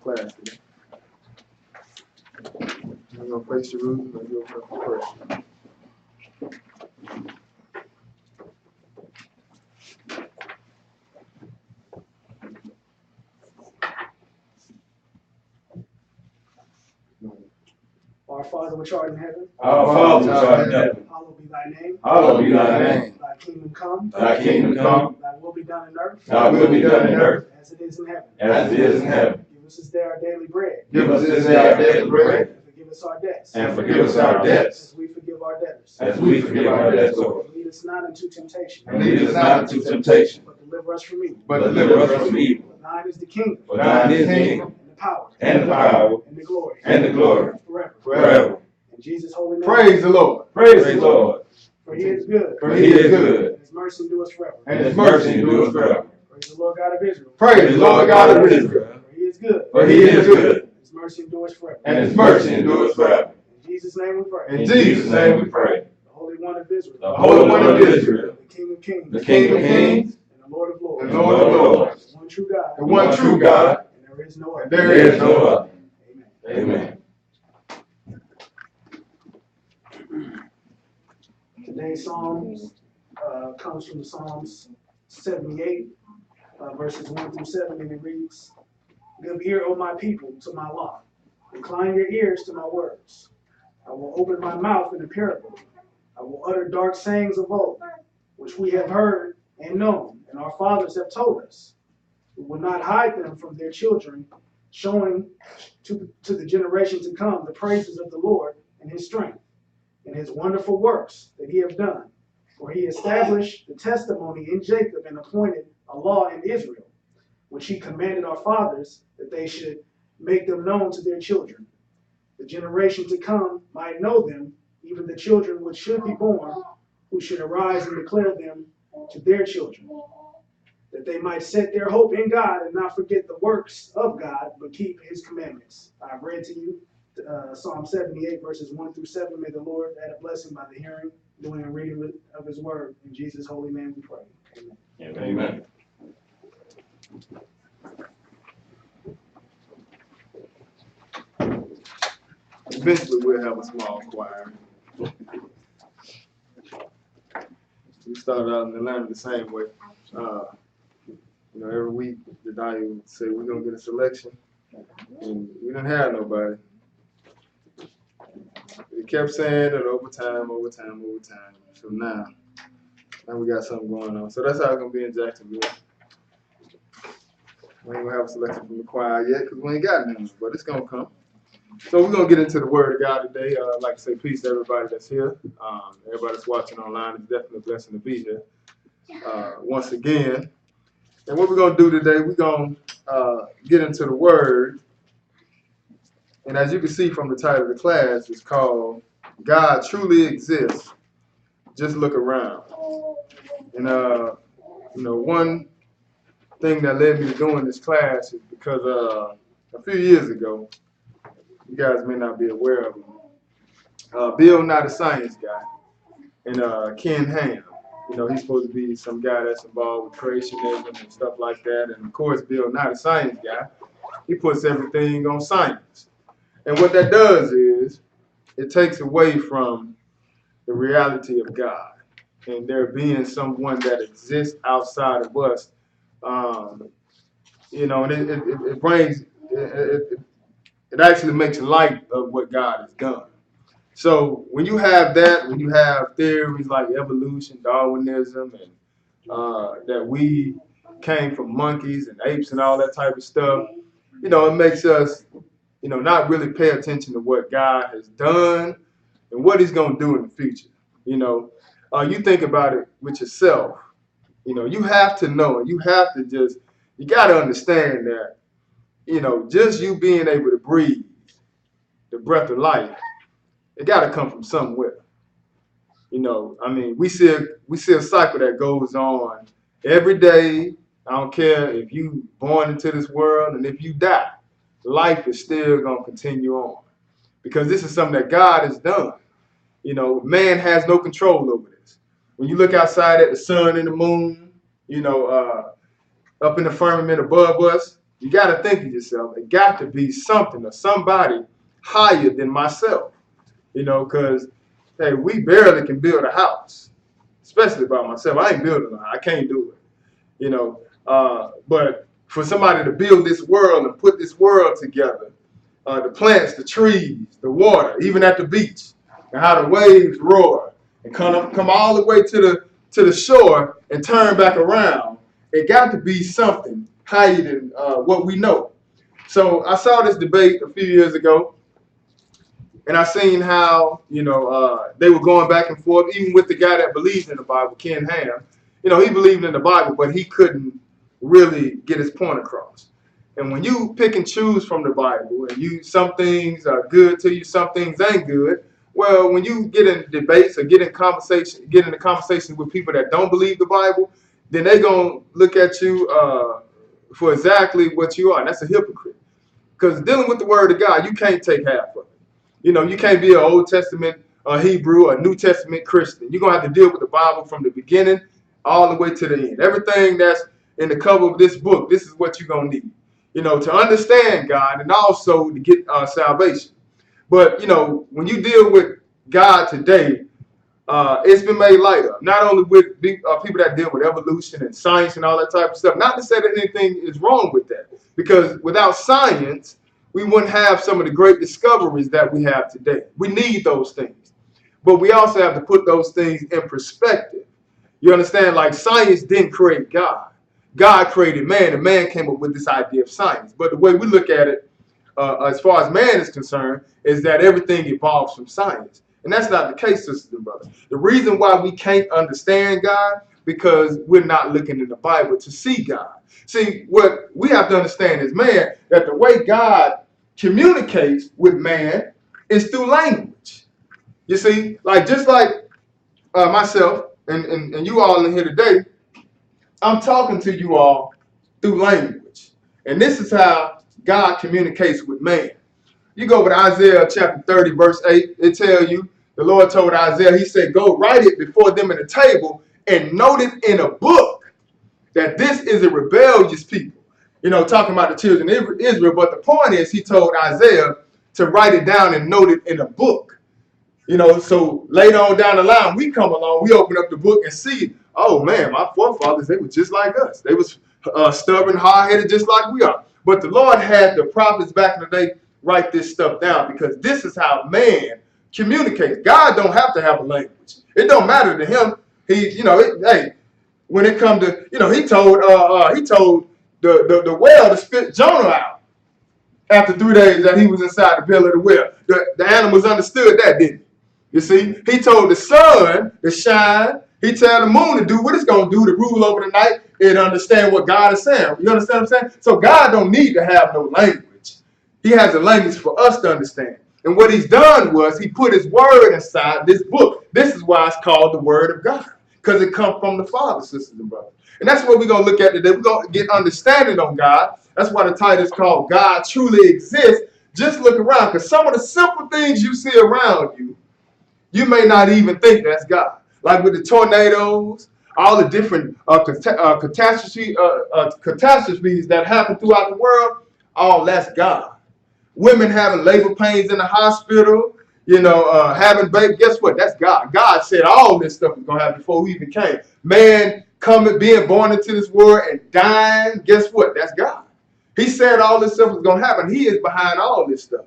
class today. I'm going to face the rules and you'll open up for prayer. Our Father which art in heaven, Our Father which art in heaven, hallowed be thy name. hallowed be thy name. Thy kingdom come, Thy kingdom come, thy will be done in earth, thy will be done in earth, as it is in heaven. as it is in heaven. Give us this day our daily bread, Give us this day our daily bread, and forgive us our debts, and forgive us our debts, as we forgive our debtors. as we forgive our debtors. Lead us not into temptation, And lead us not into temptation, but deliver us from evil. but deliver us from evil. For thine is the kingdom, For thine is the kingdom, and the power, and the power, and the glory, and the glory, forever. forever. In Jesus' holy name. Praise the Lord. Praise the Lord. For he is good, For he is good, and his mercy endures forever. and his mercy endures forever. Praise the Lord God of Israel. Praise the Lord God of Israel. For he is good, For he is good, and his mercy endures forever. and his mercy endures forever. In Jesus' name we pray. In Jesus' name we pray. The Holy One of Israel. The Holy One of Israel, The King of Kings. the King of Kings, And the Lord of Lords. And Lord of Lords. The one true God. The one true God. And there is no other. And there is no other. Amen. Amen. Today's Psalms comes from Psalms 78, verses 1 through 7, and it reads, Give ear, O my people, to my law. Incline your ears to my words. I will open my mouth in a parable. I will utter dark sayings of old, which we have heard and known, and our fathers have told us. We will not hide them from their children, showing to the generation to come the praises of the Lord and his strength, and his wonderful works that he hath done. For he established the testimony in Jacob and appointed a law in Israel, which he commanded our fathers that they should make them known to their children. The generation to come might know them, even the children which should be born, who should arise and declare them to their children, that they might set their hope in God and not forget the works of God, but keep his commandments. I've read to you Psalm 78, verses 1 through 7. May the Lord add a blessing by the hearing, doing, and reading of his word. In Jesus' holy name we pray. Amen. Amen. Eventually we'll have a small choir. We started out in Atlanta the same way. Every week the Daniel would say we're gonna get a selection, and we didn't have nobody. We kept saying it over time. So now we got something going on. So that's how it's gonna be in Jacksonville. We ain't gonna have a selection from the choir yet because we ain't got none, but it's gonna come. So we're gonna get into the Word of God today. I'd like to say peace to everybody that's here. Everybody that's watching online, it's definitely a blessing to be here once again. And what we're gonna do today, we're gonna get into the Word. And as you can see from the title of the class, it's called God Truly Exists. Just look around. And one thing that led me to doing this class is because a few years ago, you guys may not be aware of him. Bill Nye the Science Guy and Ken Ham. He's supposed to be some guy that's involved with creationism and stuff like that. And of course, Bill Nye the Science Guy, he puts everything on science. And what that does is it takes away from the reality of God and there being someone that exists outside of us. And it brings, it actually makes light of what God has done. So when you have that, when you have theories like evolution, Darwinism, and that we came from monkeys and apes and all that type of stuff, it makes us, not really pay attention to what God has done and what he's going to do in the future. You think about it with yourself. You have to know, and you got to understand that, just you being able to breathe the breath of life, it got to come from somewhere. We see a cycle that goes on every day. I don't care if you born into this world and if you die, life is still going to continue on because this is something that God has done. Man has no control over this. When you look outside at the sun and the moon, up in the firmament above us, You got to think of yourself. It got to be something or somebody higher than myself. You know, because, hey, we barely can build a house, especially by myself. I ain't building a house. I can't do it. You know, but for somebody to build this world and put this world together, the plants, the trees, the water, even at the beach, and how the waves roar and come all the way to the shore and turn back around, it got to be something higher than what we know. So I saw this debate a few years ago, and I seen how, you know, they were going back and forth, even with the guy that believed in the Bible, Ken Ham. You know, he believed in the Bible, but he couldn't really get his point across. And when you pick and choose from the Bible, and some things are good to you, some things ain't good. Well, when you get in debates or get into conversations with people that don't believe the Bible, then they gonna look at you for exactly what you are. And that's a hypocrite. Because dealing with the Word of God, you can't take half of it. You know, you can't be an Old Testament Hebrew or New Testament Christian. You're gonna have to deal with the Bible from the beginning all the way to the end. Everything that's in the cover of this book, this is what you're gonna need. You know, to understand God and also to get salvation. But, you know, when you deal with God today, it's been made light of. Not only with people that deal with evolution and science and all that type of stuff. Not to say that anything is wrong with that. Because without science, we wouldn't have some of the great discoveries that we have today. We need those things. But we also have to put those things in perspective. You understand? Like, science didn't create God. God created man, and man came up with this idea of science. But the way we look at it, as far as man is concerned, is that everything evolves from science. And that's not the case, sisters and brothers. The reason why we can't understand God, because we're not looking in the Bible to see God. See, what we have to understand is, man, that the way God communicates with man is through language. You see, like just like myself and you all in here today, I'm talking to you all through language. And this is how God communicates with man. You go over to Isaiah chapter 30, verse 8, it tells you, the Lord told Isaiah, he said, go write it before them in a table and note it in a book that this is a rebellious people. You know, talking about the children of Israel. But the point is, he told Isaiah to write it down and note it in a book. You know, so later on down the line, we come along, we open up the book and see, oh man, my forefathers, they were just like us. They was stubborn, hard-headed, just like we are. But the Lord had the prophets back in the day write this stuff down, because this is how man communicates. God don't have to have a language. It don't matter to him. He, you know, hey, when it comes to, you know, he told the whale to spit Jonah out after 3 days that he was inside the belly of the whale. The animals understood that, didn't they? You see, he told the sun to shine. He told the moon to do what it's going to do, to rule over the night and understand what God is saying. You understand what I'm saying? So God don't need to have no language. He has a language for us to understand. And what he's done was he put his word inside this book. This is why it's called the Word of God, because it comes from the Father, sisters and brothers. And that's what we're going to look at today. We're going to get understanding on God. That's why the title is called God Truly Exists. Just look around, because some of the simple things you see around you, you may not even think that's God. Like with the tornadoes, all the different catastrophes that happen throughout the world, all that's God. Women having labor pains in the hospital, you know, having baby, guess what? That's God. God said all this stuff was going to happen before we even came. Man coming, being born into this world and dying, guess what? That's God. He said all this stuff was going to happen. He is behind all this stuff.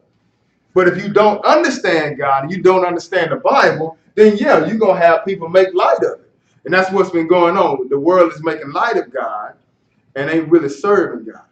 But if you don't understand God and you don't understand the Bible, then yeah, you're going to have people make light of it. And that's what's been going on. The world is making light of God and ain't really serving God.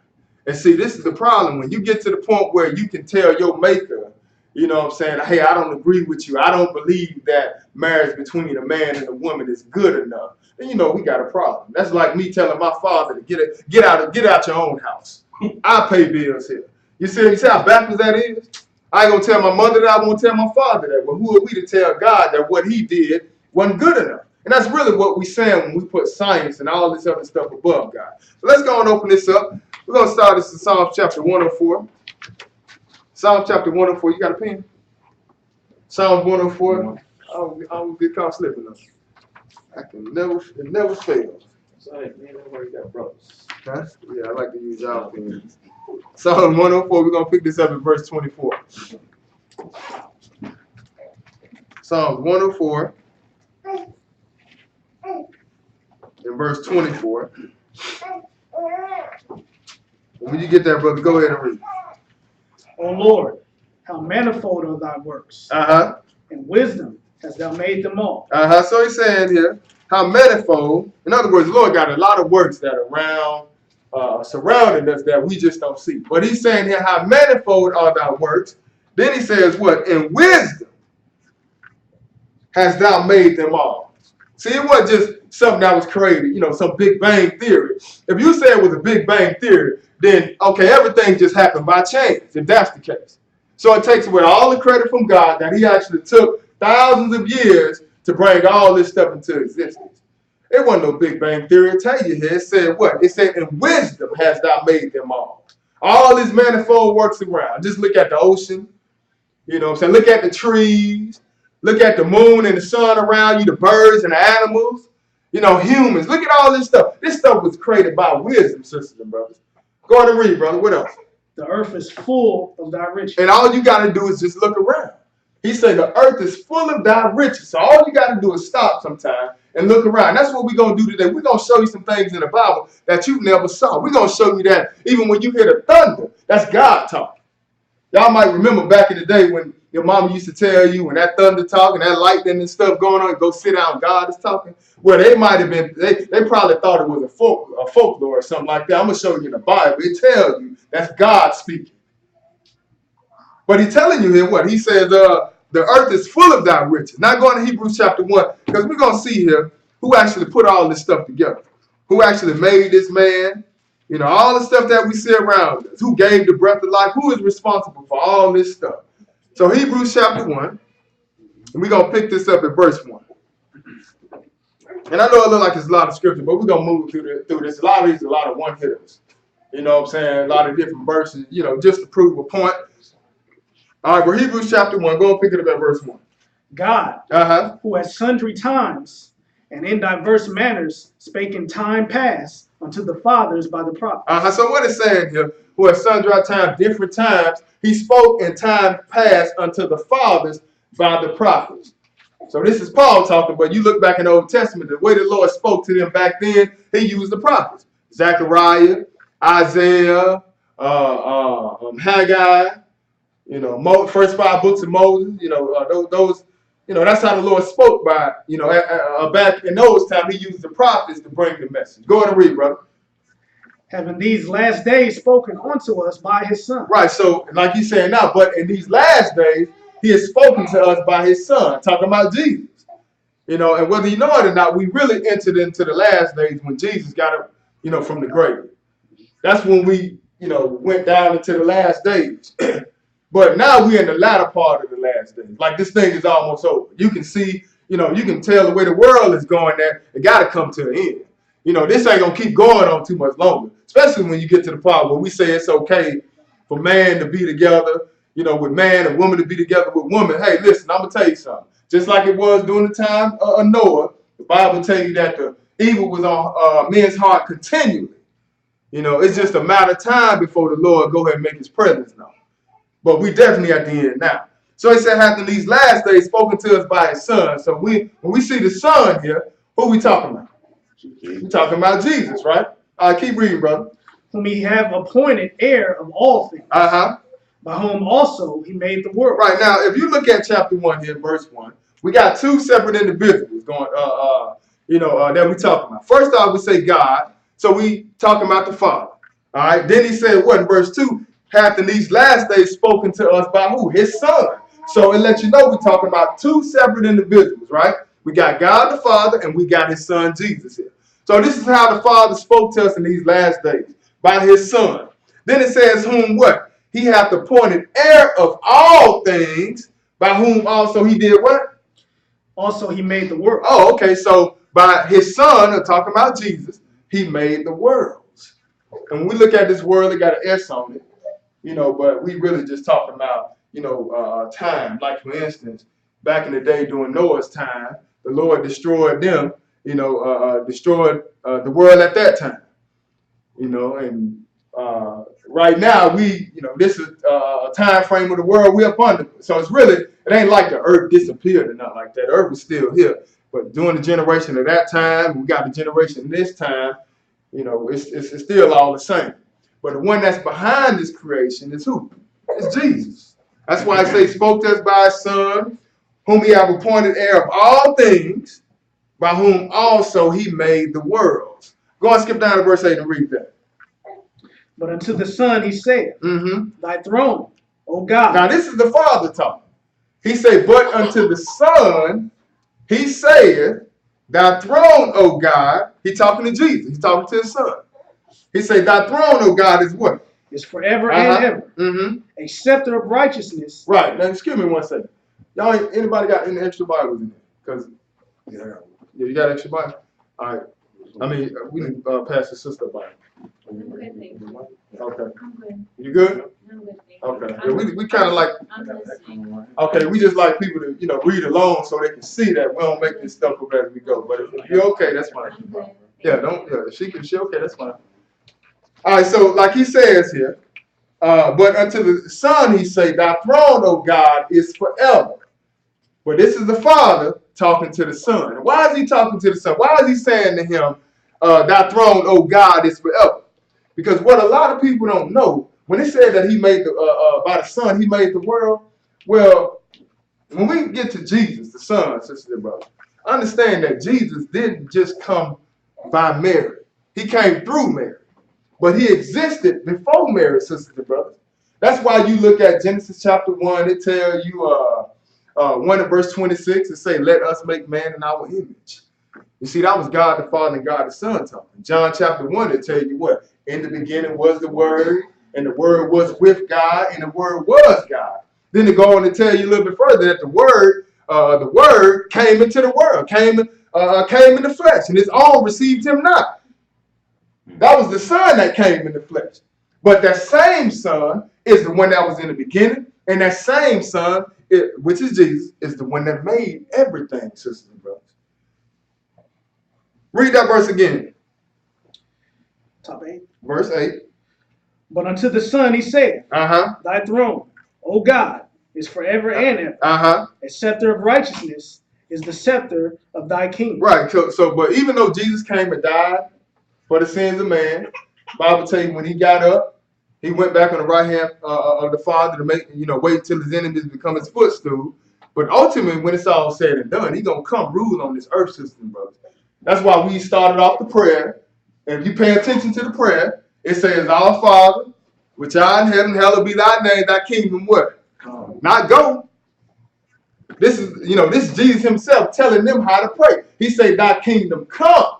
And see, this is the problem. When you get to the point where you can tell your maker, you know what I'm saying, hey, I don't agree with you. I don't believe that marriage between a man and a woman is good enough. Then you know we got a problem. That's like me telling my father to get out your own house. I pay bills here. You see how backwards that is? I ain't gonna tell my mother that. I won't tell my father that. Well, who are we to tell God that what he did wasn't good enough? And that's really what we're saying when we put science and all this other stuff above God. So let's go and open this up. We're going to start this in Psalms chapter 104. Psalms chapter 104. You got a pen? Psalms 104. I get caught slipping up. It never fails. Sorry, man, I already got brothers. Huh? Yeah, I like to use y'all pens. Psalm 104, we're going to pick this up in verse 24. Psalms 104 in verse 24. When you get there, brother, go ahead and read. O Lord, how manifold are thy works, Uh-huh. and wisdom hast thou made them all. Uh-huh. So he's saying here, how manifold. In other words, the Lord got a lot of works that are surrounding us that we just don't see. But he's saying here, how manifold are thy works. Then he says what? In wisdom hast thou made them all. See, it wasn't just something that was created, some Big Bang theory. If you say it was a Big Bang theory, then, okay, everything just happened by chance, if that's the case. So it takes away all the credit from God that he actually took thousands of years to bring all this stuff into existence. It wasn't no Big Bang theory. I tell you here, it said what? It said, in wisdom hast thou made them all. All these manifold works around. Just look at the ocean. You know what I'm saying? Look at the trees. Look at the moon and the sun around you, the birds and the animals. Humans. Look at all this stuff. This stuff was created by wisdom, sisters and brothers. Go ahead and read, brother. What else? The earth is full of thy riches. And all you got to do is just look around. He said the earth is full of thy riches. So all you got to do is stop sometime and look around. That's what we're going to do today. We're going to show you some things in the Bible that you never saw. We're going to show you that even when you hear the thunder, that's God talking. Y'all might remember back in the day when your mama used to tell you when that thunder talking, that lightning and stuff going on, go sit down, God is talking. Well, they might have been, they probably thought it was a folklore or something like that. I'm going to show you in the Bible. It tells you that's God speaking. But he's telling you here what? He says, the earth is full of thy riches. Now going to Hebrews chapter 1, because we're going to see here who actually put all this stuff together. Who actually made this man. All the stuff that we see around us. Who gave the breath of life? Who is responsible for all this stuff? So Hebrews chapter 1, and we're going to pick this up at verse 1. And I know it looks like it's a lot of scripture, but we're going to move through this. A lot of these are a lot of one-hitters. You know what I'm saying? A lot of different verses, just to prove a point. All right, well, Hebrews chapter 1, go and pick it up at verse 1. God, who at sundry times and in diverse manners spake in time past unto the fathers by the prophets. So what it's saying here, who at sundry times, different times, he spoke in time past unto the fathers by the prophets. So this is Paul talking, but you look back in the Old Testament, the way the Lord spoke to them back then, he used the prophets. Zechariah, Isaiah, Haggai, first 5 books of Moses, those, that's how the Lord spoke by, back in those times, he used the prophets to bring the message. Go ahead and read, brother. Having these last days spoken unto us by his son. Right, so like he's saying now, but in these last days, he has spoken to us by his son, talking about Jesus. And whether you know it or not, we really entered into the last days when Jesus got up, from the grave. That's when we, went down into the last days. But now we're in the latter part of the last days. Like this thing is almost over. You can see, you can tell the way the world is going there. It got to come to an end. This ain't going to keep going on too much longer, especially when you get to the part where we say it's okay for man to be together, with man and woman to be together with woman. Hey, listen, I'm going to tell you something. Just like it was during the time of Noah, the Bible tells you that the evil was on men's heart continually. It's just a matter of time before the Lord go ahead and make his presence known. But we definitely at the end now. So he said, having these last days spoken to us by his son. So when we see the son here, who are we talking about? We're talking about Jesus, right? Keep reading, brother. Whom he have appointed heir of all things. By whom also he made the world. Right, now, if you look at chapter 1 here, verse 1, we got two separate individuals going, that we talking about. First off, we say God. So we talking about the Father. All right. Then he said, what in verse 2? Hath in these last days spoken to us by who? His son. So it lets you know we're talking about two separate individuals, right? We got God the Father and we got his son Jesus here. So this is how the Father spoke to us in these last days, by his son. Then it says whom what? He hath appointed heir of all things, by whom also he did what? Also he made the world. Oh, okay. So by his son, talking about Jesus, he made the worlds. And when we look at this world, it got an S on it, but we really just talking about, time. Like for instance, back in the day during Noah's time, the Lord destroyed them, destroyed the world at that time. you know, and right now this is a time frame of the world we're up under. So it ain't like the earth disappeared or nothing like that. The earth was still here. But during the generation of that time, we got the generation this time, it's still all the same. But the one that's behind this creation is who? It's Jesus. That's why I say spoke to us by his son, whom he have appointed heir of all things, by whom also he made the worlds. Go and skip down to verse 8 and read that. But unto the Son he said, Thy throne, O God. Now this is the Father talking. He said, but unto the Son he said, Thy throne, O God. He talking to Jesus. He's talking to his son. He said, Thy throne, O God, is what? Is forever and ever. A scepter of righteousness. Right. Now, excuse me one second. Y'all, anybody got any extra Bibles in there? Because, you got extra Bible? All right. I mean, we can pass the sister Bible. I'm good, thank you. Okay. I'm good. You good? I'm good, thank you. Okay. Yeah, we kind of like, I'm listening. okay, we just like people to, read along so they can see that we don't make this stuff up as we go. But if you're okay, that's fine. I'm good. If she okay, that's fine. All right, so like he says here, but unto the Son he say, Thy throne, O God, is forever. But this is the Father talking to the Son. And why is he talking to the Son? Why is he saying to him, Thy throne, O God, is forever? Because what a lot of people don't know, when it said that he made by the Son, he made the world. Well, when we get to Jesus, the Son, sisters and brothers, understand that Jesus didn't just come by Mary. He came through Mary. But he existed before Mary, sisters and brothers. That's why you look at Genesis chapter 1, it tells you 1 and verse 26, it say, Let us make man in our image. You see, that was God the Father and God the Son talking. John chapter 1, it tell you what? In the beginning was the Word, and the Word was with God, and the Word was God. Then to go on and tell you a little bit further that the Word came into the world, came in the flesh, and his own received him not. That was the Son that came in the flesh. But that same Son is the one that was in the beginning, and that same Son, which is Jesus, is the one that made everything, sisters and brothers. Read that verse again. Top 8. Verse 8. But unto the Son he said, Thy throne, O God, is forever and ever. A scepter of righteousness is the scepter of thy kingdom. Right. So, but even though Jesus came and died for the sins of man, Bible tell you when he got up, he went back on the right hand of the Father to wait till his enemies become his footstool. But ultimately, when it's all said and done, he's gonna come rule on this earth system, brothers. That's why we started off the prayer. And if you pay attention to the prayer, it says, Our Father, which art in heaven, hallowed be thy name, thy kingdom what? Not go. This is Jesus himself telling them how to pray. He said, Thy kingdom come.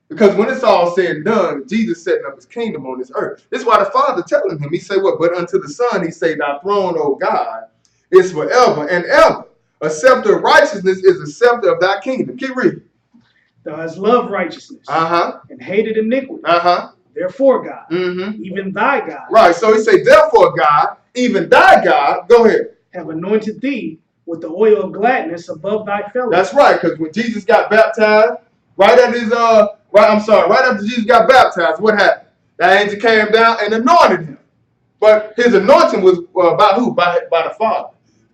Because when it's all said and done, Jesus setting up his kingdom on this earth. This is why the Father telling him, he said what? But unto the Son, he say, Thy throne, O God, is forever and ever. A scepter of righteousness is a scepter of thy kingdom. Keep reading. Thou hast loved righteousness and hated iniquity. Therefore, God, even thy God. Right, so he say, therefore, God, even thy God, go ahead. Have anointed thee with the oil of gladness above thy fellows. That's right, because when Jesus got baptized, right after Jesus got baptized, what happened? The angel came down and anointed him. But his anointing was by who? By the Father.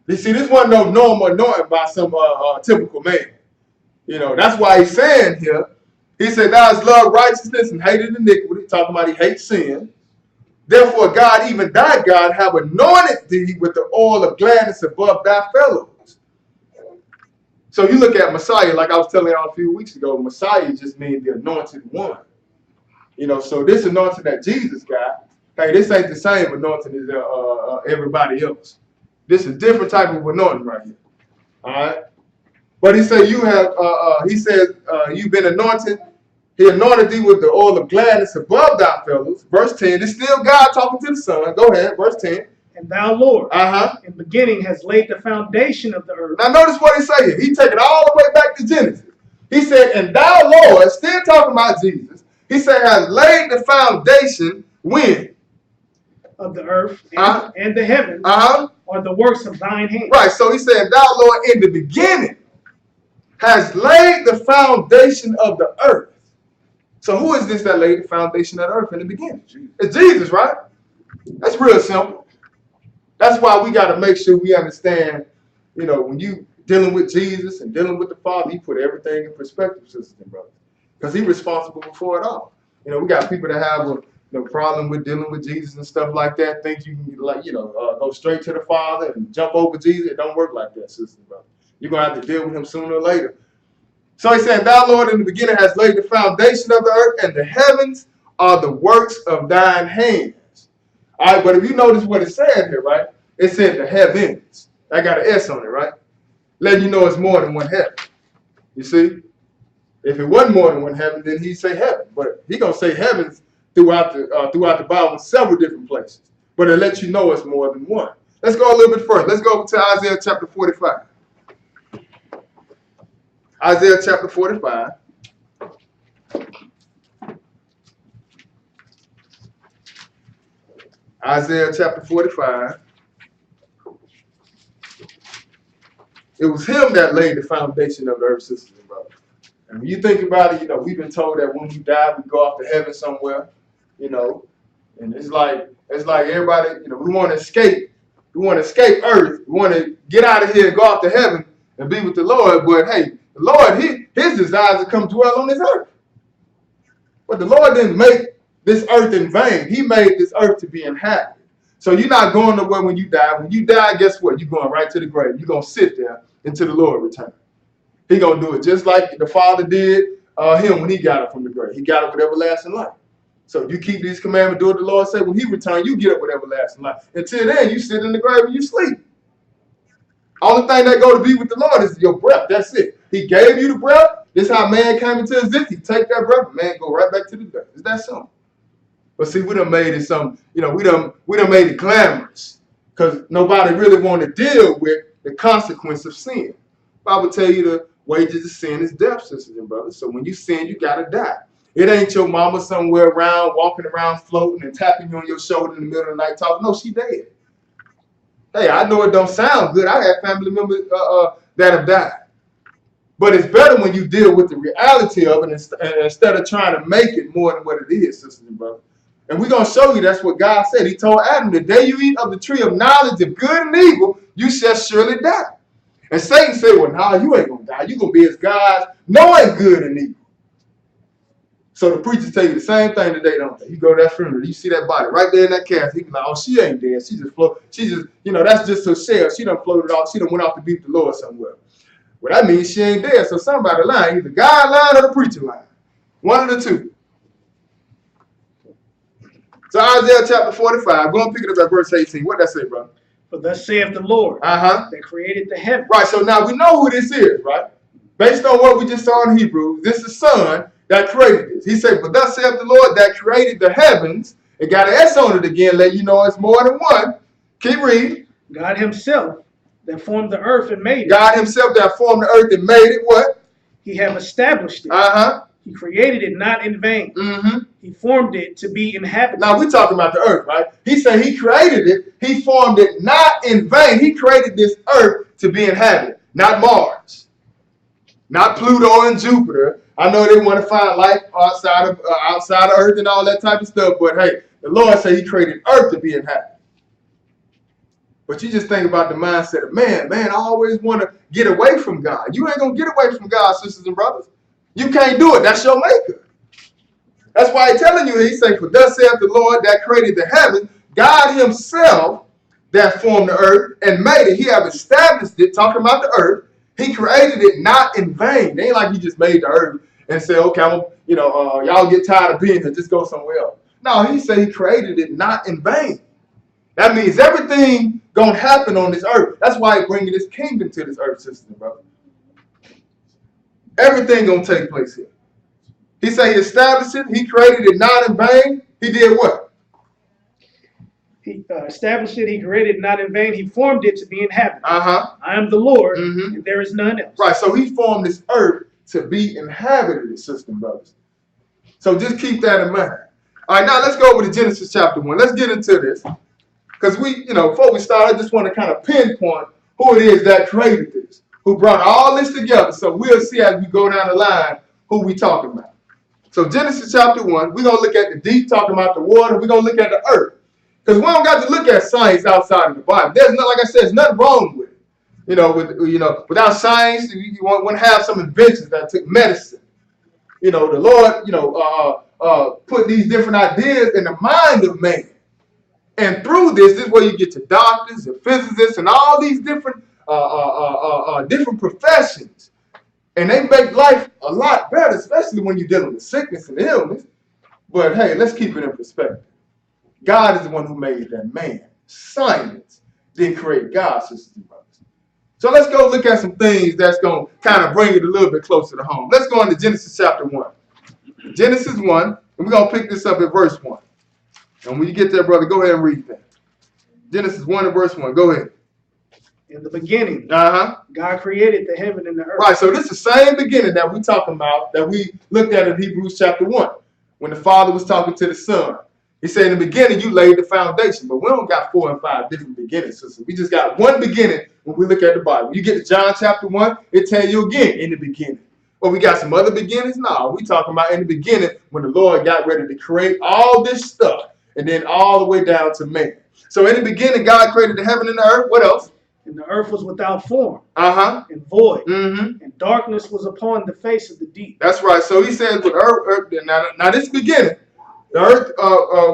You see, this wasn't no normal anointing by some typical man. That's why he's saying here, he said, Thou hast loved righteousness and hated iniquity, talking about he hates sin. Therefore, God, even thy God, have anointed thee with the oil of gladness above thy fellows. So you look at Messiah, like I was telling y'all a few weeks ago, Messiah just means the anointed one. So this anointing that Jesus got, hey, this ain't the same anointing as everybody else. This is a different type of anointing right here. All right. But he said, you've been anointed. He anointed thee with the oil of gladness above thy fellows. Verse 10, it's still God talking to the Son. Go ahead, verse 10. And thou, Lord, in beginning has laid the foundation of the earth. Now notice what he said. He take it all the way back to Genesis. He said, and thou, Lord, still talking about Jesus. He said, has laid the foundation when? Of the earth and the heavens are the works of thine hand. Right, so he said, thou, Lord, in the beginning has laid the foundation of the earth. So who is this that laid the foundation of the earth in the beginning? It's Jesus, right? That's real simple. That's why we got to make sure we understand, when you dealing with Jesus and dealing with the Father, he put everything in perspective, sisters and brothers, because he's responsible for it all. We got people that have a problem with dealing with Jesus and stuff like that, think you can go straight to the Father and jump over Jesus. It don't work like that, sisters and brothers. You're going to have to deal with him sooner or later. So he said, thou, Lord, in the beginning hast laid the foundation of the earth, and the heavens are the works of thine hands. All right, but if you notice what it said here, right? It said the heavens. I got an S on it, right? Letting you know it's more than one heaven. You see? If it wasn't more than one heaven, then he'd say heaven. But he's going to say heavens throughout the Bible in several different places. But it lets you know it's more than one. Let's go a little bit further. Let's go over to Isaiah chapter 45. Isaiah chapter 45. Isaiah chapter 45. It was him that laid the foundation of the earth, sisters and brothers. And when you think about it, we've been told that when we die, we go off to heaven somewhere, and it's like everybody, we want to escape. We want to escape earth. We want to get out of here and go off to heaven and be with the Lord. But hey, the Lord, his desire is to come dwell on this earth. But the Lord didn't make this earth in vain. He made this earth to be inhabited. So you're not going nowhere when you die. When you die, guess what? You're going right to the grave. You're going to sit there until the Lord returns. He's going to do it just like the Father did him when he got up from the grave. He got up with everlasting life. So you keep these commandments, do what the Lord said. When he returns, you get up with everlasting life. Until then, you sit in the grave and you sleep. Only thing that go to be with the Lord is your breath. That's it. He gave you the breath. This is how man came into existence. He take that breath, and man go right back to the dirt. Is that simple? But see, we done made it some, we done made it glamorous, because nobody really want to deal with the consequence of sin. Bible tell you the wages of sin is death, sisters and brothers. So when you sin, you gotta die. It ain't your mama somewhere around, walking around, floating and tapping you on your shoulder in the middle of the night talking. No, she dead. Hey, I know it don't sound good. I have family members that have died. But it's better when you deal with the reality of it instead of trying to make it more than what it is, sisters and brothers. And we're going to show you that's what God said. He told Adam, the day you eat of the tree of knowledge of good and evil, you shall surely die. And Satan said, well, nah, you ain't going to die. You're going to be as gods, knowing good and evil. So the preachers tell you the same thing today, don't they? You go to that funeral, you see that body right there in that casket. He be like, oh, she ain't dead. She just floated. She just, that's just her shell. She done floated off. She done went off to be with the Lord somewhere. Well, that means she ain't dead. So somebody lying, either God lying or the preacher lying. One of the two. So Isaiah chapter 45, go and pick it up at verse 18. What that say, brother? For thus saith the Lord, that created the heaven. Right, so now we know who this is, right? Based on what we just saw in Hebrews, this is the Son that created this. He said, but thus saith the Lord that created the heavens. It got an S on it again, let you know it's more than one. Keep reading. God himself that formed the earth and made it. God himself that formed the earth and made it what? He have established it. He created it not in vain. He formed it to be inhabited. Now we're talking about the earth, right? He said he created it. He formed it not in vain. He created this earth to be inhabited, not Mars, not Pluto and Jupiter. I know they want to find life outside of Earth and all that type of stuff, but hey, the Lord said he created earth to be inhabited. But you just think about the mindset of man, I always want to get away from God. You ain't going to get away from God, sisters and brothers. You can't do it. That's your maker. That's why he's telling you, he said, for thus saith the Lord that created the heaven, God himself that formed the earth and made it. He have established it, talking about the earth. He created it not in vain. It ain't like he just made the earth and said, okay, y'all get tired of being here, just go somewhere else. No, he said he created it not in vain. That means everything gonna happen on this earth. That's why he's bringing this kingdom to this earth, sisters and brothers. Everything gonna take place here. He said he established it. He created it not in vain. He did what? He established it. He created it not in vain. He formed it to be inhabited. I am the Lord, and there is none else. Right. So he formed this earth to be inhabited, sisters and brothers. So just keep that in mind. All right. Now let's go over to Genesis chapter 1. Let's get into this. Because before we start, I just want to kind of pinpoint who it is that created this, who brought all this together. So we'll see as we go down the line who we talking about. So Genesis chapter 1, we're going to look at the deep, talking about the water. We're going to look at the earth. Because we don't got to look at science outside of the Bible. There's not, like I said, there's nothing wrong with it. Without science, you want to have some inventions that took medicine. The Lord, put these different ideas in the mind of man. And through this is where you get to doctors and physicists and all these different different professions. And they make life a lot better, especially when you're dealing with sickness and illness. But hey, let's keep it in perspective. God is the one who made that man. Science didn't create God, sisters and brothers. So let's go look at some things that's going to kind of bring it a little bit closer to home. Let's go into Genesis chapter 1. Genesis 1, and we're going to pick this up at verse 1. And when you get there, brother, go ahead and read that. Genesis 1 and verse 1. Go ahead. In the beginning, Uh-huh. God created the heaven and the earth. Right, so this is the same beginning that we're talking about, that we looked at in Hebrews chapter 1, when the Father was talking to the Son. He said, in the beginning, you laid the foundation. But we don't got 4 and 5 different beginnings, sister. We just got one beginning when we look at the Bible. When you get to John chapter 1, it tells you again, in the beginning. Well, we got some other beginnings? No, we talking about in the beginning when the Lord got ready to create all this stuff, and then all the way down to man. So in the beginning, God created the heaven and the earth. What else? And the earth was without form Uh-huh. and void, Mm-hmm. and darkness was upon the face of the deep. That's right. So he says, with earth now this beginning, the earth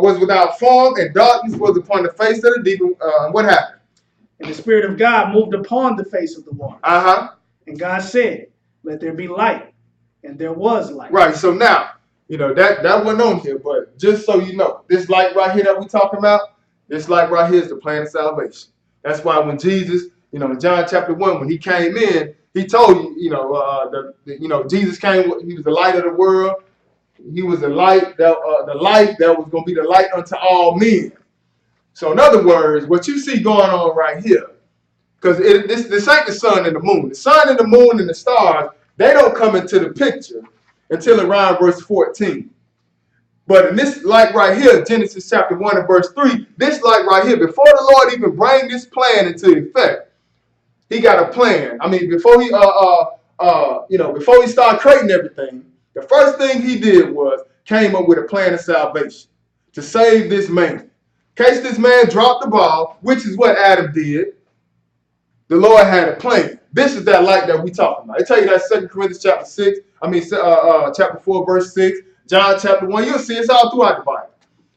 was without form, and darkness was upon the face of the deep. What happened? And the Spirit of God moved upon the face of the water. Uh-huh. And God said, let there be light. And there was light. Right. So now, that wasn't on here, but just so you know, this light right here that we're talking about, this light right here is the plan of salvation. That's why when Jesus, in John chapter 1, when he came in, he told you, Jesus came, he was the light of the world. He was the light, the light that was going to be the light unto all men. So in other words, what you see going on right here, because this ain't the sun and the moon. The sun and the moon and the stars, they don't come into the picture until around verse 14. But in this light right here, Genesis chapter 1 and verse 3, this light right here, before the Lord even bring this plan into effect, he got a plan. I mean, before he started creating everything, the first thing he did was came up with a plan of salvation to save this man. In case this man dropped the ball, which is what Adam did, the Lord had a plan. This is that light that we talking about. I tell you that 2 Corinthians chapter 4, verse 6, John chapter 1, you'll see it's all throughout the Bible.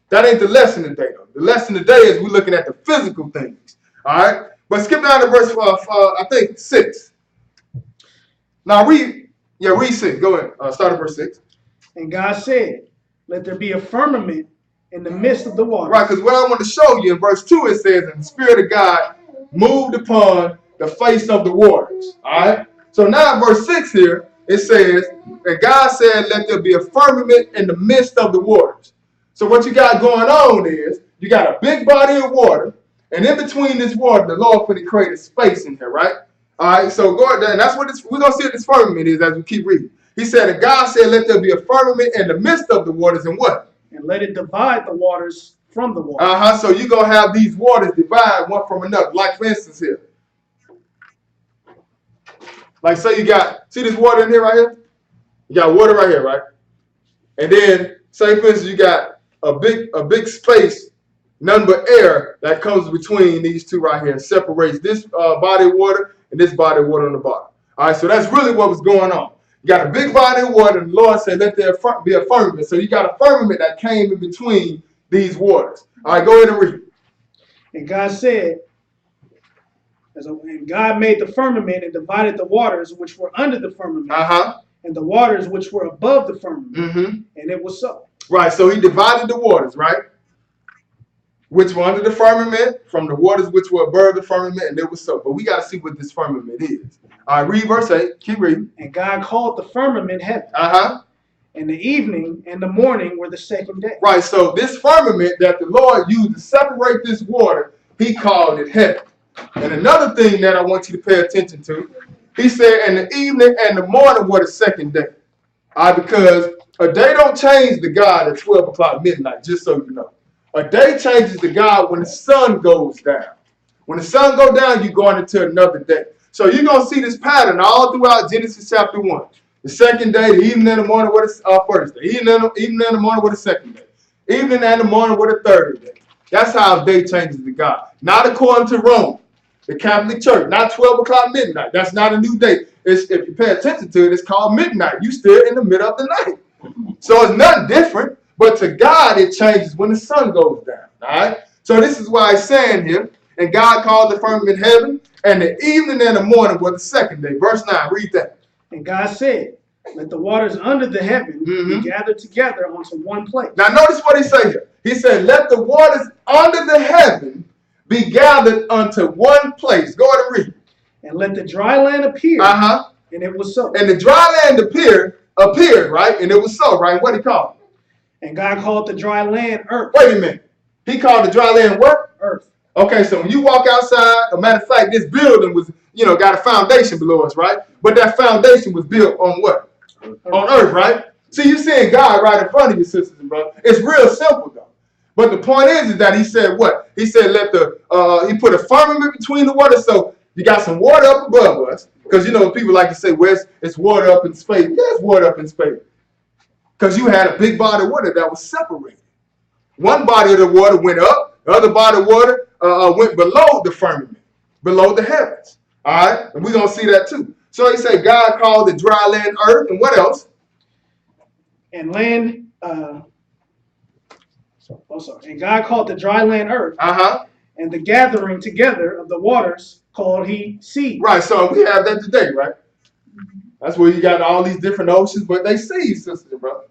That ain't the lesson today, though. The lesson today is we're looking at the physical things. All right? But skip down to verse, 6. Now read 6. Go ahead. Start at verse 6. And God said, let there be a firmament in the midst of the water. Right, because what I want to show you in verse 2, it says, and the Spirit of God moved upon the face of the waters. All right? So now in verse 6 here, it says, and God said, let there be a firmament in the midst of the waters. So what you got going on is, you got a big body of water, and in between this water, the Lord put created space in here, right? All right, so go ahead, and that's what we're going to see what this firmament is as we keep reading. He said, and God said, let there be a firmament in the midst of the waters, and what? And let it divide the waters from the water. Uh-huh, so you're going to have these waters divide one from another. Like, for instance, here. Like, say you got, see this water in here right here? You got water right here, right? And then, say for instance, you got a big space, none but air that comes between these two right here and separates this body of water and this body of water on the bottom. All right, so that's really what was going on. You got a big body of water, and the Lord said, let there be a firmament. So you got a firmament that came in between these waters. All right, go ahead and read. And God said, and God made the firmament and divided the waters which were under the firmament and the waters which were above the firmament. Mm-hmm. And it was so. Right, so he divided the waters, right? Which were under the firmament from the waters which were above the firmament, and it was so. But we got to see what this firmament is. All right, read verse 8. Keep reading. And God called the firmament heaven. And the evening and the morning were the second day. Right, so this firmament that the Lord used to separate this water, he called it heaven. And another thing that I want you to pay attention to, he said, and the evening and the morning were the second day. All right, because a day don't change to God at 12 o'clock midnight, just so you know. A day changes to God when the sun goes down. When the sun goes down, you're going into another day. So you're going to see this pattern all throughout Genesis chapter 1. The second day, the evening and the morning were the first day. Evening and the morning were the second day. Evening and the morning were the third day. That's how day changes to God. Not according to Rome, the Catholic Church. Not 12 o'clock midnight. That's not a new day. If you pay attention to it, it's called midnight. You still in the middle of the night. So it's nothing different. But to God, it changes when the sun goes down. All right? So this is why it's saying here, and God called the firmament heaven, and the evening and the morning were the second day. Verse 9, read that. And God said, let the waters under the heaven be gathered together onto one place. Now notice what he said here. He said, let the waters under the heaven be gathered unto one place. Go ahead and read. And let the dry land appear. Uh-huh. And it was so. And the dry land appeared, right? And it was so, right? What he called it? And God called the dry land earth. Wait a minute. He called the dry land what? Earth. Okay, so when you walk outside, a matter of fact, this building was, got a foundation below us, right? But that foundation was built on what? On earth, right? See, you're seeing God right in front of you, sisters and brothers. It's real simple, though. But the point is that he said what? He said he put a firmament between the waters, so you got some water up above us. Because, people like to say, well, it's water up in space. Yeah, it's water up in space. Because you had a big body of water that was separated. One body of the water went up. The other body of water went below the firmament, below the heavens. All right? And we're going to see that too. So he said God called the dry land earth. And what else? And land, and God called the dry land earth. Uh-huh. And the gathering together of the waters called he sea. Right, so we have that today, right? That's where you got all these different oceans, but they seas, sisters and brothers.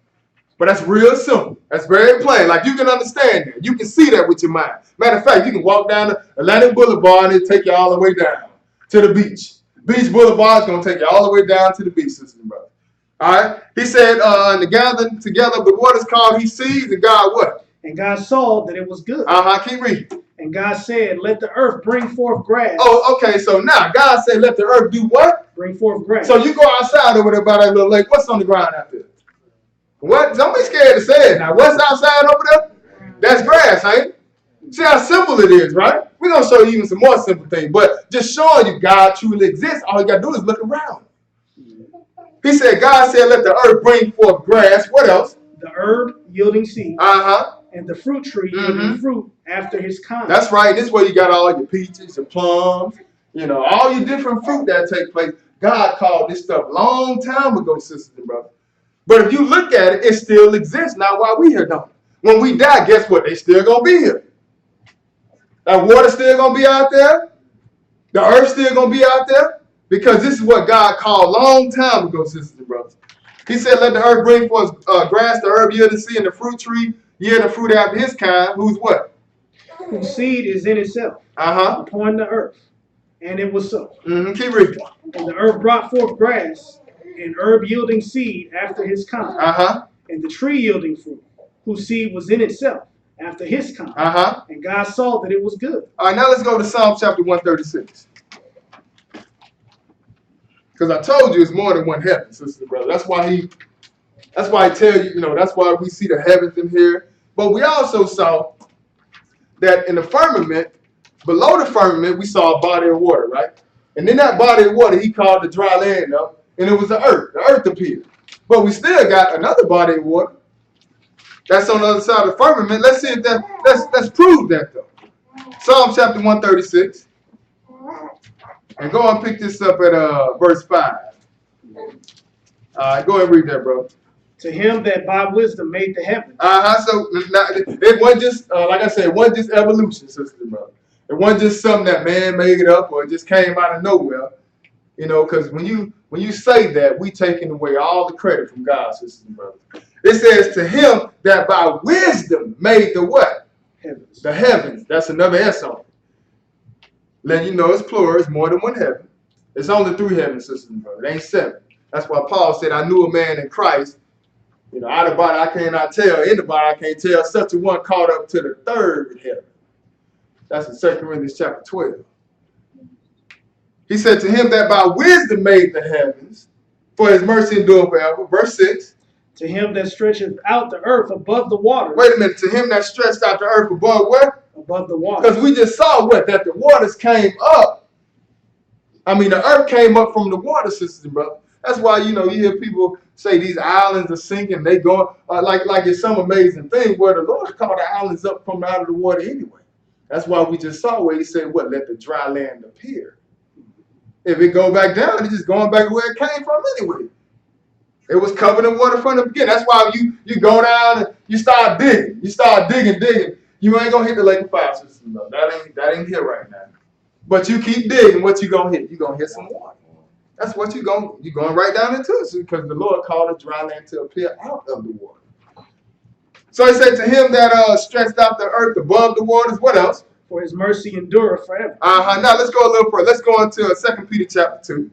But that's real simple. That's very plain. Like, you can understand that. You can see that with your mind. Matter of fact, you can walk down the Atlantic Boulevard and it'll take you all the way down to the beach. Beach Boulevard is going to take you all the way down to the beach, sisters and brothers. All right? He said, the gathering together of the waters called he seas, and God what? And God saw that it was good. Keep reading. And God said, let the earth bring forth grass. Oh, okay. So now God said, let the earth do what? Bring forth grass. So you go outside over there by that little lake. What's on the ground out there? What? Don't be scared to say it now. What's outside over there? That's grass, ain't it? See how simple it is, right? We're going to show you even some more simple things. But just showing you God truly exists, all you got to do is look around. He said, God said, let the earth bring forth grass. What else? The herb yielding seed. Uh-huh. And the fruit tree yielding fruit after his kind. That's right. This is where you got all your peaches, your plums, all your different fruit that take place. God called this stuff a long time ago, sisters and brothers. But if you look at it, it still exists. Now, while we here, don't. When we die, guess what? They still going to be here. That water still going to be out there. The earth still going to be out there. Because this is what God called a long time ago, sisters and brothers. He said, let the earth bring forth grass, the herb yield the seed, and the fruit tree yield the fruit after his kind. Who's what? Whose seed is in itself. Upon the earth. And it was so. Keep reading. And the earth brought forth grass, and herb yielding seed after his kind. And the tree yielding fruit, whose seed was in itself after his kind. And God saw that it was good. All right, now let's go to Psalm chapter 136. Because I told you it's more than one heaven, sister and brother. That's why I tell you, that's why we see the heavens in here. But we also saw that in the firmament, below the firmament, we saw a body of water, right? And in that body of water, he called the dry land up, and it was the earth. The earth appeared. But we still got another body of water that's on the other side of the firmament. Let's see if let's prove that, though. Psalm chapter 136. And go and pick this up at verse 5. All right, go ahead and read that, bro. To him that by wisdom made the heavens. So it wasn't just, like I said, it wasn't just evolution, sister and brother. It wasn't just something that man made it up or it just came out of nowhere. Because when you say that, we taking away all the credit from God, sisters and brothers. It says to him that by wisdom made the what? Heavens. The heavens. That's another S on it. Letting you know it's plural, it's more than one heaven. It's only 3 heavens, sisters and brothers. It ain't 7. That's why Paul said, I knew a man in Christ. Out of body I cannot tell, in the body I can't tell, such a one caught up to the 3rd heaven. That's in 2 Corinthians chapter 12. He said to him that by wisdom made the heavens, for his mercy endureth forever. Verse 6. To him that stretcheth out the earth above the waters. Wait a minute. To him that stretched out the earth above what? Above the waters. Because we just saw what? That the waters came up. The earth came up from the water, sisters and brothers. That's why, you know, you hear people say these islands are sinking. They going like it's some amazing thing where the Lord called the islands up from out of the water anyway. That's why we just saw where he said, what, let the dry land appear. If it go back down, it's just going back to where it came from anyway. It was covered in water from the beginning. That's why you go down and you start digging. You start digging. You ain't gonna hit the lake of fire system. No, that ain't here right now. But you keep digging, what you gonna hit? You gonna hit some water. That's what you're going right down into it, because the Lord called the dry land to appear out of the water. So he said to him that stretched out the earth above the waters, what else? For his mercy endureth forever. Now let's go a little further. Let's go into 2 Peter chapter 2.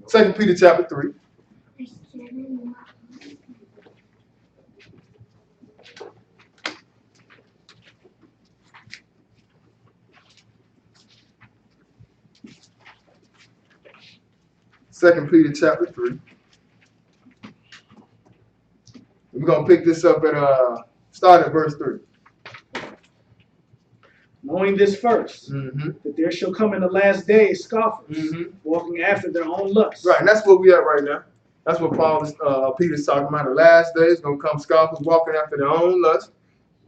2 Peter chapter 3. Second Peter chapter 3. We're gonna pick this up at start at verse 3. Knowing this first, that there shall come in the last days scoffers, walking after their own lusts. Right, and that's where we at right now. That's what Peter's talking about. The last days gonna come scoffers walking after their own lust.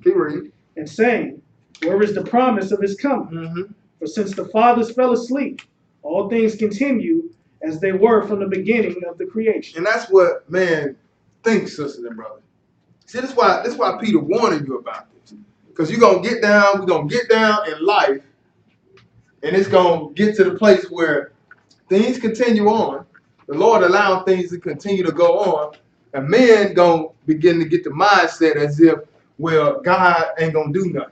Keep reading. And saying, where is the promise of his coming? For since the fathers fell asleep, all things continue as they were from the beginning of the creation. And that's what man thinks, sisters and brothers. See, that's why Peter warning you about this. Because we're gonna get down in life, and it's gonna get to the place where things continue on. The Lord allowing things to continue to go on, and men gonna begin to get the mindset as if, well, God ain't gonna do nothing.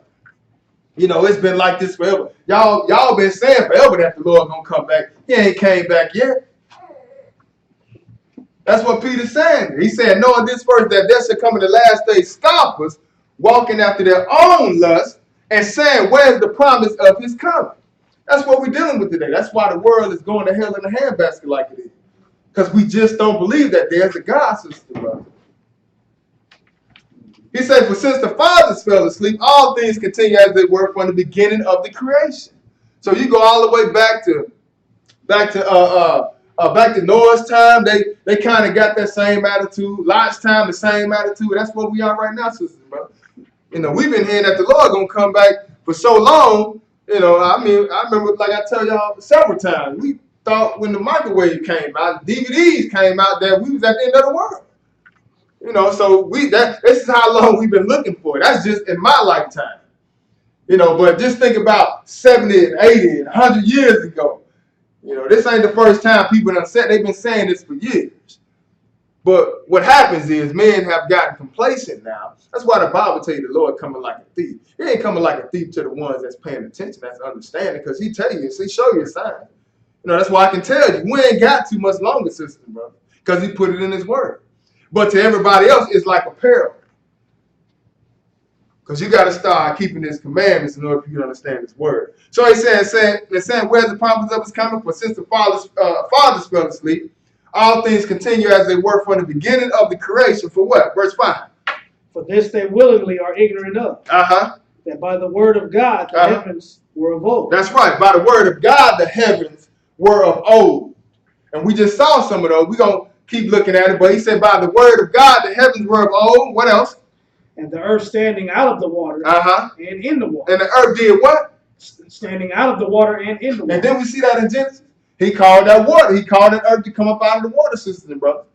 You know, it's been like this forever. Y'all been saying forever that the Lord gonna come back. He ain't came back yet. That's what Peter's saying. He said, knowing this first, that there shall come in the last days scoffers, walking after their own lust, and saying, where's the promise of his coming? That's what we're dealing with today. That's why the world is going to hell in a handbasket like it is. Because we just don't believe that there's a God, sister, brother. He said, for since the fathers fell asleep, all things continue as they were from the beginning of the creation. So you go all the way back to Noah's time. They kind of got that same attitude. Lot's time, the same attitude. That's what we are right now, sisters, brother. You know, we've been hearing that the Lord gonna come back for so long. You know, I mean, I remember, like I tell y'all several times, we thought when the microwave came out, DVDs came out, that we was at the end of the world. You know, so this is how long we've been looking for it. That's just in my lifetime. You know, but just think about 70 and 80 and 100 years ago. You know, this ain't the first time people done said, they've been saying this for years. But what happens is men have gotten complacent now. That's why the Bible tells you the Lord coming like a thief. He ain't coming like a thief to the ones that's paying attention, that's understanding, because he tell you, he show you a sign. You know, that's why I can tell you, we ain't got too much longer, sister and brother, because he put it in his word. But to everybody else, it's like a parable. Because you got to start keeping his commandments in order for you to understand his word. So he's saying, where's the promise of his coming? For since the fathers fell asleep, all things continue as they were from the beginning of the creation. For what? Verse 5. For this they willingly are ignorant of. That by the word of God the heavens were of old. That's right. By the word of God the heavens were of old. And we just saw some of those. We're going to keep looking at it. But he said by the word of God the heavens were of old. What else? And the earth standing out of the water and in the water. And the earth did what? Standing out of the water and in the water. And then we see that in Genesis. He called that water. He called that earth to come up out of the water, sisters and brothers.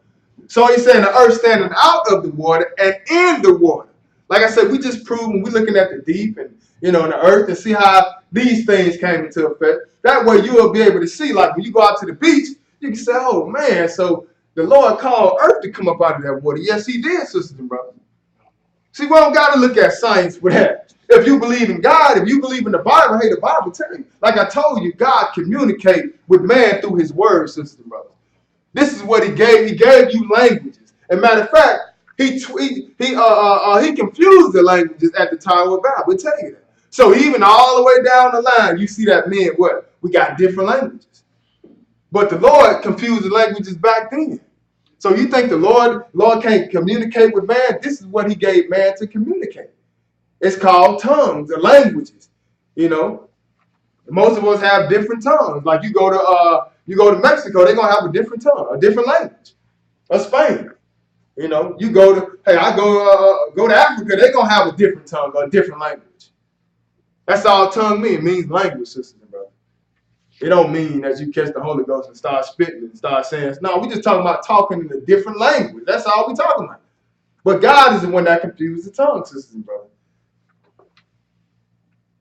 So he's saying the earth standing out of the water and in the water. Like I said, we just proved when we're looking at the deep and, you know, in the earth and see how these things came into effect. That way you will be able to see, like when you go out to the beach, you can say, oh man, so the Lord called earth to come up out of that water. Yes, he did, sisters and brothers. See, we don't got to look at science for that. If you believe in God, if you believe in the Bible, hey, the Bible tell you. Like I told you, God communicate with man through his word, sisters and brothers. This is what he gave. He gave you languages. As a matter of fact, he confused the languages at the time of Babel. We'll tell you that. So even all the way down the line, you see that men, what? We got different languages. But the Lord confused the languages back then. So you think the Lord can't communicate with man? This is what he gave man to communicate. It's called tongues or languages. You know, most of us have different tongues. Like you go to You go to Mexico, they're gonna have a different tongue, a different language. Or Spain. You know, you go to, hey, I go to Africa, they're gonna have a different tongue, a different language. That's all tongue means. It means language, sisters and brothers. It don't mean that you catch the Holy Ghost and start spitting and start saying, no, we just talking about talking in a different language. That's all we talking about. But God is the one that confused the tongue, sisters and brothers.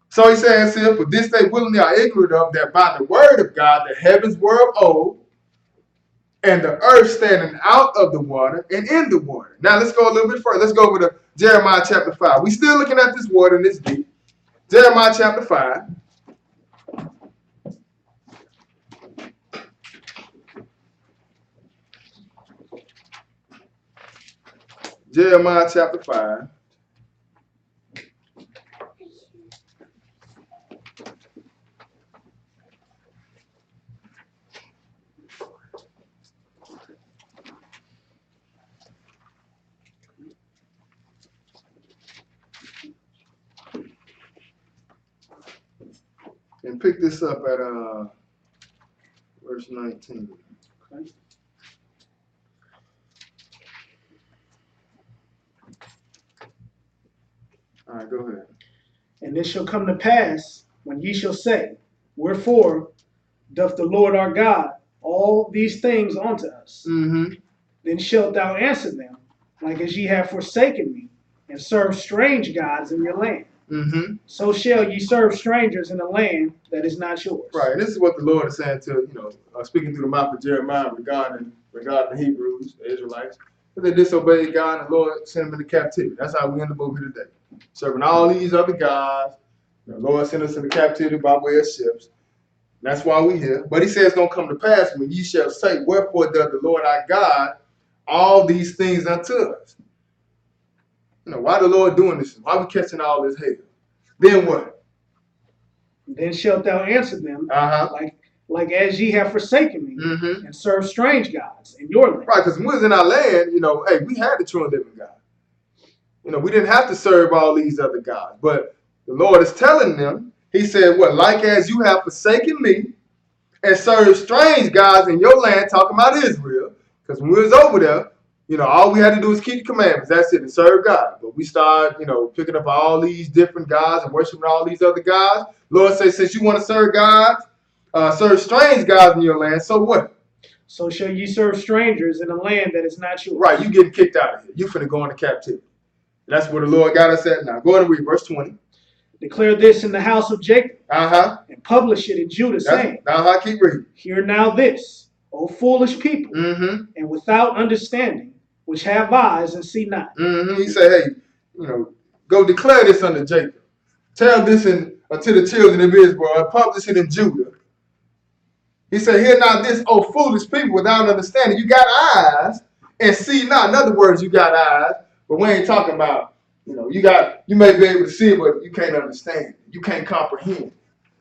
So he says here, for this they willingly are ignorant of, that by the word of God the heavens were of old, and the earth standing out of the water and in the water. Now let's go a little bit further. Let's go over to Jeremiah chapter 5. We still looking at this water and this deep. Jeremiah chapter 5. Jeremiah chapter 5. And pick this up at verse 19. Okay. All right, go ahead. And it shall come to pass, when ye shall say, wherefore doth the Lord our God all these things unto us? Mm-hmm. Then shalt thou answer them, like as ye have forsaken me, and served strange gods in your land. Mm-hmm. So shall ye serve strangers in a land that is not yours. Right, and this is what the Lord is saying to, speaking through the mouth of Jeremiah regarding the Hebrews, the Israelites. But they disobeyed God and the Lord sent them into captivity. That's how we end up over here today. Serving all these other gods. The Lord sent us into captivity by way of ships. That's why we're here. But he says it's going to come to pass when ye shall say, wherefore doth the Lord our God all these things unto us? Why the Lord doing this? Why we catching all this hell? Then what? Then shalt thou answer them, Uh-huh. like as ye have forsaken me, Mm-hmm. and served strange gods in your land. Right, because when we was in our land, hey, we had the true and living God. We didn't have to serve all these other gods. But the Lord is telling them, he said, what? Like as you have forsaken me and served strange gods in your land, talking about Israel. Because when we was over there, all we had to do was keep the commandments. That's it, and serve God. But we started, picking up all these different gods and worshiping all these other gods. Lord says, since you want to serve gods, serve strange gods in your land, so what? So shall ye serve strangers in a land that is not yours. Right, you getting kicked out of here. You finna go into captivity. That's where the Lord got us at now. Go ahead and read verse 20. Declare this in the house of Jacob, Uh-huh. and publish it in Judah, saying, Uh-huh, keep reading. hear now this, O foolish people, Mm-hmm. and without understanding, which have eyes and see not. Mm-hmm. He said, hey, go declare this unto Jacob. Tell this unto the children of Israel, and publish it in Judah. He said, hear now this, O foolish people, without understanding. You got eyes and see not. In other words, you got eyes, but we ain't talking about, you may be able to see it, but you can't understand. You can't comprehend.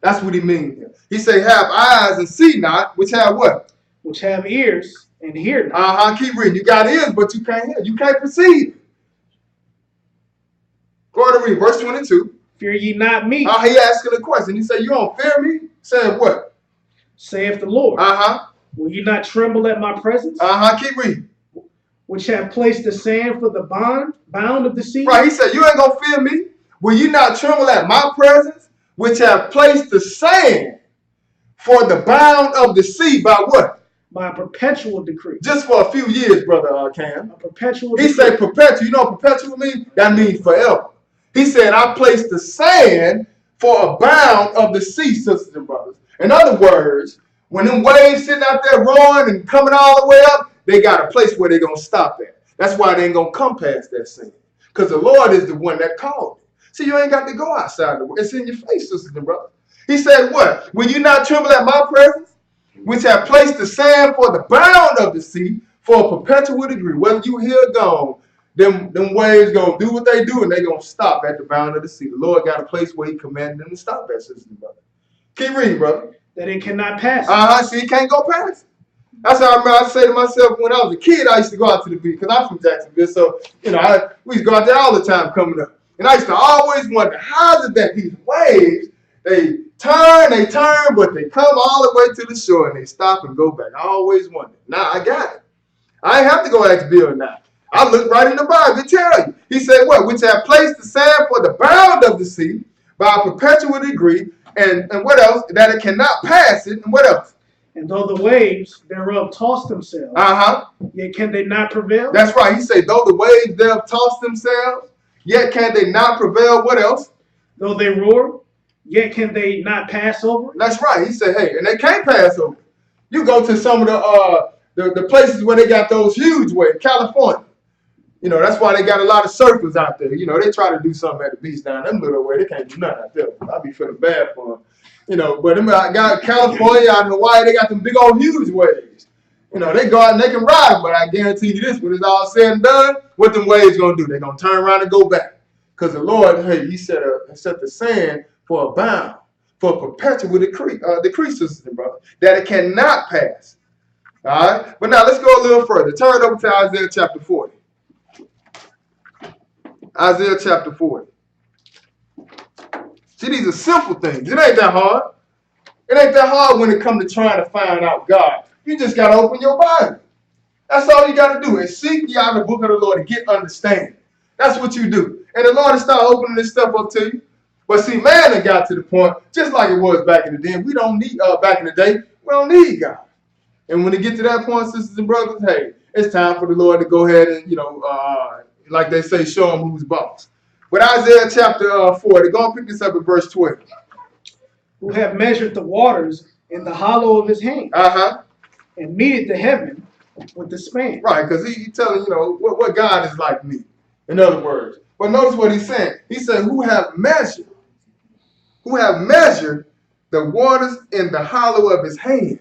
That's what he means here. He said, have eyes and see not, which have what? Which have ears and hear not. Uh-huh, keep reading. You got ears, but you can't hear. You can't perceive. Go ahead and read verse 22. Fear ye not me, He asking a question. He said, you don't fear me? Saying what? saith the Lord. Uh-huh. Will ye not tremble at my presence? Uh-huh, keep reading. Which have placed the sand for the bound of the sea? Right, he said, you ain't gonna fear me. Will you not tremble at my presence, which have placed the sand for the bound of the sea by what? By a perpetual decree. Just for a few years, brother Cam. A perpetual He decree. said perpetual. You know what perpetual means? That means forever. He said, I placed the sand for a bound of the sea, sisters and brothers. In other words, when them waves sitting out there roaring and coming all the way up, they got a place where they're going to stop at. That's why they ain't going to come past that sand. Because the Lord is the one that called it. See, you ain't got to go outside the world. It's in your face, sisters and brothers. He said, what? Will you not tremble at my presence, which have placed the sand for the bound of the sea for a perpetual degree? Whether you here or gone, them waves going to do what they do, and they going to stop at the bound of the sea. The Lord got a place where he commanded them to stop at, sisters and brothers. Keep reading, brother. That it cannot pass. See, he can't go past it. That's how I remember I say to myself when I was a kid, I used to go out to the beach, because I'm from Jacksonville, so, we used to go out there all the time coming up. And I used to always wonder, how is it that these waves, they they turn, but they come all the way to the shore and they stop and go back. I always wondered. Now I got it. I ain't have to go ask Bill now. I look right in the Bible. It tell you. He said what? Which have placed the sand for the bound of the sea by a perpetual degree, and what else? That it cannot pass it, and what else? And though the waves thereof toss themselves, yet can they not prevail? That's right. He said, though the waves thereof toss themselves, yet can they not prevail. What else? Though they roar, yet can they not pass over? That's right. He said, hey, and they can't pass over. You go to some of the places where they got those huge waves, California. You know, that's why they got a lot of surfers out there. You know, they try to do something at the beach down them little way. They can't do nothing out there. I be feeling bad for them. You know, but them got California out in Hawaii, they got them big old huge waves. You know, they go out and they can ride them, but I guarantee you this, when it's all said and done, what them waves gonna do? They're gonna turn around and go back. Because the Lord, hey, he set the sand for a bound, for a perpetual decree, sisters and brothers, that it cannot pass. All right? But now let's go a little further. Turn over to Isaiah chapter 40. Isaiah chapter 40. See, these are simple things. It ain't that hard. It ain't that hard when it comes to trying to find out God. You just got to open your Bible. That's all you got to do is seek ye out the book of the Lord to get understanding. That's what you do. And the Lord will start opening this stuff up to you. But see, man done got to the point, just like it was back in the day. We don't need, back in the day, we don't need God. And when it get to that point, sisters and brothers, hey, it's time for the Lord to go ahead and, like they say, show him who's boss. But Isaiah chapter 40, go and pick this up at verse 12. Who have measured the waters in the hollow of his hand, and meted the heaven with the span. Right, because he telling, what God is like me. In other words. But notice what he's saying. He said, who have measured the waters in the hollow of his hand,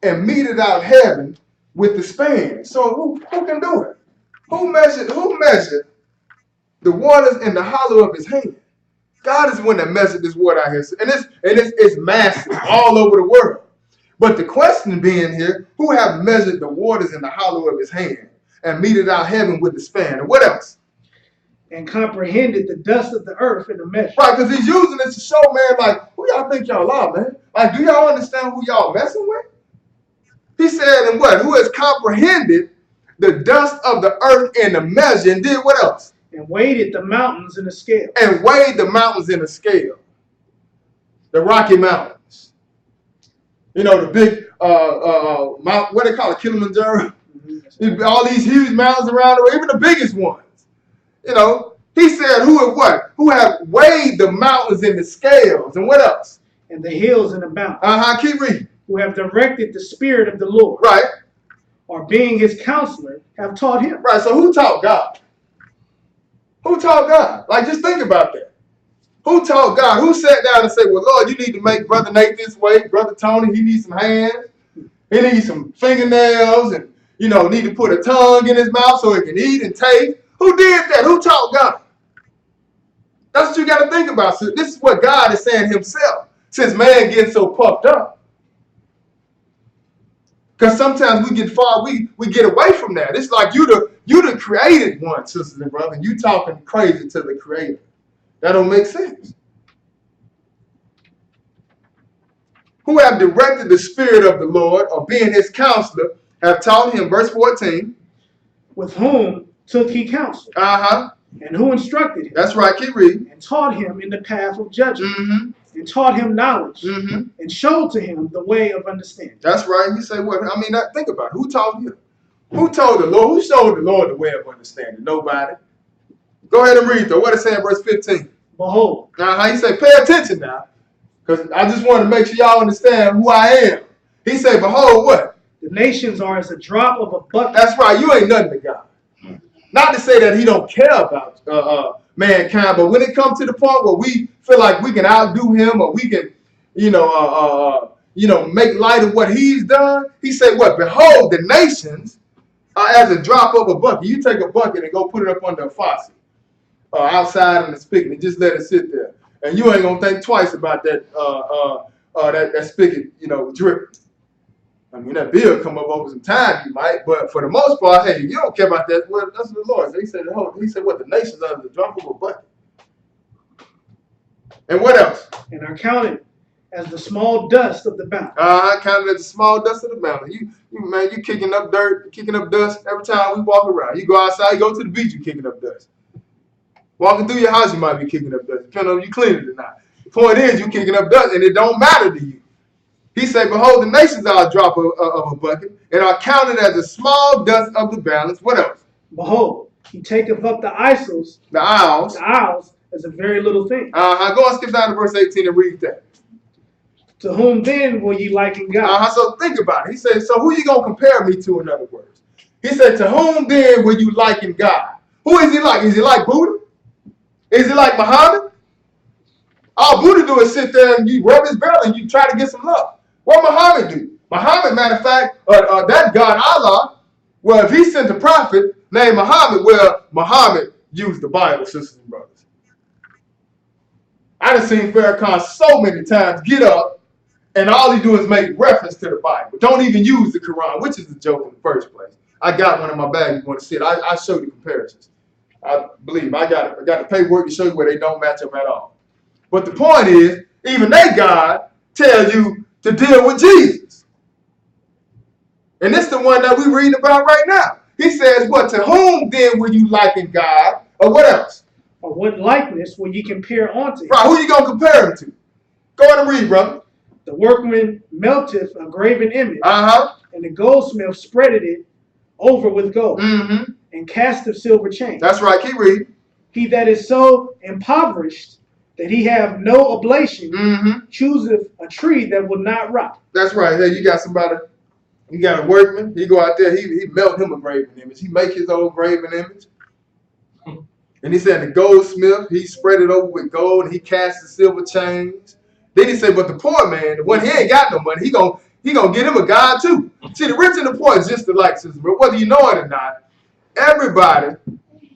and meted out heaven with the span. So who can do it? Who measured the waters in the hollow of his hand? God is the one that measured this water out here. And it's massive all over the world. But the question being here, who have measured the waters in the hollow of his hand and meted out heaven with the span? And what else? And comprehended the dust of the earth in a measure. Right, because he's using this to show, man, like, who y'all think y'all are, man? Like, do y'all understand who y'all messing with? He said, and what? Who has comprehended the dust of the earth in a measure, and did what else? And weighed the mountains in a scale. And weighed the mountains in a scale. The Rocky Mountains. The big mount, what they call it, Kilimanjaro? Mm-hmm. All these huge mountains around the world, even the biggest ones. He said, who and what? Who have weighed the mountains in the scales, and what else? And the hills in the mountains. Keep reading. Who have directed the Spirit of the Lord. Right. Or being his counselor, have taught him. Right, so who taught God? Who taught God? Like, just think about that. Who taught God? Who sat down and said, well, Lord, you need to make Brother Nate this way. Brother Tony, he needs some hands. He needs some fingernails and, need to put a tongue in his mouth so he can eat and taste. Who did that? Who taught God? That's what you got to think about. So this is what God is saying himself, since man gets so puffed up. Because sometimes we get we get away from that. It's like you the created one, sisters and brothers, and you talking crazy to the creator. That don't make sense. Who have directed the Spirit of the Lord, or being his counselor, have taught him, verse 14. With whom took he counsel. And who instructed him. That's right, keep reading. And taught him in the path of judgment. And taught him knowledge. And showed to him the way of understanding. That's right. You say what? Think about it. Who taught him? Who told the Lord? Who showed the Lord the way of understanding? Nobody. Go ahead and read though. What it say in verse 15? Behold. He say, pay attention now. Because I just want to make sure y'all understand who I am. He say, behold what? The nations are as a drop of a bucket. That's right. You ain't nothing to God. Not to say that he don't care about mankind, but when it comes to the point where we feel like we can outdo him, or we can, make light of what he's done, he said, what? Behold, the nations are as a drop of a bucket. You take a bucket and go put it up under a faucet, outside in the spigot, and just let it sit there, and you ain't gonna think twice about that that spigot, drip. That bill come up over some time, you might, but for the most part, hey, you don't care about that. Well, that's what the Lord said. He said, what? The nations are the drop of a bucket. And what else? And are counted as the small dust of the balance. Counted as the small dust of the balance. You kicking up dirt, kicking up dust every time we walk around. You go outside, you go to the beach, you kicking up dust. Walking through your house, you might be kicking up dust, depending on if you clean it or not. The point is, you kicking up dust, and it don't matter to you. He said, behold, the nations are a drop of a bucket, and are counted as the small dust of the balance. What else? Behold, he taketh up the isles, The isles. as a very little thing. Go and skip down to verse 18 and read that. To whom then will ye liken God? So think about it. He said, so who you going to compare me to, in other words? He said, to whom then will you liken God? Who is he like? Is he like Buddha? Is he like Muhammad? All Buddha do is sit there and you rub his belly and you try to get some love. What Muhammad do? Muhammad, matter of fact, that God Allah, well, if he sent a prophet named Muhammad, well, Muhammad used the Bible, sisters and brothers. I done seen Farrakhan so many times get up and all he do is make reference to the Bible. Don't even use the Quran, which is a joke in the first place. I got one in my bag. You want to see it? I show you comparisons. I believe I got the paperwork to show you where they don't match up at all. But the point is, even they God tells you to deal with Jesus. And this is the one that we're reading about right now. He says, what, to whom then will you liken God? Or what else? Or what likeness will ye compare unto him? Right, who you going to compare him to? Go ahead and read, brother. The workman melteth a graven image, And the goldsmith spreaded it over with gold, and casteth silver chains. That's right, keep reading. He that is so impoverished that he have no oblation, chooseth a tree that will not rot. That's right. Hey, you got somebody, you got a workman, he go out there, he melt him a graven image. He make his own graven image. And he said the goldsmith, he spread it over with gold, and he cast the silver chains. Then he said, but the poor man, the one he ain't got no money, he gonna get him a God too. See, the rich and the poor is just alike, sister, but whether you know it or not, everybody,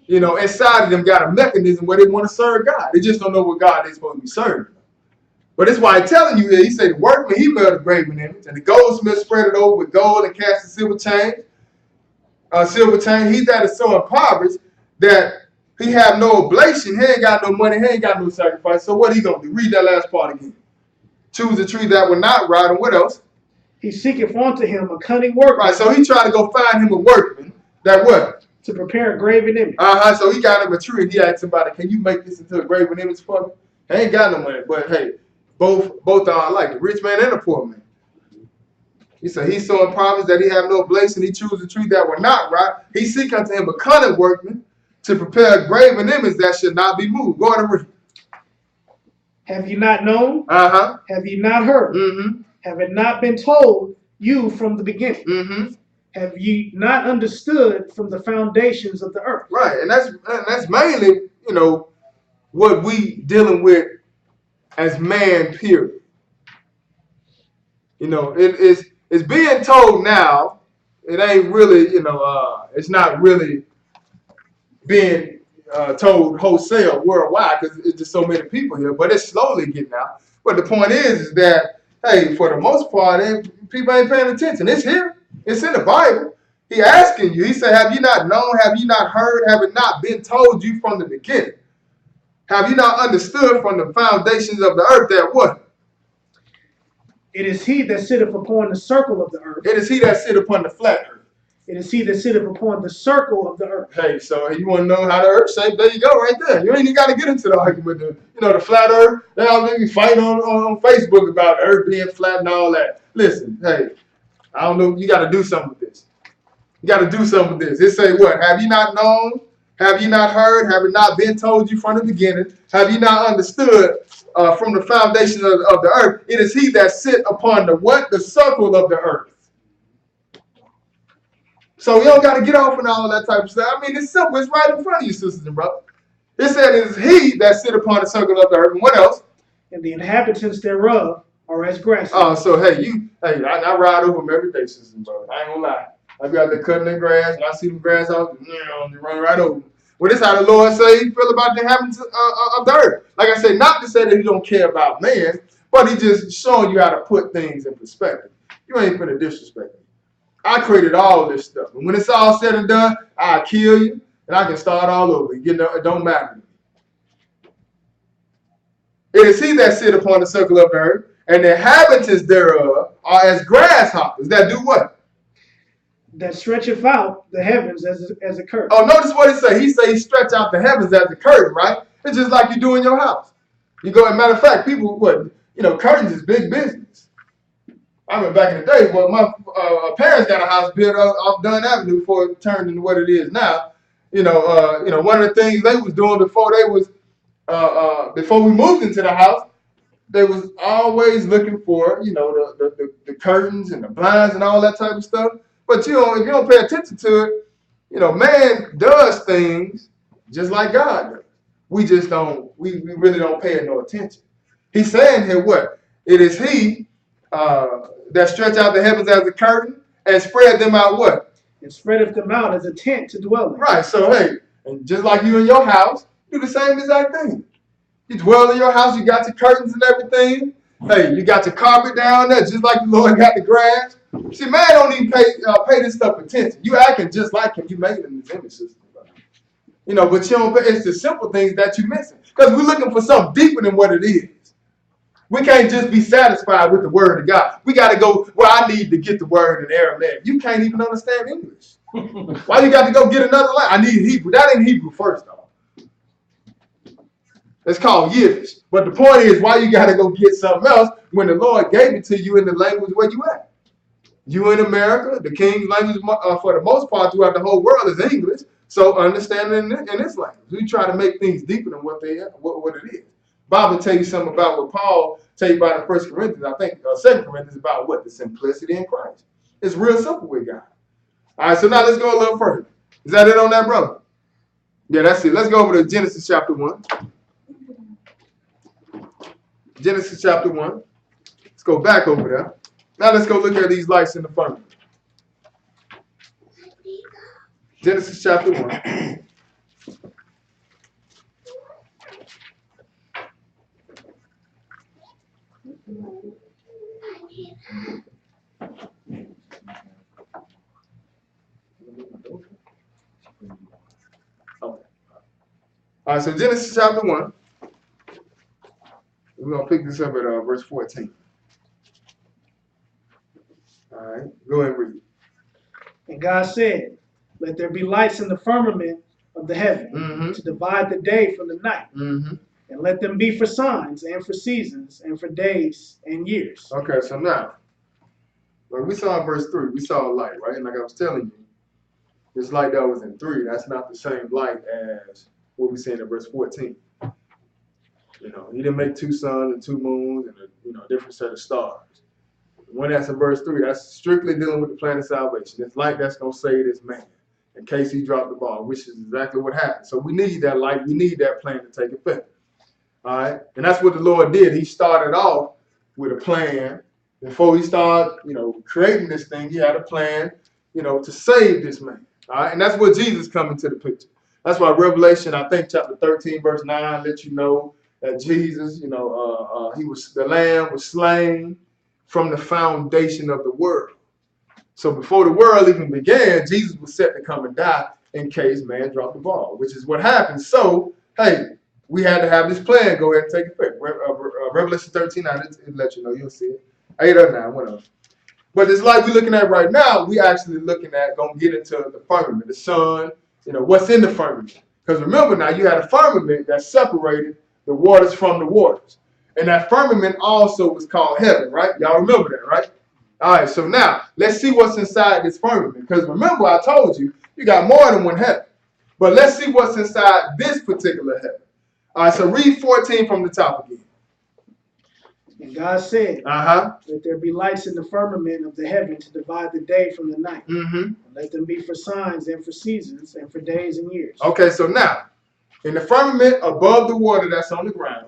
inside of them got a mechanism where they want to serve God. They just don't know what God they're supposed to be serving. But that's why I'm telling you here, he said the workman, he made a graven image, and the goldsmith spread it over with gold and cast the silver chain. He that is so impoverished that he have no oblation, he ain't got no money, he ain't got no sacrifice. So what he gonna do? Read that last part again. Choose a tree that will not rot, and what else? He seeketh unto him a cunning workman. Right, so he tried to go find him a workman that what? To prepare a graven image. So he got him a tree and he asked somebody, can you make this into a graven image for me? He ain't got no money, but hey, both are alike, the rich man and the poor man. He said he's so impoverished that he have no oblation, he choose a tree that will not rot. He seek unto him a cunning workman to prepare a graven image that should not be moved. Go ahead and read. Have you not known? Have you not heard? Have it not been told you from the beginning? Have you not understood from the foundations of the earth? Right, and that's mainly, what we dealing with as man, period. It's being told now. It ain't really, it's not really being told wholesale worldwide because it's just so many people here, but it's slowly getting out. But the point is that, hey, for the most part, people ain't paying attention. It's here. It's in the Bible. He asking you, he said, have you not known, have you not heard, have it not been told you from the beginning? Have you not understood from the foundations of the earth that what? It is he that sitteth upon the circle of the earth. It is he that sitteth upon the flat earth. It is he that sitteth upon the circle of the earth. Hey, so you want to know how the earth shaped? There you go, right there. You ain't even got to get into the argument. The flat earth. They all maybe fight on Facebook about the earth being flat and all that. Listen, hey, I don't know. You got to do something with this. You got to do something with this. It say what? Have you not known? Have you not heard? Have it not been told you from the beginning? Have you not understood from the foundation of the earth? It is he that sit upon the what? The circle of the earth. So you don't got to get off and all that type of stuff. I mean, it's simple. It's right in front of you, sisters and brothers. It said it is he that sit upon the circle of the earth. And what else? And the inhabitants thereof are as grass. Oh, so hey, I ride over them every day, sisters and brothers. I ain't gonna lie. I be out there cutting their grass, and I see them grass out, they run right over. Well, this is how the Lord say he feel about the inhabitants of the earth. Like I said, not to say that he don't care about man, but he just showing you how to put things in perspective. You ain't finna disrespect me. I created all this stuff. And when it's all said and done, I'll kill you, and I can start all over. It don't matter to me. It is he that sit upon the circle of the earth, and the inhabitants thereof are as grasshoppers that do what? That stretcheth out the heavens as a curtain. Oh, notice what he say. He say he stretch out the heavens as a curtain, right? It's just like you do in your house. You go, as a matter of fact, people, curtains is big business. I remember back in the day, my parents got a house built off Dunn Avenue before it turned into what it is now. One of the things they was doing before before we moved into the house, they was always looking for, the curtains and the blinds and all that type of stuff. But if you don't pay attention to it, man does things just like God does. We just don't, we really don't pay it no attention. He's saying here what? It is he that stretch out the heavens as a curtain and spread them out what? And spreadeth them out as a tent to dwell in. Right, so hey, and just like you in your house, do the same exact thing. You dwell in your house, you got your curtains and everything. Hey, you got your carpet down there, just like the Lord got the grass. See, man don't even pay this stuff attention. You acting just like him. You made him in his image system. But you don't pay, it's the simple things that you're missing. Because we're looking for something deeper than what it is. We can't just be satisfied with the word of God. We got to go, I need to get the word in Aramaic. You can't even understand English. Why you got to go get another language? I need Hebrew. That ain't Hebrew first, though. It's called Yiddish. But the point is, why you got to go get something else when the Lord gave it to you in the language where you at? You in America, the king's language for the most part throughout the whole world is English. So understand in this language. We try to make things deeper than what it is. Bible tell you something about what Paul tell you about in 1 Corinthians, I think 2 Corinthians, about what? The simplicity in Christ. It's real simple with God. All right, so now let's go a little further. Is that it on that, brother? Yeah, that's it. Let's go over to Genesis chapter 1. Genesis chapter 1. Let's go back over there. Now let's go look at these lights in the firmament. Genesis chapter 1. Okay. All right, so Genesis chapter 1. We're going to pick this up at verse 14. All right, go ahead and read. And God said, let there be lights in the firmament of the heaven to divide the day from the night. And let them be for signs and for seasons and for days and years. Okay, so now, like we saw in verse 3, we saw a light, right? And like I was telling you, this light that was in 3, that's not the same light as what we see in verse 14. He didn't make 2 suns and 2 moons and a different set of stars. The one that's in verse 3, that's strictly dealing with the plan of salvation. It's light that's going to save this man in case he dropped the ball, which is exactly what happened. So we need that light. We need that plan to take effect. All right, and that's what the Lord did. He started off with a plan. Before he started, creating this thing, he had a plan, to save this man. All right, and that's where Jesus come into the picture. That's why Revelation, I think, chapter 13, verse 9, lets you know that Jesus, the Lamb was slain from the foundation of the world. So before the world even began, Jesus was set to come and die in case man dropped the ball, which is what happened. So, hey, we had to have this plan go ahead and take effect. Revelation 13, it let you know, you'll see it. 8 or 9, whatever. But this light we're looking at right now, we actually looking at, going to get into the firmament, the sun, what's in the firmament. Because remember now, you had a firmament that separated the waters from the waters. And that firmament also was called heaven, right? Y'all remember that, right? All right, so now, let's see what's inside this firmament. Because remember, I told you, you got more than one heaven. But let's see what's inside this particular heaven. All right, so read 14 from the top again. And God said, let there be lights in the firmament of the heaven to divide the day from the night. And let them be for signs and for seasons and for days and years. Okay, so now, in the firmament above the water that's on the ground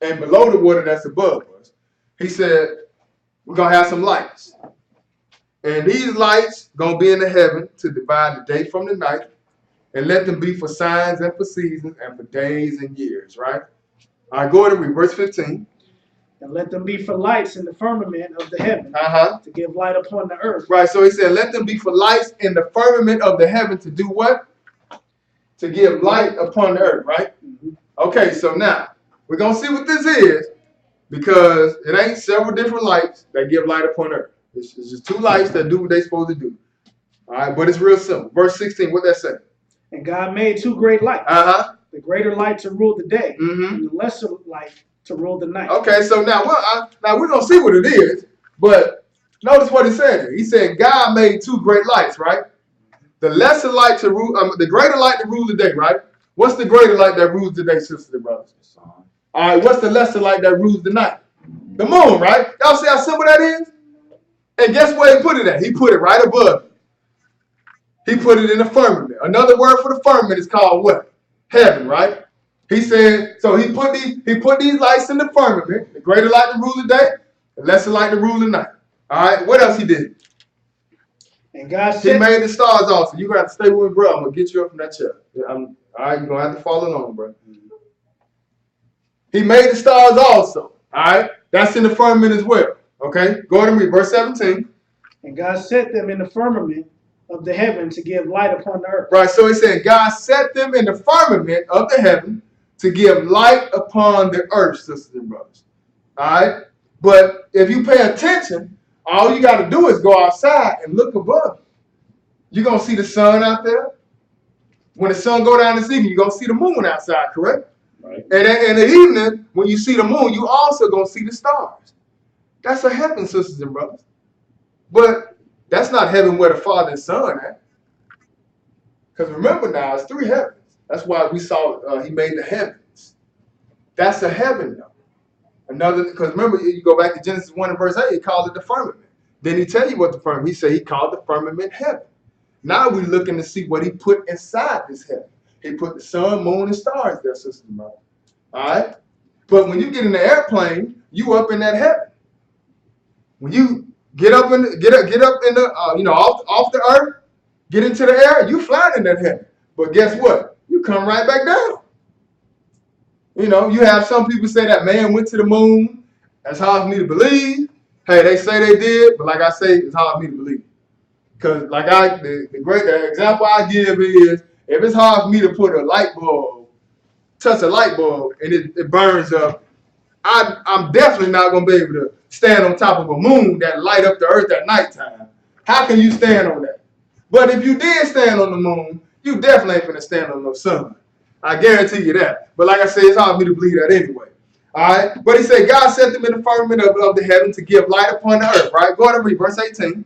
and below the water that's above us, he said, we're going to have some lights. And these lights going to be in the heaven to divide the day from the night. And let them be for signs and for seasons and for days and years, right? All right, go ahead and read verse 15. And let them be for lights in the firmament of the heaven to give light upon the earth. Right, so he said, let them be for lights in the firmament of the heaven to do what? To give light upon the earth, right? Okay, so now, we're going to see what this is. because it ain't several different lights that give light upon earth. It's just two lights that do what they supposed to do. All right, but it's real simple. Verse 16, what that say? And God made two great lights. The greater light to rule the day, and the lesser light to rule the night. Okay, so now we're gonna see what it is, but notice what he said here. He said God made two great lights, right? The lesser light to rule, the greater light to rule the day, right? What's the greater light that rules the day, sisters and brothers? All right, what's the lesser light that rules the night? The moon, right? Y'all see how simple that is? And guess where he put it at? He put it right above it. He put it in the firmament. Another word for the firmament is called what? Heaven, right? He said, so he put these lights in the firmament, the greater light to rule the day, the lesser light to rule the night. All right, what else he did? And God said, he made the stars also. You're going to have to stay with me, bro. I'm going to get you up from that chair. All right, you're going to have to follow along, bro. He made the stars also. All right, that's in the firmament as well. Okay, go ahead and read verse 17. And God set them in the firmament of the heaven to give light upon the earth. Right, so he said, God set them in the firmament of the heaven to give light upon the earth, sisters and brothers. All right, but if you pay attention, all you got to do is go outside and look above. You're going to see the sun out there. When the sun go down this evening, you're going to see the moon outside, correct? Right. And in the evening, when you see the moon, you also going to see the stars. That's a heaven, sisters and brothers. But that's not heaven where the Father and Son at. Because remember now, it's three heavens. That's why we saw he made the heavens. That's a heaven, though. Another, because remember, you go back to Genesis 1 and verse 8, he called it the firmament. Then he tell you what the firmament, he said he called the firmament heaven. Now we're looking to see what he put inside this heaven. He put the sun, moon, and stars there, sisters and brothers. All right? But when you get in the airplane, you up in that heaven. When you get up in the off the earth, get into the air, you flying in that heaven. But guess what? You come right back down. You know, you have some people say that man went to the moon. That's hard for me to believe. Hey, they say they did, but like I say, it's hard for me to believe. Because like the example I give is, if it's hard for me to put touch a light bulb, and it burns up, I'm definitely not going to be able to stand on top of a moon that light up the earth at nighttime. How can you stand on that? But if you did stand on the moon, you definitely ain't going to stand on no sun. I guarantee you that. But like I said, it's hard for me to believe that anyway. All right? But he said, God set them in the firmament of the heaven to give light upon the earth. Right? Go ahead and read verse 18.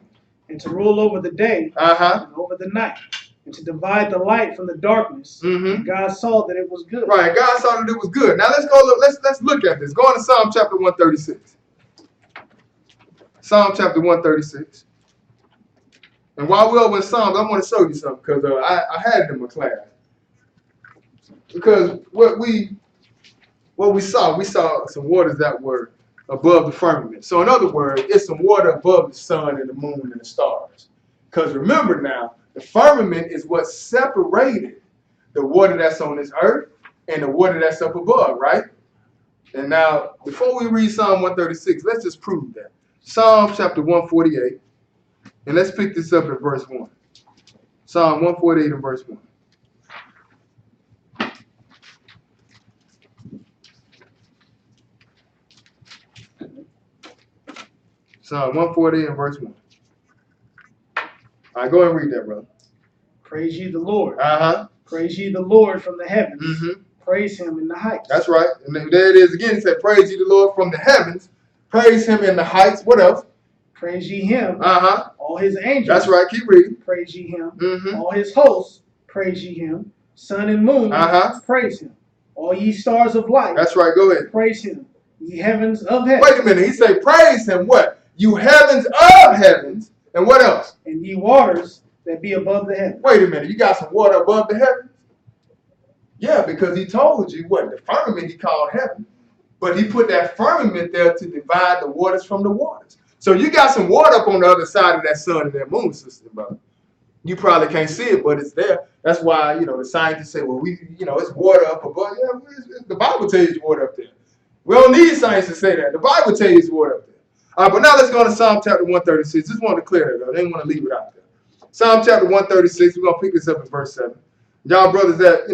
And to rule over the day and over the night, and to divide the light from the darkness. And God saw that it was good. Right, God saw that it was good. Now let's look at this. Go on to Psalm chapter 136. Psalm chapter 136. And while we're over in Psalms, I want to show you something because I had it in my class. Because what we saw some waters that were above the firmament. So in other words, it's some water above the sun and the moon and the stars. Because remember now, the firmament is what separated the water that's on this earth and the water that's up above, right? And now, before we read Psalm 136, let's just prove that. Psalm chapter 148, and let's pick this up at verse 1. Psalm 148 and verse 1. Psalm 148 and verse 1. All right, go ahead and read that, brother. Praise ye the Lord. Praise ye the Lord from the heavens. Praise him in the heights. That's right. And there it is again. It said, praise ye the Lord from the heavens. Praise him in the heights. What else? Praise ye him. All his angels. That's right. Keep reading. Praise ye him. All his hosts. Praise ye him. Sun and moon. Praise him. All ye stars of light. That's right. Go ahead. Praise him. Ye heavens of heaven. Wait a minute. He said, praise him what? You heavens of heavens. And what else? And ye waters that be above the heavens. Wait a minute. You got some water above the heavens? Yeah, because he told you what? The firmament he called heaven. But he put that firmament there to divide the waters from the waters. So you got some water up on the other side of that sun and that moon system, brother. You probably can't see it, but it's there. That's why, the scientists say, well, it's water up above. Yeah, the Bible tells you it's water up there. We don't need science to say that. The Bible tells you it's water up there. All right, but now let's go to Psalm chapter 136. Just want to clear that up. They didn't want to leave it out there. Psalm chapter 136, we're going to pick this up in verse 7. Y'all brothers that,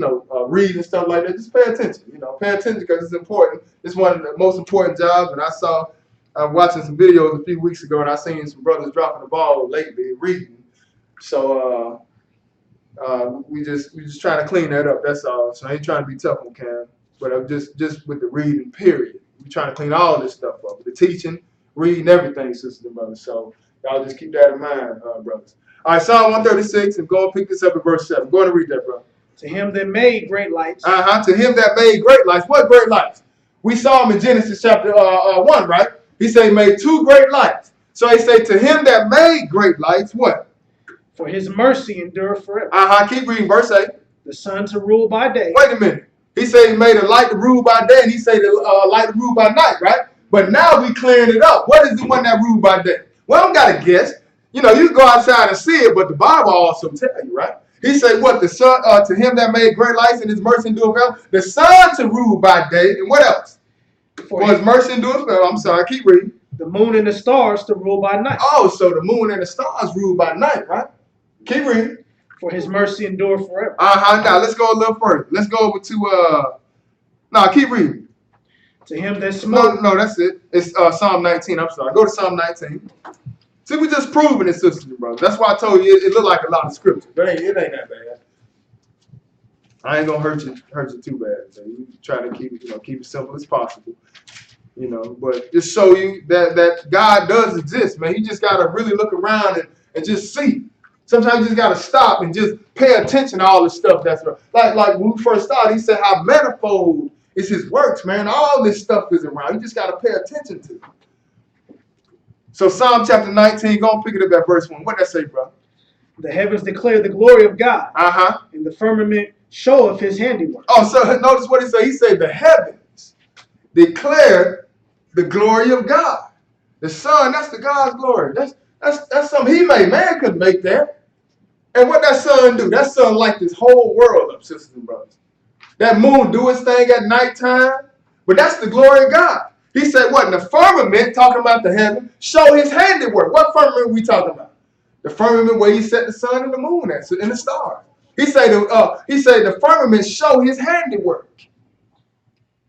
read and stuff like that, just pay attention. Pay attention because it's important. It's one of the most important jobs. And I was watching some videos a few weeks ago, and I seen some brothers dropping the ball lately reading. So we just trying to clean that up. That's all. So I ain't trying to be tough on Cam, but I'm just with the reading period. We trying to clean all this stuff up. The teaching, reading, everything, sisters and brothers. So y'all just keep that in mind, brothers. All right, Psalm 136, and go and pick this up at verse 7. Go ahead and read that, brother. To him that made great lights. To him that made great lights. What great lights? We saw him in Genesis chapter 1, right? He said he made 2 great lights. So he said to him that made great lights, what? For his mercy endureth forever. Keep reading verse 8. The sun to rule by day. Wait a minute. He said he made a light to rule by day, and he said a light to rule by night, right? But now we clearing it up. What is the one that rule by day? Well, I don't got to guess. You can go outside and see it, but the Bible also tell you, right? He said, what? The sun, to him that made great lights and his mercy endureth forever. The sun to rule by day, and what else? For his mercy endureth forever. I'm sorry, keep reading. The moon and the stars to rule by night. Oh, so the moon and the stars rule by night, right? Keep reading. For his mercy endureth forever. Now let's go a little further. Let's go over to keep reading. To him that smote. No, that's it. It's Psalm 19. I'm sorry. Go to Psalm 19. See, we just proving it, sisters and brothers. That's why I told you it looked like a lot of scripture, but it ain't that bad. I ain't gonna hurt you too bad. So you try to keep it simple as possible. But just show you that God does exist, man. You just gotta really look around and just see. Sometimes you just gotta stop and just pay attention to all the stuff that's right. Like when we first started, he said how manifold is his works, man. All this stuff is around. You just gotta pay attention to it. So Psalm chapter 19, go and pick it up at verse 1. What that say, bro? The heavens declare the glory of God. And the firmament showeth his handiwork. Oh, so notice what he said. He said the heavens declare the glory of God. The sun, that's the God's glory. That's something he made. Man couldn't make that. And what that sun do? That sun light this whole world up, sisters and brothers. That moon do its thing at nighttime, but that's the glory of God. He said, what? In the firmament, talking about the heaven, show his handiwork. What firmament are we talking about? The firmament where he set the sun and the moon at, and the stars. He said the firmament show his handiwork.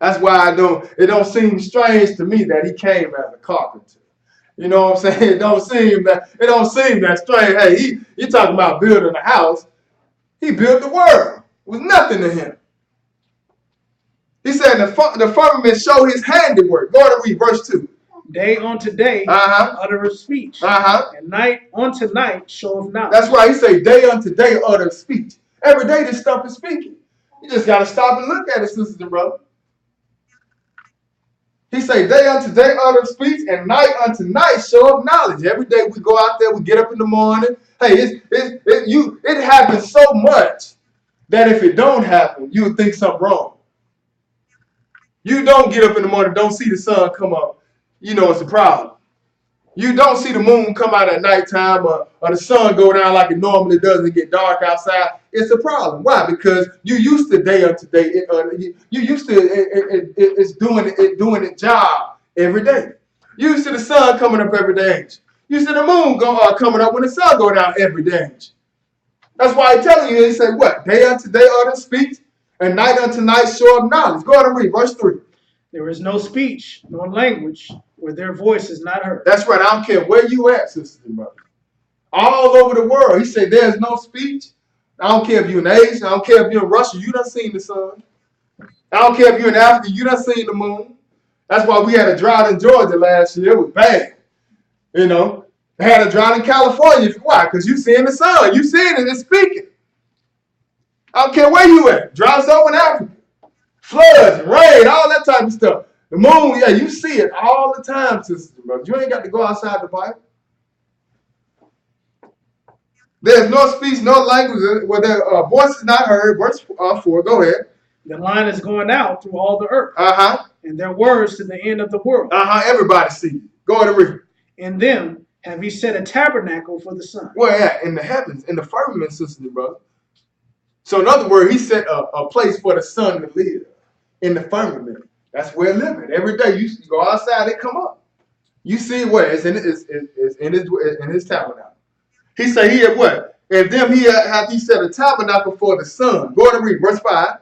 That's why it don't seem strange to me that he came as a carpenter. You know what I'm saying? It don't seem that strange. Hey, you're talking about building a house. He built the world. It was nothing to him. He said the firmament show his handiwork. Go to read verse 2. Day unto day uttereth speech. And night unto night showeth knowledge. That's right. He said day unto day uttereth speech. Every day this stuff is speaking. You just got to stop and look at it, sisters and brothers. He said day unto day uttereth speech, and night unto night showeth knowledge. Every day we go out there, we get up in the morning. Hey, it happens so much that if it don't happen, you would think something wrong. You don't get up in the morning, don't see the sun come up. It's a problem. You don't see the moon come out at nighttime or the sun go down like it normally does and get dark outside. It's a problem. Why? Because you used to day unto day. You used to it's doing its job every day. You used to the sun coming up every day. You used to the moon coming up when the sun go down every day. That's why I'm telling you. He said what? Day unto day utter speech, and night unto night show of knowledge. Go ahead and read verse 3. There is no speech nor language where their voice is not heard. That's right. I don't care where you at, sisters and brothers. All over the world, he said there's no speech. I don't care if you're in Asia. I don't care if you're in Russia. You done seen the sun. I don't care if you're in Africa. You done seen the moon. That's why we had a drought in Georgia last year. It was bad. They had a drought in California. Why? Because you seeing the sun. You seeing it. It's speaking. I don't care where you at. Droughts over in Africa. Floods, rain, all that type of stuff. The moon, you see it all the time, sisters and brothers. You ain't got to go outside the Bible. There's no speech, no language where their voice is not heard. Verse 4, go ahead. The line is going out through all the earth. And their words to the end of the world. Everybody see it. Go ahead and read. In them have he set a tabernacle for the sun. Where at? In the heavens, in the firmament, sisters and brothers. So in other words, he set a place for the sun to live. In the firmament. That's where it lives. Every day you go outside, it come up. You see it where? It's in his tabernacle. He said he had what? And then hath he set a tabernacle for the sun. Go ahead and read verse 5.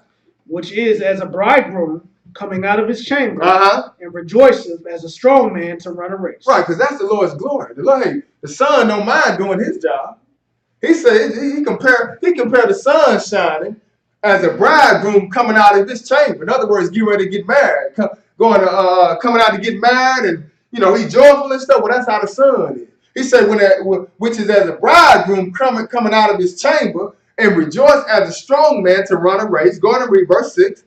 which is as a bridegroom coming out of his chamber, Uh-huh. and rejoiceth as a strong man to run a race. Right, because that's the Lord's glory. The sun don't mind doing his job. He said he compared the sun shining as a bridegroom coming out of his chamber. In other words, getting ready to get married, coming out to get married, and he's joyful and stuff. Well, that's how the sun is. He said which is as a bridegroom coming out of his chamber, and rejoice as a strong man to run a race. Go on and read verse 6.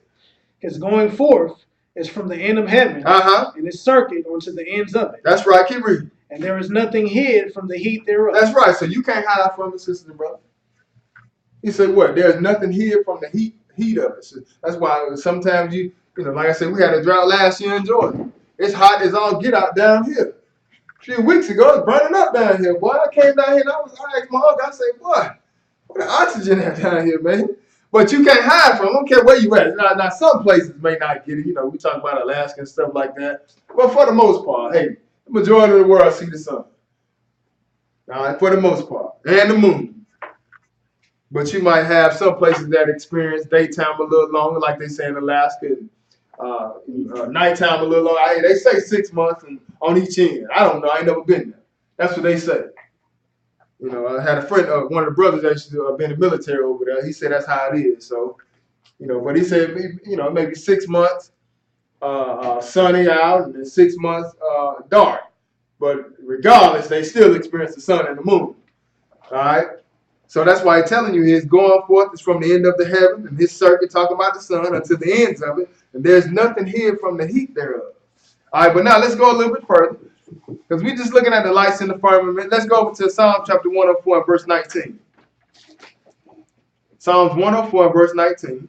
His going forth is from the end of heaven, Uh-huh. and his circuit unto the ends of it. That's right. Keep reading. And there is nothing hid from the heat thereof. That's right. So you can't hide from it, sisters and brothers. He said what? There's nothing hid from the heat of it. So that's why sometimes like I said, we had a drought last year in Georgia. It's hot as all get out down here. A few weeks ago, it's burning up down here, boy. I came down here and I asked my uncle, I said, boy, what the oxygen at down here, man? But you can't hide from it. I don't care where you at. Now some places may not get it. We talk about Alaska and stuff like that. But for the most part, hey, the majority of the world see the sun. All right, for the most part. And the moon. But you might have some places that experience daytime a little longer, like they say in Alaska, and nighttime a little longer. Hey, they say 6 months on each end. I don't know. I ain't never been there. That's what they say. I had a friend, one of the brothers that used to been in the military over there. He said that's how it is. So, but he said, maybe 6 months sunny out and then 6 months dark. But regardless, they still experience the sun and the moon. All right. So that's why he's telling you his going forth is from the end of the heaven, and his circuit talking about the sun unto the ends of it, and there's nothing hid from the heat thereof. All right, but now let's go a little bit further, because we're just looking at the lights in the firmament. Let's go over to Psalm chapter 104 and verse 19. Psalms 104 and verse 19.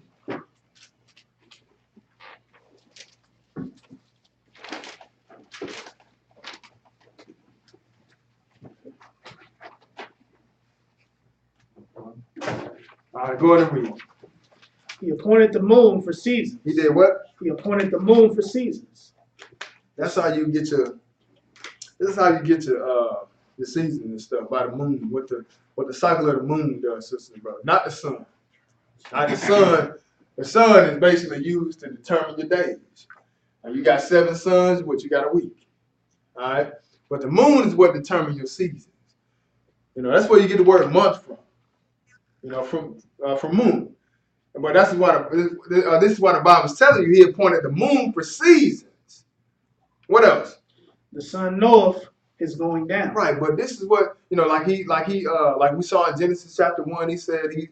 All right, go ahead and read. He appointed the moon for seasons. He did what? He appointed the moon for seasons. That's how you get your. This is how you get your season and stuff by the moon. What the cycle of the moon does, sisters and brothers. Not the sun. Not the sun. The sun is basically used to determine your days. Now you got 7 suns, but you got a week. All right. But the moon is what determines your seasons. That's where you get the word month from. From moon. But this is what the Bible is telling you. He appointed the moon for seasons. What else? The sun knoweth his going down. Right, but this is what like we saw in Genesis chapter 1. He said he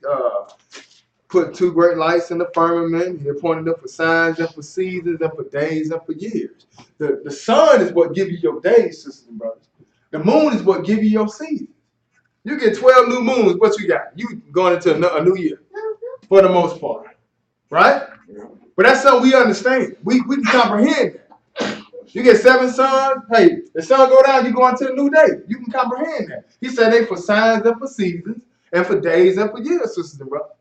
put 2 great lights in the firmament. He appointed them for signs and for seasons and for days and for years. The sun is what gives you your days, sisters and brothers. The moon is what gives you your seasons. You get 12 new moons. What you got? You going into a new year, for the most part, right? But that's something we understand. We can comprehend that. You get 7 suns. Hey, the sun go down, you go into a new day. You can comprehend that. He said they for signs and for seasons and for days and for years, sisters and brothers.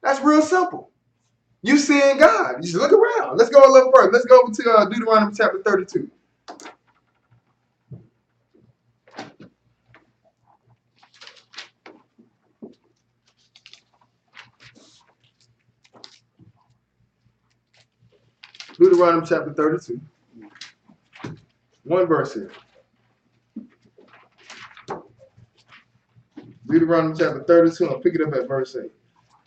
That's real simple. You seeing God. You should look around. Let's go a little further. Let's go over to Deuteronomy chapter 32. Deuteronomy chapter 32. 1 verse here. Deuteronomy chapter 32, I'll pick it up at verse 8.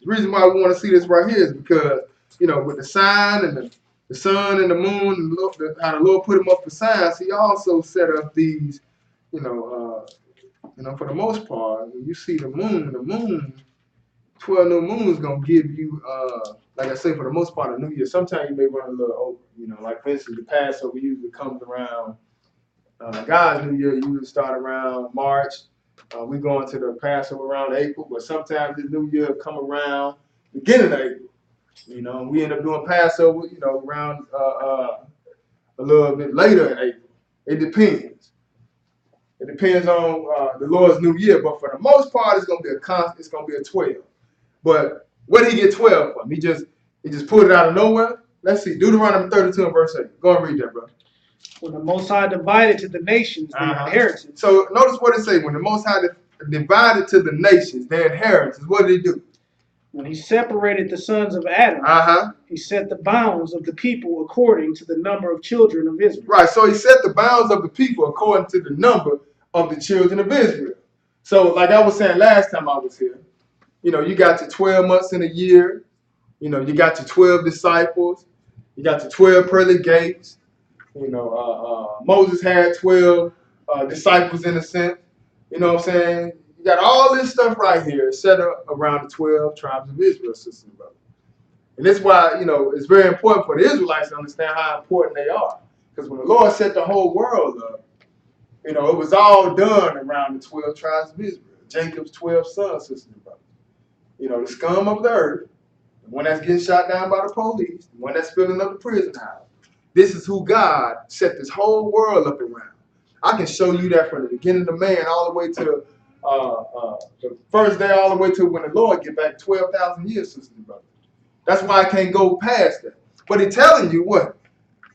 The reason why we want to see this right here is because, with the sign and the sun and the moon, and how the Lord put them up for signs, he also set up these, for the most part, when you see the moon, 12 new moons going to give you, like I say, for the most part, a new year. Sometimes you may run a little over, like for instance, the Passover usually comes around, God's New Year usually start around March. We go into the Passover around April, but sometimes the New Year come around beginning of April. We end up doing Passover, around a little bit later in April. It depends. It depends on the Lord's New Year, but for the most part, it's gonna be it's gonna be a 12. But what did he get 12 from? He just pulled it out of nowhere. Let's see, Deuteronomy 32 and verse 8. Go and read that, brother. When the Most High divided to the nations their inheritance. So notice what it says. When the Most High divided to the nations their inheritance, what did he do? When he separated the sons of Adam, he set the bounds of the people according to the number of children of Israel. Right, so he set the bounds of the people according to the number of the children of Israel. So like I was saying last time I was here, you got your 12 months in a year, you got your 12 disciples, you got your 12 pearly gates, Moses had 12 disciples in a sense, you know what I'm saying? You got all this stuff right here set up around the 12 tribes of Israel, sisters and brothers. And that's why, it's very important for the Israelites to understand how important they are. Because when the Lord set the whole world up, it was all done around the 12 tribes of Israel. Jacob's 12 sons, sisters and brothers. The scum of the earth, the one that's getting shot down by the police, the one that's filling up the prison house. This is who God set this whole world up around. I can show you that from the beginning of man all the way to the first day, all the way to when the Lord get back 12,000 years, sisters and brothers. That's why I can't go past that. But he's telling you what?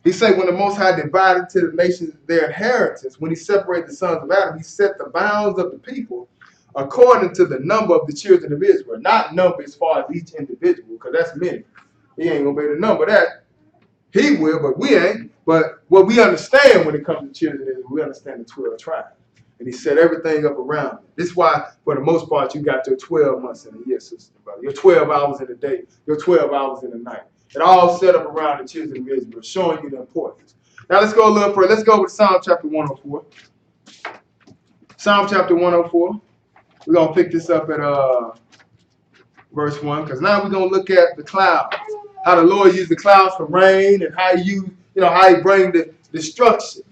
He said when the Most High divided to the nations their inheritance, when he separated the sons of Adam, he set the bounds of the people according to the number of the children of Israel. Not number as far as each individual, because that's many. He ain't going to be able to number that. He will, but we ain't. But what we understand when it comes to children of Israel, we understand the 12 tribes. And he set everything up around it. This is why, for the most part, you got your 12 months in a year, sister and brother. Your 12 hours in a day, your 12 hours in a night. It all set up around the children of Israel, showing you the importance. Now let's go a little further. Let's go with Psalm chapter 104. Psalm chapter 104. We're going to pick this up at verse 1, because now we're going to look at the clouds. How the Lord used the clouds for rain, and how how he bring the destruction.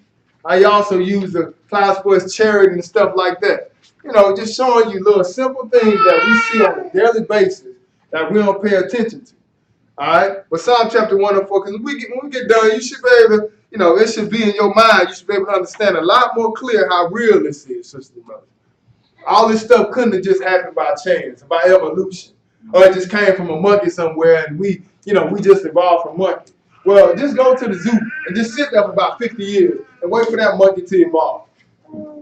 How he also used the clouds for his chariot and stuff like that. Just showing you little simple things that we see on a daily basis that we don't pay attention to. All right? But Psalm chapter 104, because when we get done, you should be able to, it should be in your mind. You should be able to understand a lot more clear how real this is, sister and brother. All this stuff couldn't have just happened by chance, by evolution. Or it just came from a monkey somewhere and we just evolved from monkey. Well, just go to the zoo and just sit there for about 50 years and wait for that monkey to evolve.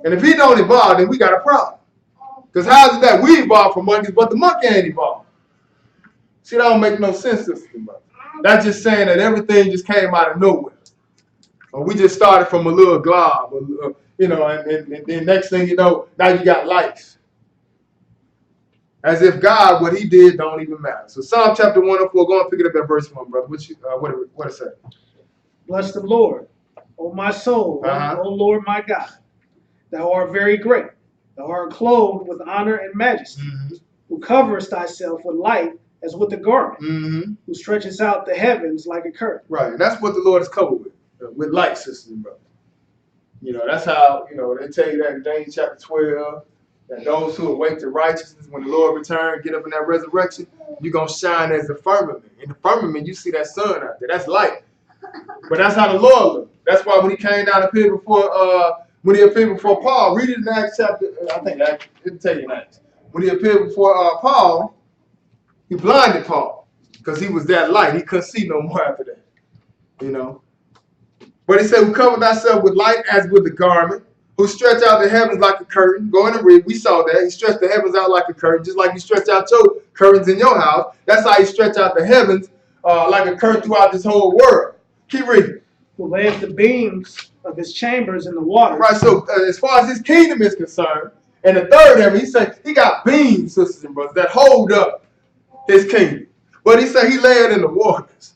And if he don't evolve, then we got a problem. Because how is it that we evolved from monkeys, but the monkey ain't evolved? See, that don't make no sense, sister and brother. That's just saying that everything just came out of nowhere. Or we just started from a little glob, and then next thing you know, now you got life. As if God, what he did, don't even matter. So Psalm chapter 104, go and pick it up at verse 1, brother. What it say? Bless the Lord, O my soul, O Lord my God. Thou art very great. Thou art clothed with honor and majesty, who coverest thyself with light as with a garment, who stretches out the heavens like a curtain. Right, and that's what the Lord is covered with light, sisters and brothers. That's how, they tell you that in Daniel chapter 12, that those who await the righteousness, when the Lord returns, get up in that resurrection, you're going to shine as the firmament. In the firmament, you see that sun out there. That's light. But that's how the Lord looked. That's why when he came down to appear before Paul, read it in Acts chapter, I think it'll tell you in Acts. When he appeared before Paul, he blinded Paul because he was that light. He couldn't see no more after that. But he said, who covered thyself with light as with a garment, who stretched out the heavens like a curtain. Go in and read. We saw that. He stretched the heavens out like a curtain, just like you stretch out your curtains in your house. That's how he stretched out the heavens like a curtain throughout this whole world. Keep reading. Who layeth the beams of his chambers in the water. Right, so as far as his kingdom is concerned, and the third heaven, he said he got beams, sisters and brothers, that hold up his kingdom. But he said he laid in the waters.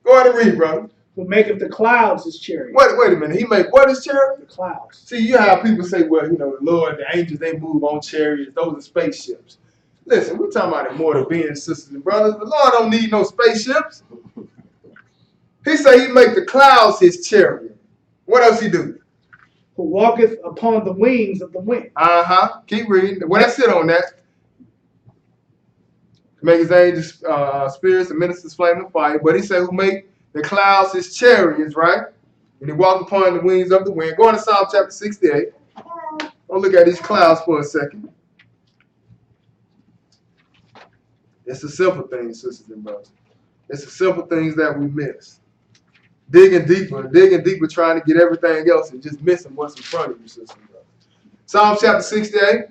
Go ahead and read, brother. Who maketh the clouds his chariot. Wait a minute. He made what his chariot? The clouds. See, you have people say, well, the Lord, the angels, they move on chariots. Those are spaceships. Listen, we're talking about immortal beings, sisters and brothers. The Lord don't need no spaceships. He said he make the clouds his chariot. What else he do? Who walketh upon the wings of the wind. Keep reading. Well, that's it on that. Make his angels spirits and ministers flame of fire. But he said who make the clouds his chariots, right? And he walked upon the wings of the wind. Go into Psalm chapter 68. Go look at these clouds for a second. It's the simple things, sisters and brothers. It's the simple things that we miss. Digging deeper, trying to get everything else and just missing what's in front of you, sisters and brothers. Psalm chapter 68.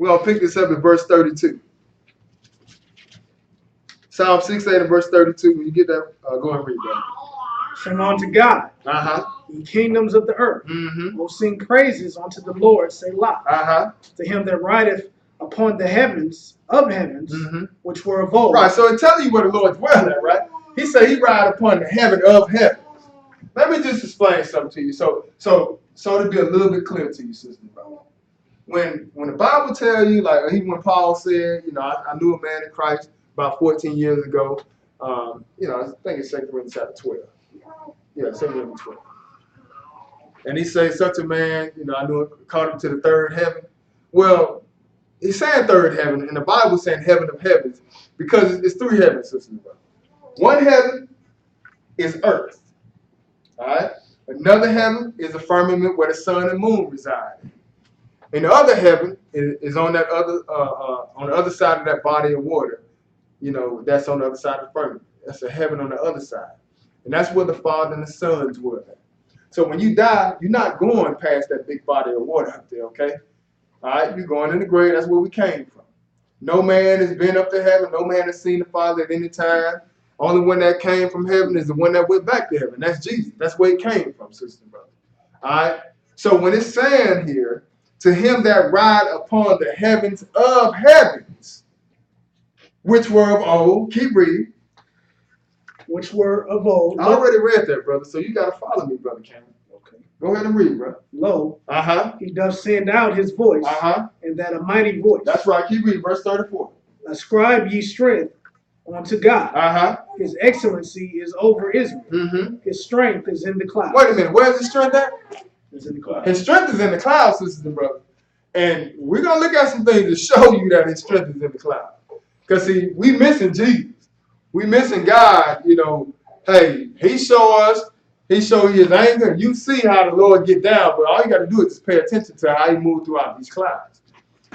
We're going to pick this up at verse 32. Psalm 68 and verse 32. When you get that, go and read that. Sing unto God, Uh-huh. ye kingdoms of the earth. Mm-hmm. O sing praises unto the Lord, Selah. Uh-huh. To him that rideth upon the heavens of heavens, Mm-hmm. which were of old. Right, so it tells you where the Lord dwells at, right? He said he ride upon the heaven of heavens. Let me just explain something to you. So to be a little bit clear to you, sister, brother. When the Bible tells you, like even when Paul said, I knew a man in Christ about 14 years ago. I think it's 2 Corinthians chapter 12. Yeah, 2 Corinthians 12. And he says, such a man, I knew it, called him to the third heaven. Well, he's saying third heaven, and the Bible's saying heaven of heavens, because it's three heavens, sister and brother. One heaven is earth. All right? Another heaven is a firmament where the sun and moon reside. And the other heaven is on that on the other side of that body of water. That's on the other side of the firmament. That's a heaven on the other side. And that's where the Father and the Son dwell at. So when you die, you're not going past that big body of water up there, okay? All right? You're going in the grave. That's where we came from. No man has been up to heaven. No man has seen the Father at any time. Only one that came from heaven is the one that went back to heaven. That's Jesus. That's where he came from, sister and brother. All right? So when it's saying here, to him that ride upon the heavens of heavens, which were of old, keep reading. Which were of old. I already read that, brother, so you got to follow me, brother Cameron. Okay. Go ahead and read, bro. Lo, Uh-huh. he doth send out his voice, Uh-huh. and that a mighty voice. That's right. Keep reading, verse 34. Ascribe ye strength unto God. Uh-huh. His excellency is over Israel. Mm-hmm. His strength is in the clouds. Wait a minute. Where's his strength at? Is in the clouds. His strength is in the clouds, sisters and brothers. And we're going to look at some things to show you that his strength is in the clouds. Because, see, we missing Jesus. We missing God, Hey, he show you his anger. You see how the Lord get down, but all you got to do is just pay attention to how he moved throughout these clouds.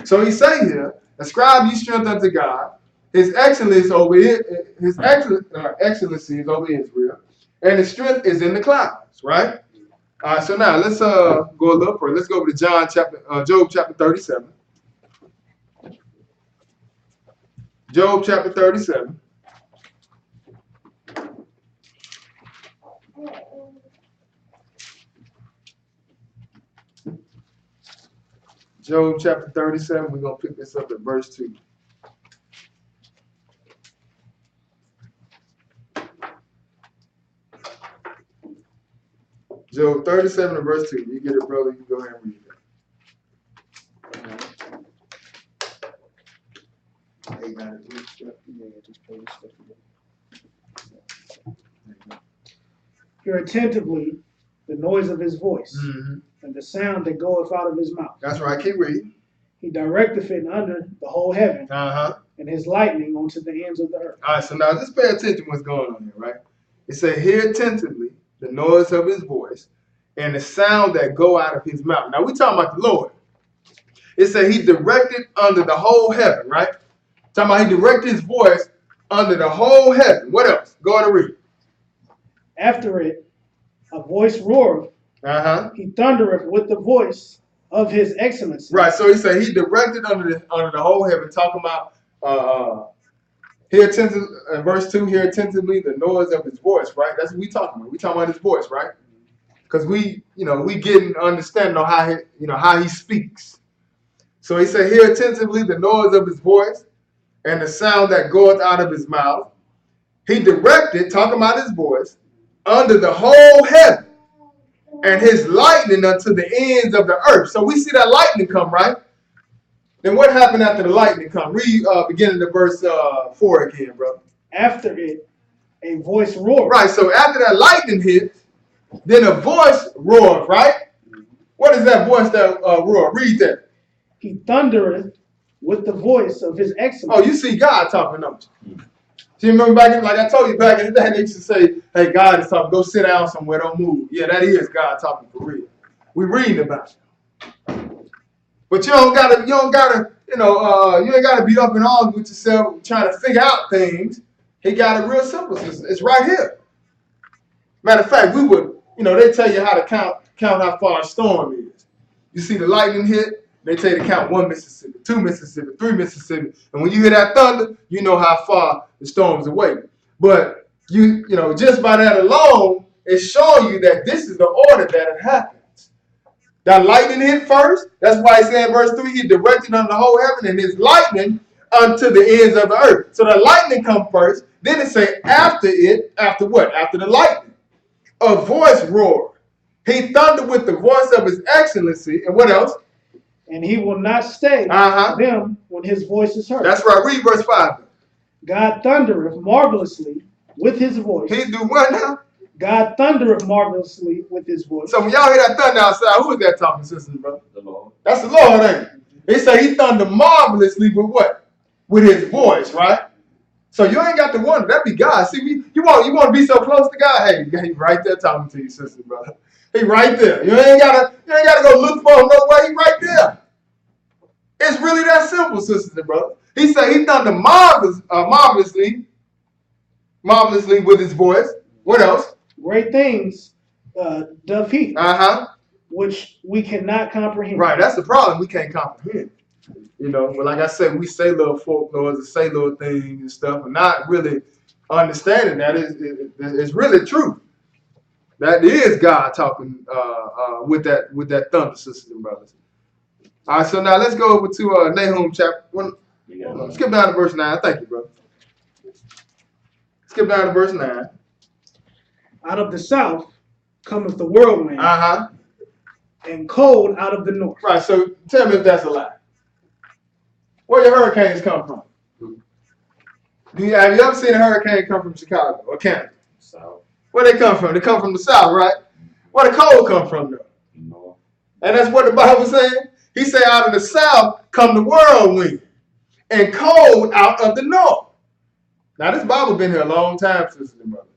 So he say here, ascribe ye strength unto God. His excellency is over Israel, and his strength is in the clouds, right? All right, so now let's go a little further. Let's go over to Job chapter 37. Job chapter 37. Job chapter 37, we're going to pick this up at verse 2. Job 37 and verse 2. You get it, brother, you go ahead and read it. Hear attentively the noise of his voice, Mm-hmm. and the sound that goeth out of his mouth. That's right, keep reading. He directeth it under the whole heaven, Uh-huh. and his lightning onto the ends of the earth. All right, so now just pay attention to what's going on here, right? It says, hear attentively the noise of his voice and the sound that go out of his mouth. Now, we're talking about the Lord. It said he directed under the whole heaven, right? Talking about he directed his voice under the whole heaven. What else? Go on and read. After it, a voice roareth. Uh-huh. He thundereth with the voice of his excellency. Right, so he said he directed under the whole heaven, talking about hear attentive, verse 2, hear attentively the noise of his voice, right? That's what we talking about. We talking about his voice, right? Because we getting understanding on how he speaks. So he said, hear attentively the noise of his voice and the sound that goeth out of his mouth. He directed, talking about his voice, under the whole heaven, and his lightning unto the ends of the earth. So we see that lightning come, right? Then what happened after the lightning come? Read beginning to verse 4 again, brother. After it, a voice roared. Right, so after that lightning hit, then a voice roared, right? What is that voice that roared? Read that. He thundereth with the voice of his excellency. Oh, you see God talking, don't you? Do you remember like I told you back in the day, they used to say, hey, God is talking, go sit down somewhere, don't move. Yeah, that is God talking for real. We reading about it. But you ain't gotta be up in arms with yourself trying to figure out things. He got it real simple. It's right here. Matter of fact, they tell you how to count how far a storm is. You see the lightning hit, they tell you to count 1 Mississippi, 2 Mississippi, 3 Mississippi. And when you hear that thunder, you know how far the storm's away. But you know, just by that alone, it's showing you that this is the order that it happens. That lightning hit first. That's why it said in verse 3, he directed on the whole heaven and his lightning unto the ends of the earth. So the lightning come first. Then it say after it, after what? After the lightning, a voice roared. He thundered with the voice of his excellency. And what else? And he will not stay them when his voice is heard. That's right. Read verse 5. God thundereth marvelously with his voice. He do what now? God thundereth marvelously with his voice. So when y'all hear that thunder outside, who is that talking, sisters and brothers? The Lord. That's the Lord, ain't it? They say he thundered marvelously with what? With his voice, right? So you ain't got to wonder. That be God. See, you want to be so close to God. Hey, he right there talking to you, sister, brother. He right there. You ain't gotta go look for him nowhere. He right there. It's really that simple, sisters and brothers. He said he thundered marvelously with his voice. What else? Great things doth he, which we cannot comprehend. Right, that's the problem. We can't comprehend. You know, but like I said, we say little folklore and say little things and stuff, and not really understanding that it's really true. That is God talking with that thunder, sisters and brothers. All right, so now let's go over to Nahum chapter 1. Skip down to verse 9. Thank you, brother. Skip down to verse 9. Out of the south cometh the whirlwind, and cold out of the north. Right, so tell me if that's a lie. Where your hurricanes come from? Have you ever seen a hurricane come from Chicago or Canada? South. Where they come from? They come from the south, right? Where the cold come from, though? North. And that's what the Bible saying. He said, out of the south come the whirlwind, and cold out of the north. Now, this Bible been here a long time, sisters and brothers.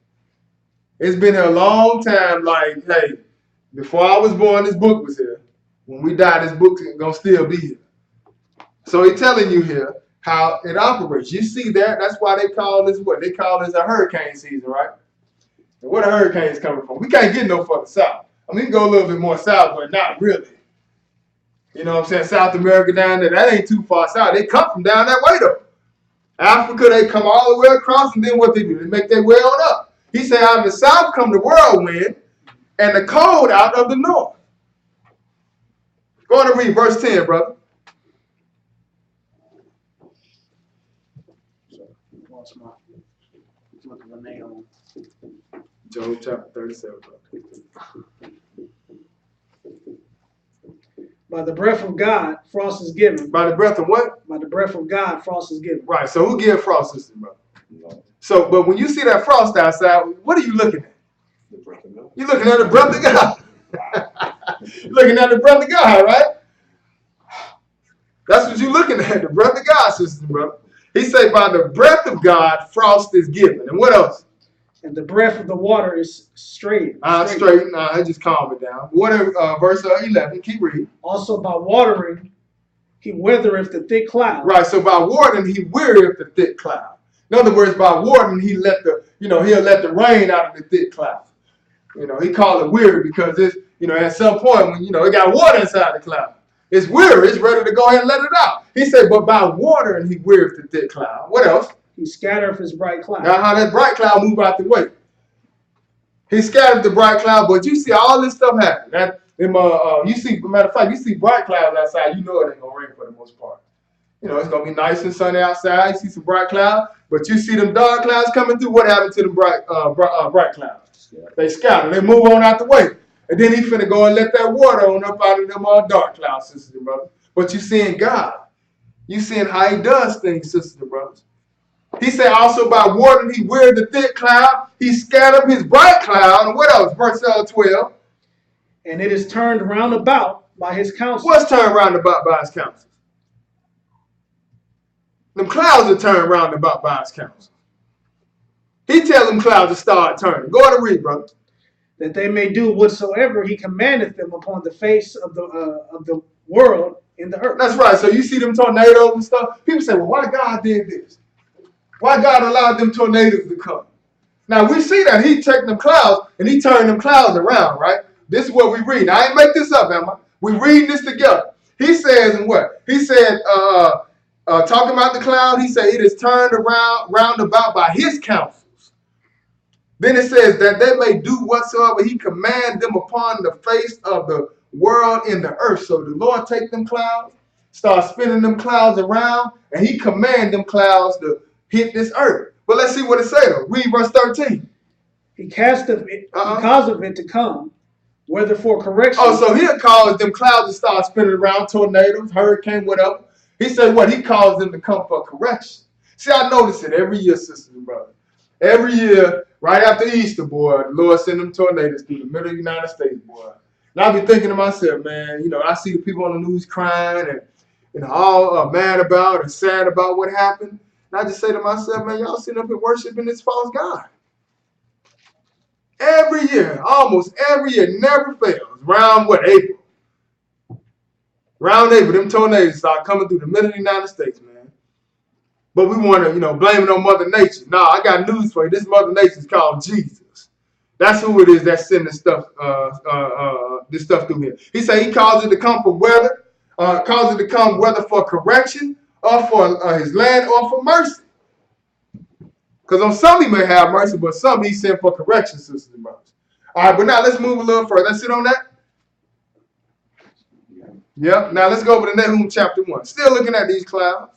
It's been here a long time. Like, hey, before I was born, this book was here. When we die, this book is gonna still be here. So he's telling you here how it operates. You see that? That's why they call this what? They call this a hurricane season, right? And where the hurricanes coming from? We can't get no further south. I mean, we can go a little bit more south, but not really. You know what I'm saying? South America down there, that ain't too far south. They come from down that way, though. Africa, they come all the way across, and then what they do? They make their way on up. He said, out of the south come the whirlwind, and the cold out of the north. Go on and read verse 10, brother. Lost my look at the name. Job chapter 37, brother. By the breath of God, frost is given. By the breath of what? By the breath of God, frost is given. Right, so who gives frost, sister, brother? No. So, but when you see that frost outside, what are you looking at? The breath of God. You're looking at the breath of God. You're looking at the breath of God, right? That's what you're looking at, the breath of God, sister, brother. He said, by the breath of God, frost is given. And what else? And the breath of the water is straight. Straight. I just calm it down. Water, verse 11. Keep reading. Also by watering, he weathereth the thick cloud. Right. So by watering, he wearieth the thick cloud. In other words, by watering, he'll let the rain out of the thick cloud. You know, he called it weary because it's, at some point when, it got water inside the cloud. It's weary. It's ready to go ahead and let it out. He said, but by watering, he wearieth the thick cloud. What else? He scattereth his bright cloud. Now how that bright cloud move out the way. He scattered the bright cloud, but you see all this stuff happen. You see, matter of fact, you see bright clouds outside, you know it ain't gonna rain for the most part. It's gonna be nice and sunny outside. You see some bright clouds, but you see them dark clouds coming through. What happened to the bright clouds? Yeah. They scatter. They move on out the way, and then he finna go and let that water on up out of them dark clouds, sisters and brothers. But you seeing God, you seeing how He does things, sisters and brothers. He said also by watering, he wearied the thick cloud. He scattered his bright cloud. And what else? Verse 12. And it is turned round about by his counsel. What's turned round about by his counsel? Them clouds are turned round about by his counsel. He tells them clouds to start turning. Go ahead and read, brother. That they may do whatsoever he commandeth them upon the face of the world in the earth. That's right. So you see them tornadoes and stuff. People say, well, why God did this? Why God allowed them tornadoes to come? Now we see that he took them clouds and he turned them clouds around, right? This is what we read. Now, I ain't make this up, am I? We reading this together. He says, and what? He said, talking about the cloud, he said, it is turned round about by his counsels. Then it says that they may do whatsoever he command them upon the face of the world in the earth. So the Lord take them clouds, start spinning them clouds around, and he command them clouds to hit this earth. But let's see what it says though. Read verse 13. He casteth it because of it to come, whether for correction. Oh, so he'll cause them clouds to start spinning around, tornadoes, hurricane, whatever. He said what? He calls them to come for correction. See, I notice it every year, sisters and brothers. Every year, right after Easter, boy, the Lord send them tornadoes through the middle of the United States, boy. And I be thinking to myself, man, I see the people on the news crying and all mad about and sad about what happened. And I just say to myself, man, y'all sitting up and worshiping this false God. Every year, almost every year, never fails. Around what, April? Around April, them tornadoes start coming through the middle of the United States, man. But we want to, blame it on Mother Nature. No, I got news for you. This Mother Nature is called Jesus. That's who it is that's sending this stuff through here. He said he calls it to come for weather, calls it to come whether for correction or for his land or for mercy. Because on some he may have mercy, but some he sent for correction, sisters and brothers. All right, but now let's move a little further. Let's sit on that. Yep. Now let's go over to Nahum chapter 1. Still looking at these clouds.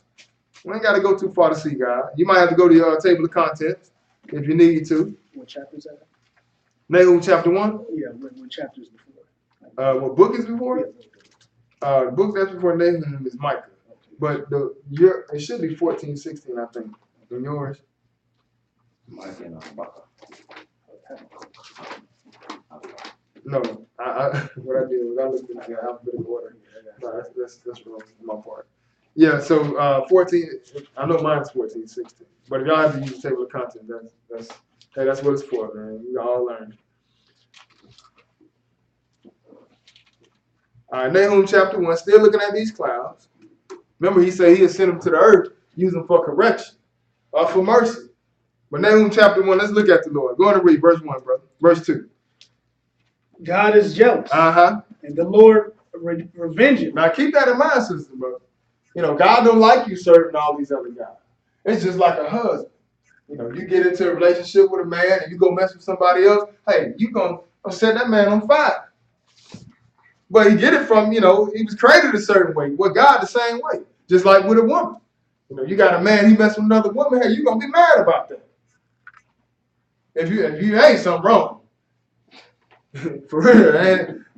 We ain't got to go too far to see God. You might have to go to your table of contents if you need to. What chapter is that? Nahum chapter 1. Yeah, what chapter is before? What book is before? The book that's before Nahum is Micah. But it should be 14, 16, I think. In yours. No, what I did was I looked at the alphabetical order. No, that's wrong on my part. Yeah, so 14. I know mine's 14, 16. But if y'all have to use the table of content, that's what it's for, man. We all learn. All right, Nahum chapter 1. Still looking at these clouds. Remember, he said he'll send them to the earth, use them for correction or for mercy. But Nahum chapter 1, let's look at the Lord. Go ahead and read verse 1, brother. Verse 2. God is jealous. And the Lord revengeth. Now keep that in mind, sister, brother. God don't like you serving all these other guys. It's just like a husband. You get into a relationship with a man and you go mess with somebody else. Hey, you gonna set that man on fire. But he get it from, he was created a certain way. Well, God the same way. Just like with a woman. You got a man, he mess with another woman. Hey, you gonna be mad about that. If you ain't something wrong. For real,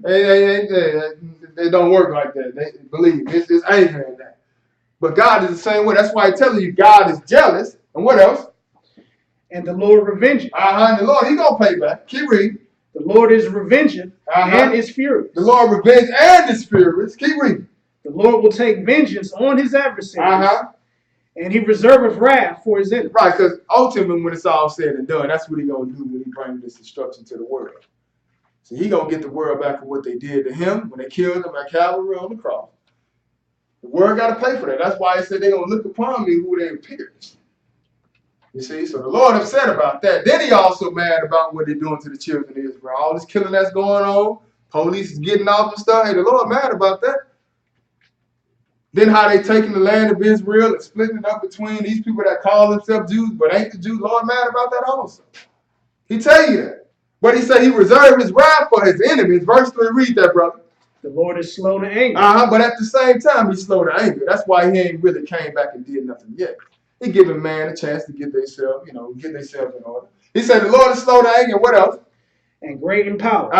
they don't work like that. Believe me, it's anger in that. But God is the same way. That's why I tell you, God is jealous. And what else? And the Lord revengeth. And the Lord, he gonna pay back. Keep reading. The Lord is revengeth and is furious. The Lord revenge and is furious. Keep reading. The Lord will take vengeance on his adversaries. And he reserveth wrath for his enemies. Right, because ultimately when it's all said and done, that's what he gonna do when he brings this destruction to the world. So he gonna get the world back for what they did to him when they killed him at Calvary on the cross. The world got to pay for that. That's why he said they're going to look upon me who they pierced. You see, so the Lord upset about that. Then he also mad about what they're doing to the children of Israel. All this killing that's going on, police is getting off and stuff. Hey, the Lord mad about that. Then how they taking the land of Israel and splitting it up between these people that call themselves Jews but ain't the Jews. Lord mad about that also. He tell you that. But he said he reserved his wrath for his enemies. Verse 3, read that, brother. The Lord is slow to anger. But at the same time, he's slow to anger. That's why he ain't really came back and did nothing yet. He giving man a chance to get themselves, in order. He said the Lord is slow to anger. What else? And great in power.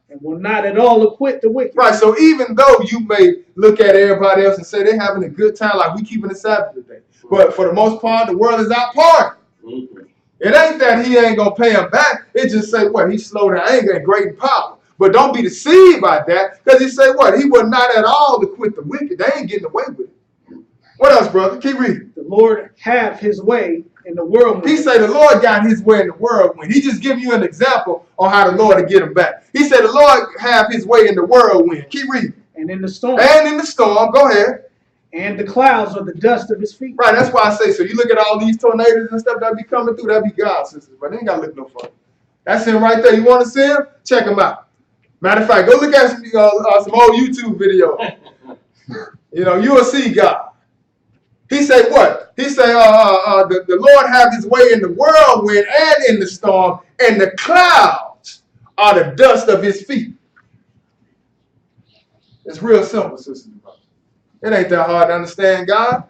And will not at all acquit the wicked. Right. So even though you may look at everybody else and say they're having a good time, like we keeping the Sabbath today, but for the most part, the world is out partying. It ain't that he ain't gonna pay him back. It just say what? He's slow to anger and great in power. But don't be deceived by that, because he say what? He will not at all to quit the wicked. They ain't getting away with it. What else, brother? Keep reading. The Lord have his way in the whirlwind. He say the Lord got his way in the whirlwind. He just give you an example on how the Lord will get him back. He said the Lord have his way in the whirlwind. Keep reading. And in the storm. And in the storm. Go ahead. And the clouds are the dust of his feet. Right, that's why I say, so you look at all these tornadoes and stuff that be coming through, that be God, sisters. But they ain't got to look no further. That's him right there. You want to see him? Check him out. Matter of fact, go look at some old YouTube video. You know, you will see God. He say what? He say, the Lord have his way in the whirlwind and in the storm, and the clouds are the dust of his feet. It's real simple, sisters and brothers. It ain't that hard to understand God.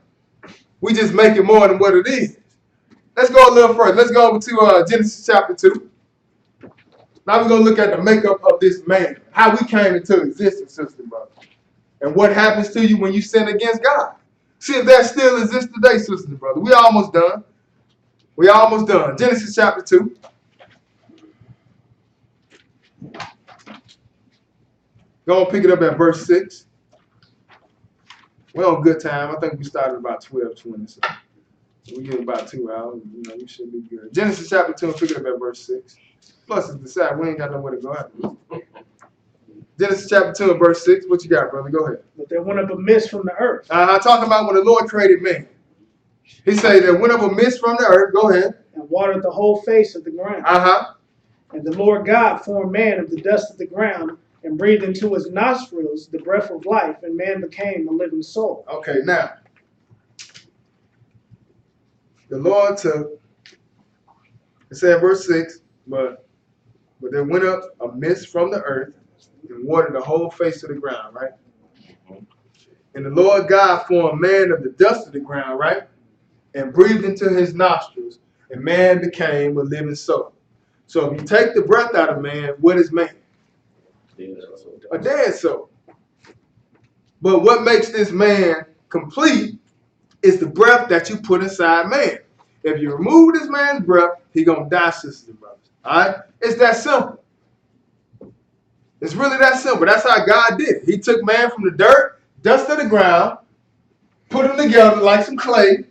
We just make it more than what it is. Let's go a little further. Let's go over to Genesis chapter 2. Now we're going to look at the makeup of this man, how we came into existence, sisters and brothers, and what happens to you when you sin against God. See if that still exists today, sisters and brothers. We almost done. We almost done. Genesis chapter 2. Go and pick it up at verse 6. We're on good time. I think we started about 12:20. So we get about 2 hours. You know, we should be good. Genesis chapter 2, and pick it up at verse 6. Plus, it's the side. We ain't got nowhere to go after. Genesis chapter 2 and verse 6. What you got, brother? Go ahead. But there went up a mist from the earth. Talking about when the Lord created man. He said there went up a mist from the earth. Go ahead. And watered the whole face of the ground. And the Lord God formed man of the dust of the ground and breathed into his nostrils the breath of life, and man became a living soul. Okay, now, the Lord took, it said verse 6, but there went up a mist from the earth and watered the whole face of the ground, right? And the Lord God formed man of the dust of the ground, right? And breathed into his nostrils, and man became a living soul. So if you take the breath out of man, what is man? A dead soul. But what makes this man complete is the breath that you put inside man. If you remove this man's breath, he's going to die, sisters and brothers. All right? It's that simple. It's really that simple. That's how God did it. He took man from the dirt, dust of the ground, put him together like some clay,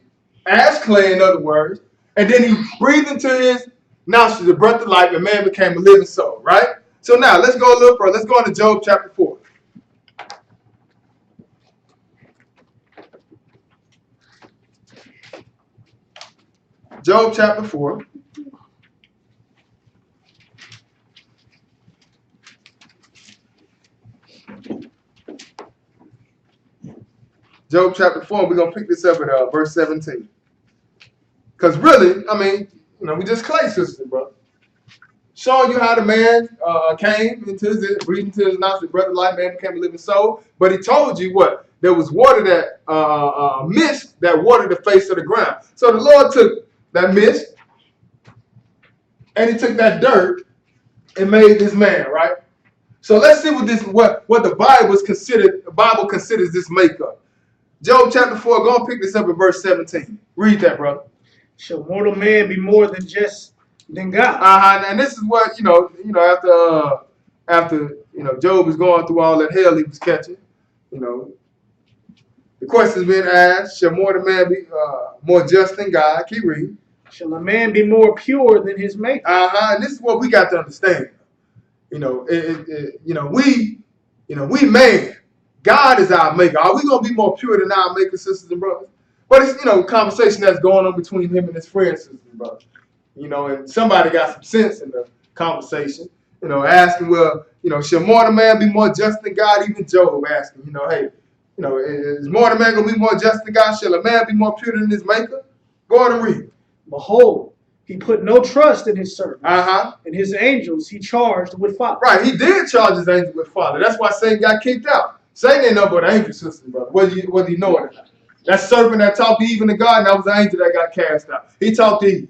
as clay in other words, and then he breathed into his nostrils the breath of life, and man became a living soul, right? So now, let's go a little further. Let's go into Job chapter 4. Job chapter 4. Job chapter 4, we're going to pick this up at verse 17. Because really, I mean, you know, we just clay sisters, bro. Showing you how the man came into his, breathed into his nostrils, breath of life, man became a living soul. But he told you what? There was water that, mist that watered the face of the ground. So the Lord took that mist, and he took that dirt and made this man, right? So let's see what the Bible considers this makeup. Job chapter 4, go and pick this up at verse 17. Read that, brother. Shall mortal man be more than God? And this is what, after Job was going through all that hell he was catching, the question is being asked, shall mortal man be more just than God? Keep reading. Shall a man be more pure than his maker? And this is what we got to understand. We man. God is our maker. Are we going to be more pure than our maker, sisters and brothers? But it's, conversation that's going on between him and his friends, sisters and brothers. And somebody got some sense in the conversation, asking, well, shall mortal man be more just than God? Even Job asking, hey, is mortal man going to be more just than God? Shall a man be more pure than his maker? Go on and read. Behold, he put no trust in his servants. And his angels he charged with fire. Right, he did charge his angels with fire. That's why Satan got kicked out. Satan ain't nothing but an angel, sister, brother. Whether you know it or not. That serpent that talked to Eve in the garden, that was an angel that got cast out. He talked to Eve.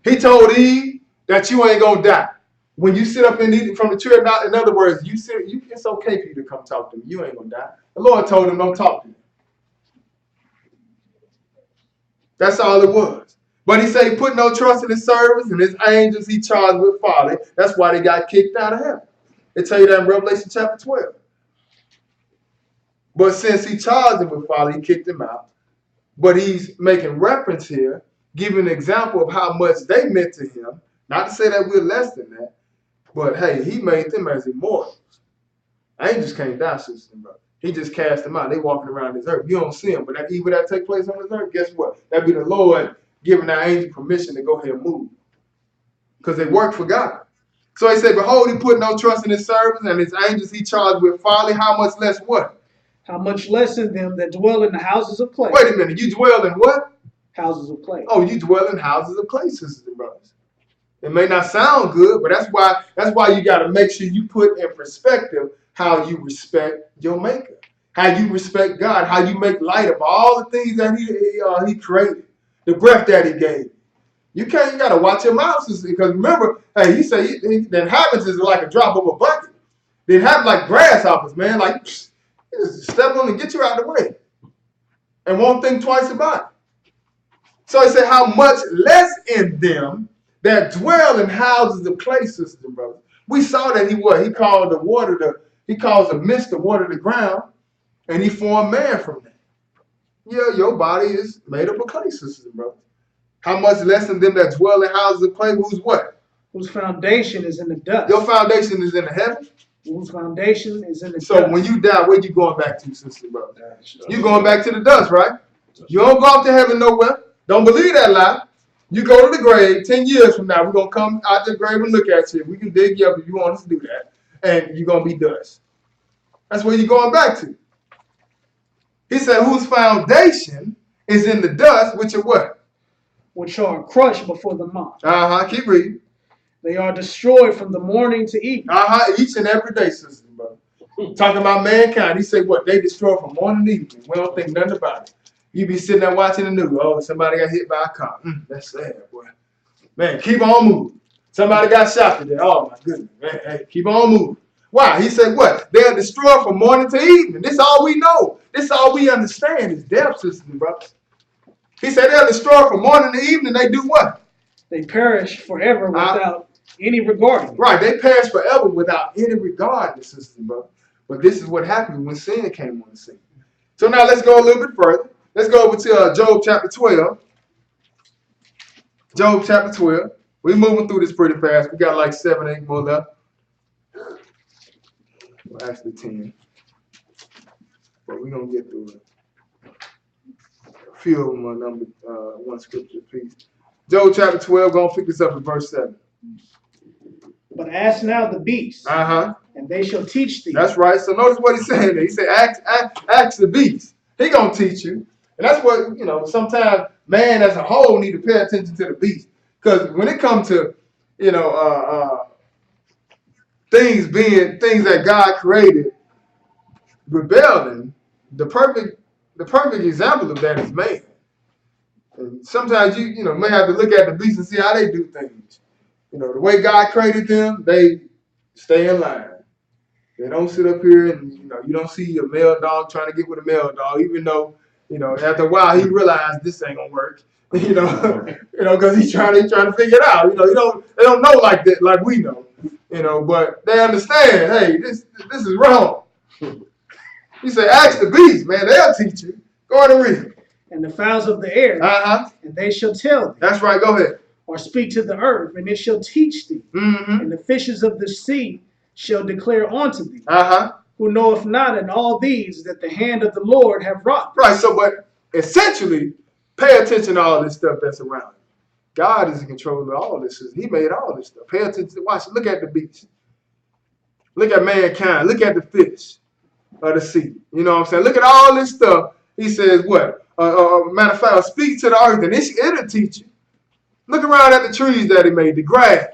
He told Eve that you ain't gonna die. When you sit up and eat from the tree, in other words, it's okay for you to come talk to me. You ain't gonna die. The Lord told him, don't talk to me. That's all it was. But he said he put no trust in his servants and his angels he charged with folly. That's why they got kicked out of heaven. They tell you that in Revelation chapter 12. But since he charged him with folly, he kicked him out. But he's making reference here, giving an example of how much they meant to him. Not to say that we're less than that, but hey, he made them as immortals. Angels can't die, sisters and brothers. He just cast them out. They walking around this earth. You don't see them, but that evil that take place on this earth, guess what? That'd be the Lord giving that angel permission to go ahead and move. Because they work for God. So he said, behold, he put no trust in his servants, and his angels he charged with folly. How much less what? how much less in them that dwell in the houses of clay. Wait a minute, you dwell in what? Houses of clay. Oh, you dwell in houses of clay, sisters and brothers. It may not sound good, but that's why you got to make sure you put in perspective how you respect your maker, how you respect God, how you make light of all the things that he created, the breath that he gave. You gotta watch your mouth, because remember, hey, he said the inhabitants is like a drop of a bucket. They have like grasshoppers, man. Like, just step on and get you out of the way, and won't think twice about it. So he said, how much less in them that dwell in houses of clay, sisters and brothers. We saw that he called the water he calls the mist to water the ground, and he formed man from that. Yeah, your body is made up of clay, sisters and brothers. How much less in them that dwell in houses of clay, who's what? Whose foundation is in the dust. Your foundation is in the heaven. Whose foundation is in the So dust. when you die, where you going back to, sisters and brothers? You going back to the dust, right? You don't go up to heaven nowhere. Don't believe that lie. You go to the grave 10 years from now. We're going to come out the grave and look at you. We can dig you up if you want us to do that. And you're going to be dust. That's where you're going back to. He said, whose foundation is in the dust, which are what? Which are crushed before the moth. Keep reading. They are destroyed from the morning to evening. Each and every day, sister, brother. Talking about mankind. He said what? They destroy from morning to evening. We don't think nothing about it. You be sitting there watching the news. Oh, somebody got hit by a car. That's sad, boy. Man, keep on moving. Somebody got shot today. Oh, my goodness. Man, hey, keep on moving. Why? He said what? They're destroyed from morning to evening. This is all we know. This is all we understand is death, sisters and brothers. He said they're destroyed from morning to evening. They do what? They perish forever without any regard. Right. They perish forever without any regard, sisters and brothers. But this is what happened when sin came on the scene. So now let's go a little bit further. Let's go over to Job chapter 12. Job chapter 12. We're moving through this pretty fast. We got like 7, 8 more left. Well, actually 10. But we're going to get through it. A few of them are number one scripture piece. Job chapter 12, going to pick this up at verse 7. But ask now the beasts, and they shall teach thee. That's right. So notice what he's saying there. He said, ask the beast. He going to teach you. And that's what, sometimes man as a whole need to pay attention to the beast. Because when it comes to, things that God created, rebelling, the perfect example of that is man. And sometimes you may have to look at the beast and see how they do things. The way God created them, they stay in line. They don't sit up here and, you don't see a male dog trying to get with a male dog, even though, after a while he realized this ain't gonna work, because he's trying to figure it out. They don't know like that, like we know, but they understand, hey, this is wrong. He said, ask the beast, man, they'll teach you. Go ahead and read it. And the fowls of the air, and they shall tell thee. That's right, go ahead. Or speak to the earth, and it shall teach thee. And the fishes of the sea shall declare unto thee. Who knoweth not in all these that the hand of the Lord have wrought. Right, so, but essentially, pay attention to all this stuff that's around you. God is in control of all this. He made all this stuff. Pay attention. Watch. Look at the beach. Look at mankind. Look at the fish of the sea. You know what I'm saying? Look at all this stuff. He says what? Matter of fact, speak to the earth and it'll teach you. Look around at the trees that he made, the grass.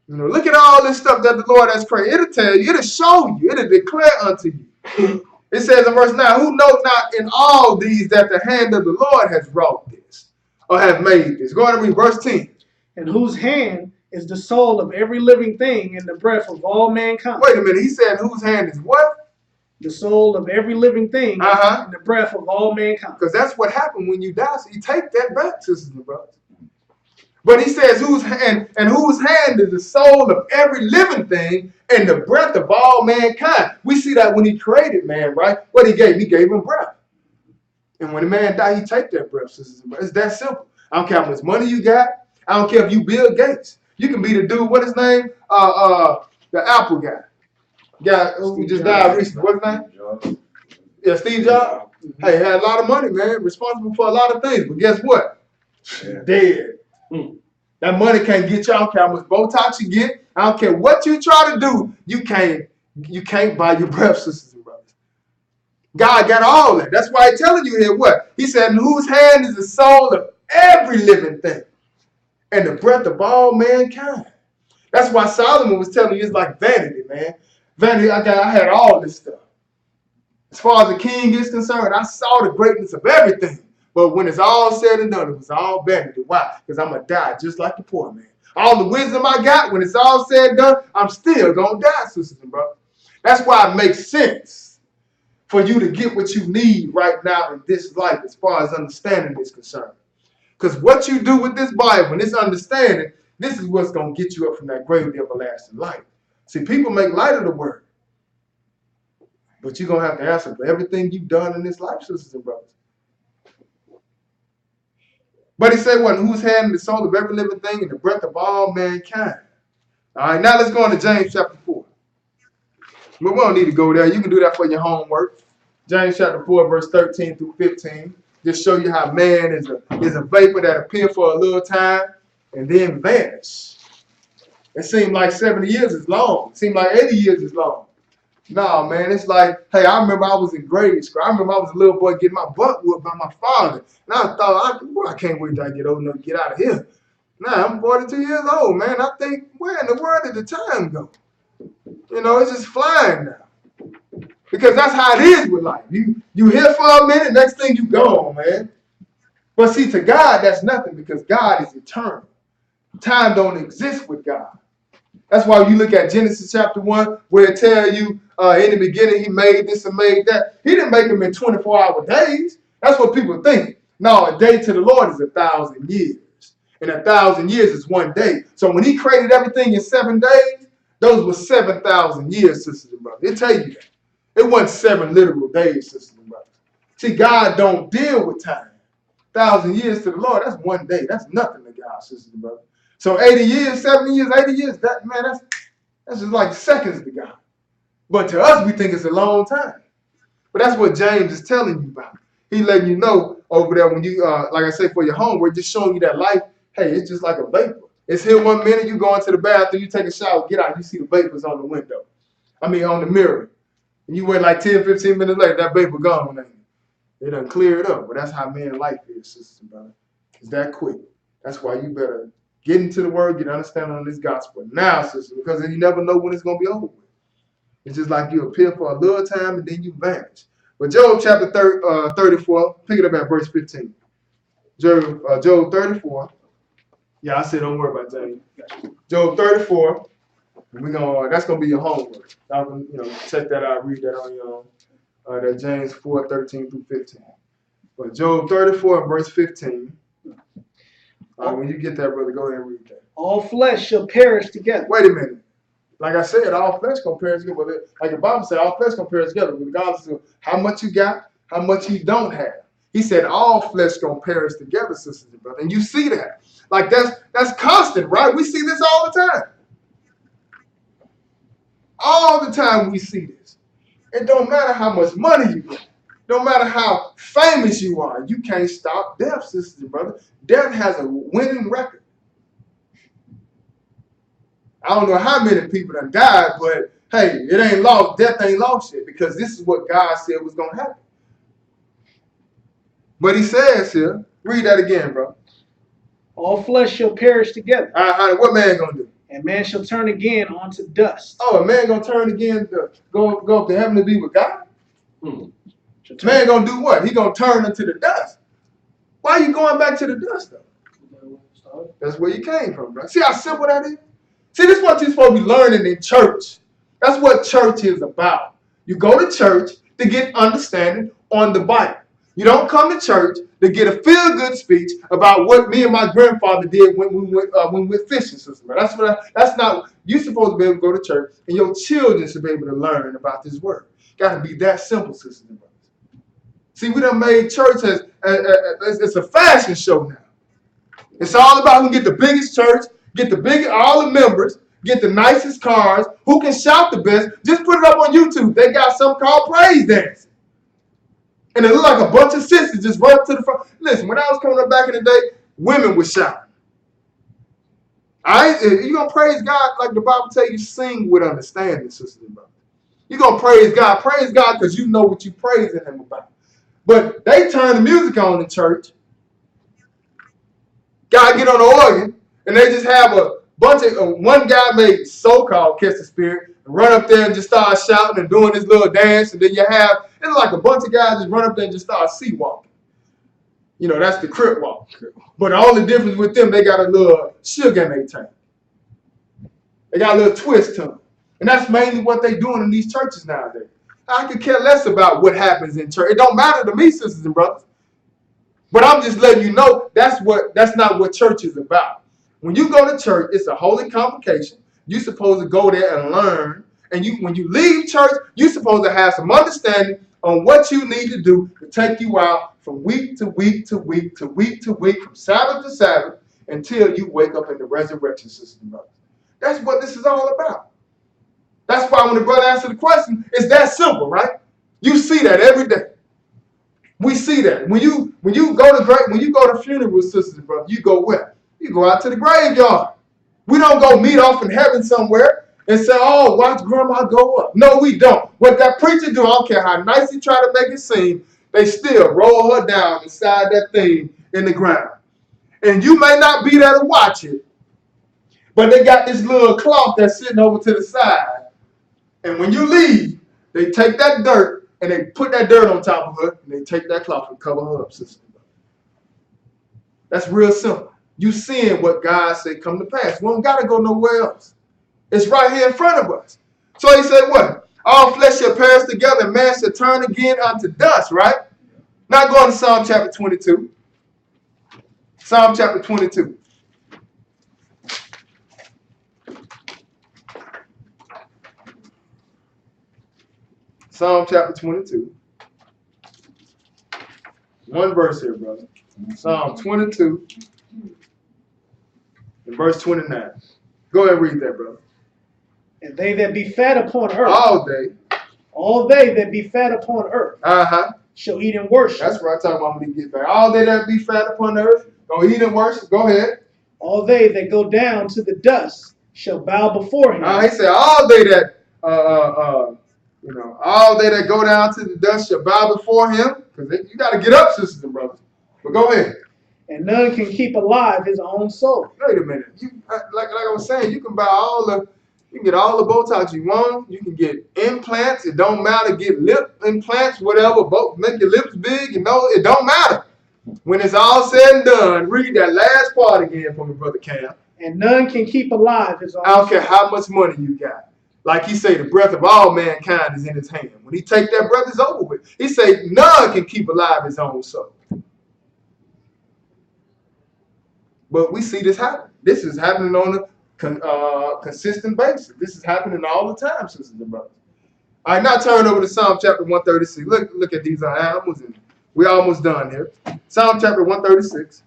Look at all this stuff that the Lord has created. It'll tell you, it'll show you, it'll declare unto you. It says in verse 9, who knows not in all these that the hand of the Lord has wrought this, or have made this. Go ahead and read verse 10. And whose hand is the soul of every living thing and the breath of all mankind. Wait a minute, he said whose hand is what? The soul of every living thing and the breath of all mankind. Because that's what happened when you die. So you take that back, sisters and brothers. But he says whose hand is the soul of every living thing and the breath of all mankind. We see that when he created man, right? What he gave him breath. And when a man died, he take that breath, sisters and brothers. It's that simple. I don't care how much money you got. I don't care if you Bill Gates. You can be the dude, what his name? The Apple guy. Guy who just died recently. What's his name? Yeah, Steve Jobs. Hey, had a lot of money, man. Responsible for a lot of things. But guess what? Dead. That money can't get you. I don't care how much Botox you get. I don't care what you try to do. You can't buy your breath, sisters and brothers. God got all that. That's why he's telling you here what? He said, in whose hand is the soul of every living thing and the breath of all mankind. That's why Solomon was telling you it's like vanity, man. Vanity, I had all this stuff. As far as the king is concerned, I saw the greatness of everything. But when it's all said and done, it was all vanity. Why? Because I'm going to die just like the poor man. All the wisdom I got, when it's all said and done, I'm still going to die, sisters and brothers. That's why it makes sense for you to get what you need right now in this life as far as understanding is concerned. Because what you do with this Bible and this understanding, this is what's going to get you up from that grave of everlasting life. See, people make light of the word. But you're going to have to answer for everything you've done in this life, sisters and brothers. But he said, what? Whose hand is the soul of every living thing and the breath of all mankind. All right, now let's go on to James chapter 4. But we don't need to go there. You can do that for your homework. James chapter 4, verse 13 through 15. Just show you how man is a vapor that appear for a little time and then vanish. It seemed like 70 years is long. It seemed like 80 years is long. No, man, it's like, hey, I remember I was in grade school. I remember I was a little boy getting my butt whooped by my father. And I thought, I can't wait till I get old enough to get out of here. Now, I'm 42 years old, man. I think, where in the world did the time go? You know, it's just flying now. Because that's how it is with life. You here for a minute, next thing you gone, man. But see, to God, that's nothing because God is eternal. Time don't exist with God. That's why you look at Genesis chapter 1, where it tells you in the beginning he made this and made that. He didn't make them in 24-hour days. That's what people think. No, a day to the Lord is 1,000 years. And 1,000 years is one day. So when he created everything in 7 days, those were 7,000 years, sisters and brothers. It'll tell you that. It wasn't 7 literal days, sisters and brothers. See, God don't deal with time. 1,000 years to the Lord, that's one day. That's nothing to God, sisters and brothers. So 80 years, 70 years, 80 years, that's just like seconds to God. But to us, we think it's a long time. But that's what James is telling you about. He letting you know over there when you, like I say, for your homework, just showing you that life, hey, it's just like a vapor. It's here 1 minute, you go into the bathroom, you take a shower, get out, you see the vapors on the window. On the mirror. And you wait like 10, 15 minutes later, that vapor gone. They done clear it up. But that's how man life is, sisters and brothers. It's that quick. That's why you better get into the word, get understanding on this gospel now, sister, because you never know when it's going to be over with. It's just like you appear for a little time and then you vanish. But Job chapter 34, pick it up at verse 15. Job 34. Yeah, I said don't worry about James. Job 34. That's gonna be your homework. Y'all can check that out, read that on your own. That James 4, 13 through 15. But Job 34 verse 15. When you get that, brother, go ahead and read that. All flesh shall perish together. Wait a minute. Like I said, all flesh compares together. Like the Bible said, all flesh compares together, regardless of how much you got, how much you don't have. He said all flesh gonna perish together, sisters and brothers. And you see that. Like that's constant, right? We see this all the time. All the time we see this. It don't matter how much money you got. No matter how famous you are, you can't stop death, sisters and brothers. Death has a winning record. I don't know how many people have died, but hey, it ain't lost. Death ain't lost yet because this is what God said was going to happen. But he says here, read that again, bro. All flesh shall perish together. What man going to do? And man shall turn again unto dust. Oh, a man going to turn again to go up to heaven to be with God? Man going to do what? He going to turn into the dust. Why are you going back to the dust, though? That's where you came from, bro. See how simple that is? See, this is what you're supposed to be learning in church. That's what church is about. You go to church to get understanding on the Bible. You don't come to church to get a feel-good speech about what me and my grandfather did when we went fishing, sister. That's not. You're supposed to be able to go to church, and your children should be able to learn about this word. Got to be that simple, sisters and brothers. See, we done made church as it's a fashion show now. It's all about who can get the biggest church, get all the members, get the nicest cars, who can shout the best. Just put it up on YouTube. They got something called praise dancing. And it looked like a bunch of sisters just run up to the front. Listen, when I was coming up back in the day, women were shouting. If you're going to praise God, like the Bible tells you, sing with understanding, sisters and brothers. You're going to praise God. Praise God because you know what you're praising him about. But they turn the music on in church. God get on the organ, and they just have a bunch of, one guy may so-called catch the spirit, and run up there and just start shouting and doing his little dance, and then you have, it's like a bunch of guys just run up there and just start sea walking. You know, that's the crip walk. But the only difference with them, they got a little sugar in their tank. They got a little twist to them. And that's mainly what they doing in these churches nowadays. I could care less about what happens in church. It don't matter to me, sisters and brothers. But I'm just letting you know that's not what church is about. When you go to church, it's a holy convocation. You're supposed to go there and learn. And when you leave church, you're supposed to have some understanding on what you need to do to take you out from week to week to week to week to week, from Sabbath to Sabbath, until you wake up in the resurrection, sisters and brothers. That's what this is all about. That's why when the brother answered the question, it's that simple, right? You see that every day. We see that when you go to funerals, sisters and brothers, you go where? You go out to the graveyard. We don't go meet off in heaven somewhere and say, "Oh, watch grandma go up." No, we don't. What that preacher do, I don't care how nice he try to make it seem, they still roll her down inside that thing in the ground. And you may not be there to watch it, but they got this little cloth that's sitting over to the side. And when you leave, they take that dirt and they put that dirt on top of her, and they take that cloth and cover her up, sister. That's real simple. You seeing what God said come to pass. We don't got to go nowhere else. It's right here in front of us. So he said what? All flesh shall perish together, and man shall turn again unto dust, right? Now go to Psalm chapter 22. Psalm chapter 22. Psalm chapter 22. One verse here, brother. Psalm 22 and verse 29. Go ahead and read that, brother. And they that be fat upon earth, All they that be fat upon earth, shall eat and worship. That's right. I'm talking about when we get back. All they that be fat upon the earth, go eat and worship. Go ahead. All they that go down to the dust shall bow before him. He said, all they that all they that go down to the dust shall bow before him. Because you got to get up, sisters and brothers. But go ahead. And none can keep alive his own soul. Wait a minute. Like I was saying, you can buy you can get all the Botox you want. You can get implants. It don't matter. Get lip implants, whatever. Both make your lips big. It don't matter. When it's all said and done, read that last part again for me, Brother Cam. And none can keep alive his own soul. I don't care how much money you got. Like he say, the breath of all mankind is in his hand. When he take that breath, it's over with. He say, none can keep alive his own soul. But we see this happen. This is happening on a consistent basis. This is happening all the time, sisters and brothers. All right, now turn over to Psalm chapter 136. Look at these animals, and we're almost done here. Psalm chapter 136.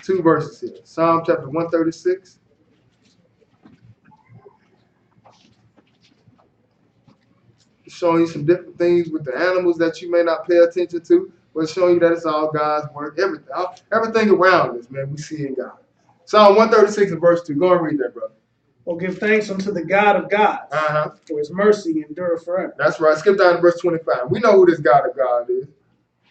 Two verses here. Psalm chapter 136. Showing you some different things with the animals that you may not pay attention to, but showing you that it's all God's work. Everything around us, man, we see in God. Psalm 136 and verse 2. Go and read that, brother. Oh, give thanks unto the God of gods, for his mercy endureth forever. That's right. Skip down to verse 25. We know who this God of God is.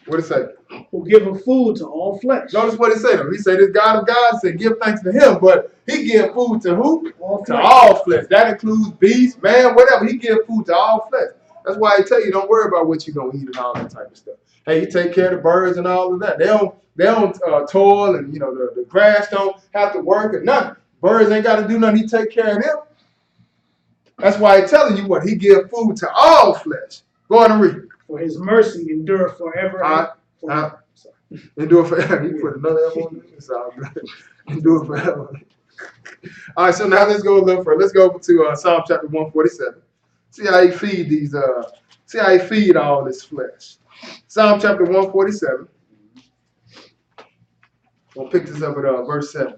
What it say? Who giveth food to all flesh. Notice what it say though. He said this God of God said give thanks to him, but he give food to who? To all flesh. That includes beasts, man, whatever. He give food to all flesh. That's why I tell you, don't worry about what you're gonna eat and all that type of stuff. Hey, he take care of the birds and all of that. They don't toil, and the grass don't have to work or nothing. Birds ain't got to do nothing. He take care of them. That's why I'm telling you what he give food to all flesh. Go on and read. For his mercy endureth forever. Endure forever. He put another F on it. It's all good. Endure forever. All right, so now let's go a little further. Let's go over to Psalm chapter 147. See how he feed see how he feed all this flesh. Psalm chapter 147. We'll pick this up at verse 7.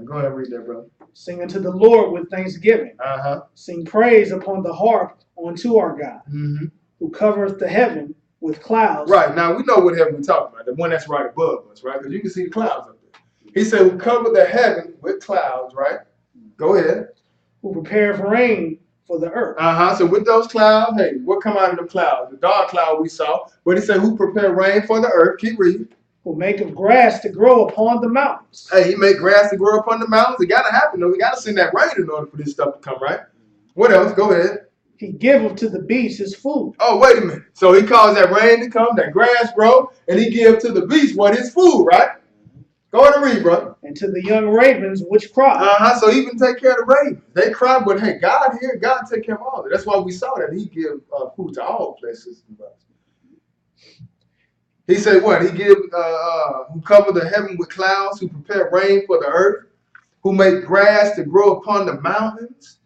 Go ahead and read that, brother. Sing unto the Lord with thanksgiving. Sing praise upon the harp unto our God, who covereth the heaven with clouds. Right, now we know what heaven we're talking about, the one that's right above us, right? Because you can see the clouds up there. He said, who covered the heaven with clouds, right? Go ahead. Who prepared rain for the earth. So with those clouds, hey, what come out of the clouds? The dark cloud we saw. But he said, who prepared rain for the earth? Keep reading. Who maketh grass to grow upon the mountains. Hey, he made grass to grow upon the mountains. It got to happen, though. We got to send that rain in order for this stuff to come, right? What else? Go ahead. He giveth to the beasts his food. Oh, wait a minute. So he caused that rain to come, that grass grow, and he give to the beasts what his food, right? Go ahead and read, brother. And to the young ravens which cry. So even take care of the ravens. They cry, but hey, God here, God take care of all of it. That's why we saw that he give food to all places. He said what? He give, who cover the heaven with clouds, who prepare rain for the earth, who make grass to grow upon the mountains.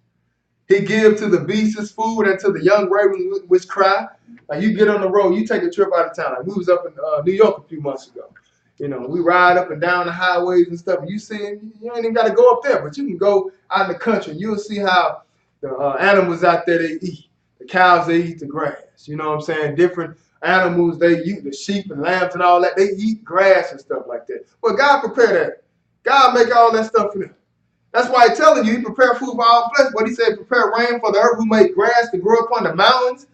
He give to the beasts his food and to the young ravens which cry. Like you get on the road, you take a trip out of town. Like we was up in New York a few months ago. You know, we ride up and down the highways and stuff. You see, you ain't even got to go up there, but you can go out in the country. You'll see how the animals out there, they eat. The cows, they eat the grass. You know what I'm saying? Different animals, they eat the sheep and lambs and all that. They eat grass and stuff like that. But God prepared that. God make all that stuff for them. That's why he's telling you, he prepared food for all flesh. But he said, prepare rain for the earth, who made grass to grow upon the mountains.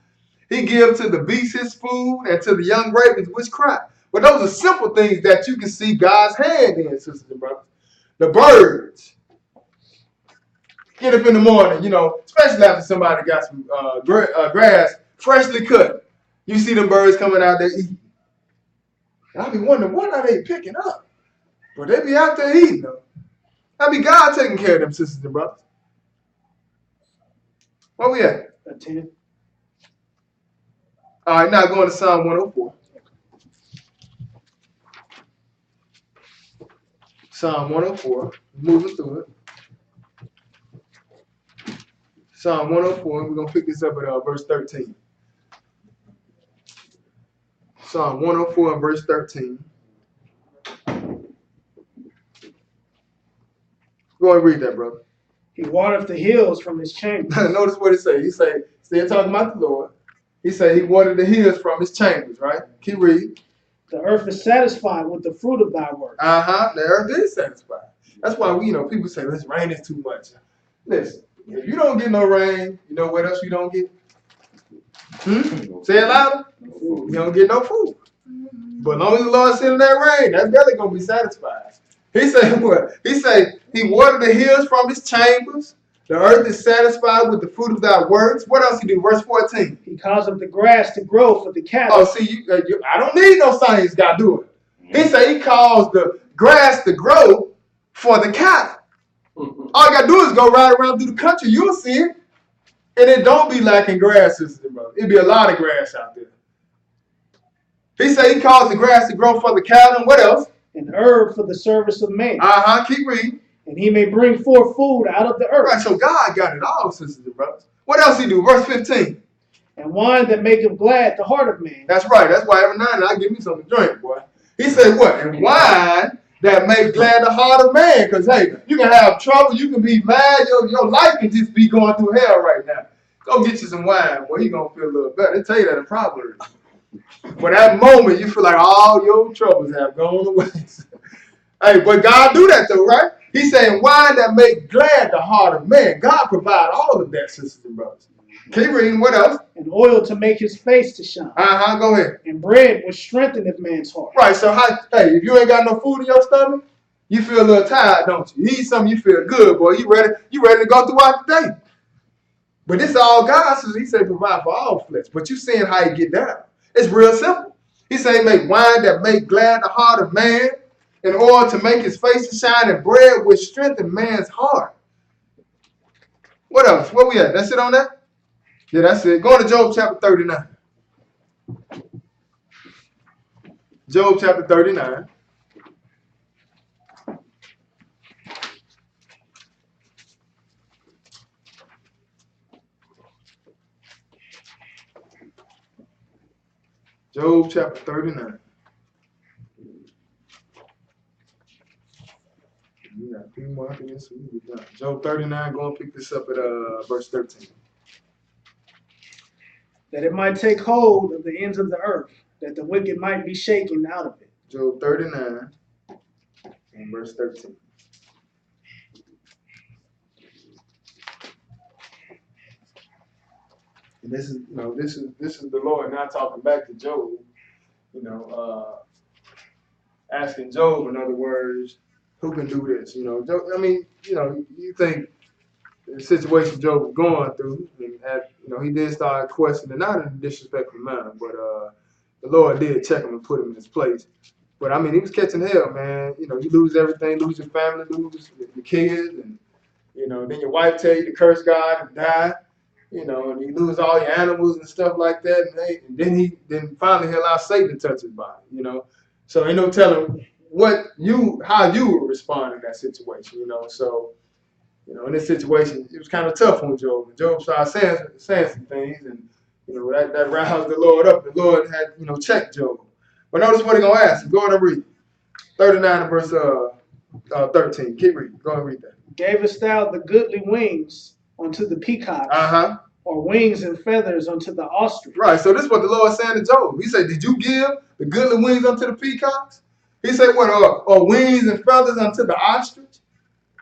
He give to the beasts his food and to the young ravens which cry. But those are simple things that you can see God's hand in, sisters and brothers. The birds. Get up in the morning, you know, especially after somebody got some grass freshly cut. You see them birds coming out there eating. I be wondering, what are they picking up? But they be out there eating them. I be God taking care of them, sisters and brothers. Where we at? 10. All right, now going to Psalm 104. Psalm 104, moving through it. Psalm 104, we're going to pick this up at verse 13. Psalm 104 and verse 13. Go ahead and read that, brother. He watereth the hills from his chambers. Notice what it says. He say, still talking about the Lord. He say he watered the hills from his chambers, right? Keep reading. The earth is satisfied with the fruit of thy work. The earth is satisfied. That's why we, people say, this rain is too much. Listen, if you don't get no rain, you know what else you don't get? Say it louder. You don't get no food. But as long as the Lord sends that rain, that's barely going to be satisfied. He said what? He said he watered the hills from his chambers. The earth is satisfied with the fruit of thy works. What else he do? Verse 14. He causeth the grass to grow for the cattle. Oh, see, I don't need no science. God do it. He said he caused the grass to grow for the cattle. All you got to do is go right around through the country. You'll see it. And it don't be lacking grass, sister, brother. It'd be a lot of grass out there. He said he caused the grass to grow for the cattle. And what else? And herb for the service of man. Keep reading. And he may bring forth food out of the earth. Right, so God got it all, sisters and brothers. What else he do? Verse 15. And wine that maketh glad the heart of man. That's right. That's why every night I give me something to drink, boy. He said what? And wine that make glad the heart of man. Because, hey, you can have trouble. You can be mad. Your life can just be going through hell right now. Go get you some wine, boy. You're going to feel a little better. They tell you that in Proverbs. For that moment, you feel like all your troubles have gone away. Hey, but God do that though, right? He's saying wine that make glad the heart of man. God provide all of that, sisters and brothers. Keep reading. What else? And oil to make his face to shine. Go ahead. And bread which strengtheneth man's heart. Right, so hey, if you ain't got no food in your stomach, you feel a little tired, don't you? You eat something, you feel good, boy. You ready to go throughout the day. But this is all God says. He said provide for all flesh. But you seeing how he get down. It's real simple. He said make wine that make glad the heart of man, in order to make his face to shine, and bread which strengthen man's heart. What else? Where we at? That's it on that? Yeah, that's it. Go to Job chapter 39. Job chapter 39. Job chapter 39. We got a few more after this. We'll be done. Job 39, go and pick this up at verse 13. that it might take hold of the ends of the earth, that the wicked might be shaken out of it. Job 39 and verse 13. And this is, this is the Lord now talking back to Job, asking Job, in other words, who can do this? Job, you think the situation Job was going through, and he did start questioning, not in a disrespectful manner, but the Lord did check him and put him in his place. But he was catching hell, man. You lose everything, lose your family, lose your kids, and then your wife tell you to curse God and die. And you lose all your animals and stuff like that, and then finally he allowed Satan to touch his body. So ain't no telling how you would respond in that situation. So in this situation it was kind of tough on Job. And Job started saying some things, and that roused the Lord up. The Lord had checked Job. But notice what he's gonna ask. Go ahead and read 39 verse 13. Keep reading. Go ahead and read that. Gavest thou the goodly wings unto the peacocks, or wings and feathers unto the ostrich? Right. So this is what the Lord is saying to Job. He said, did you give the goodly wings unto the peacocks? He said, what are wings and feathers unto the ostrich?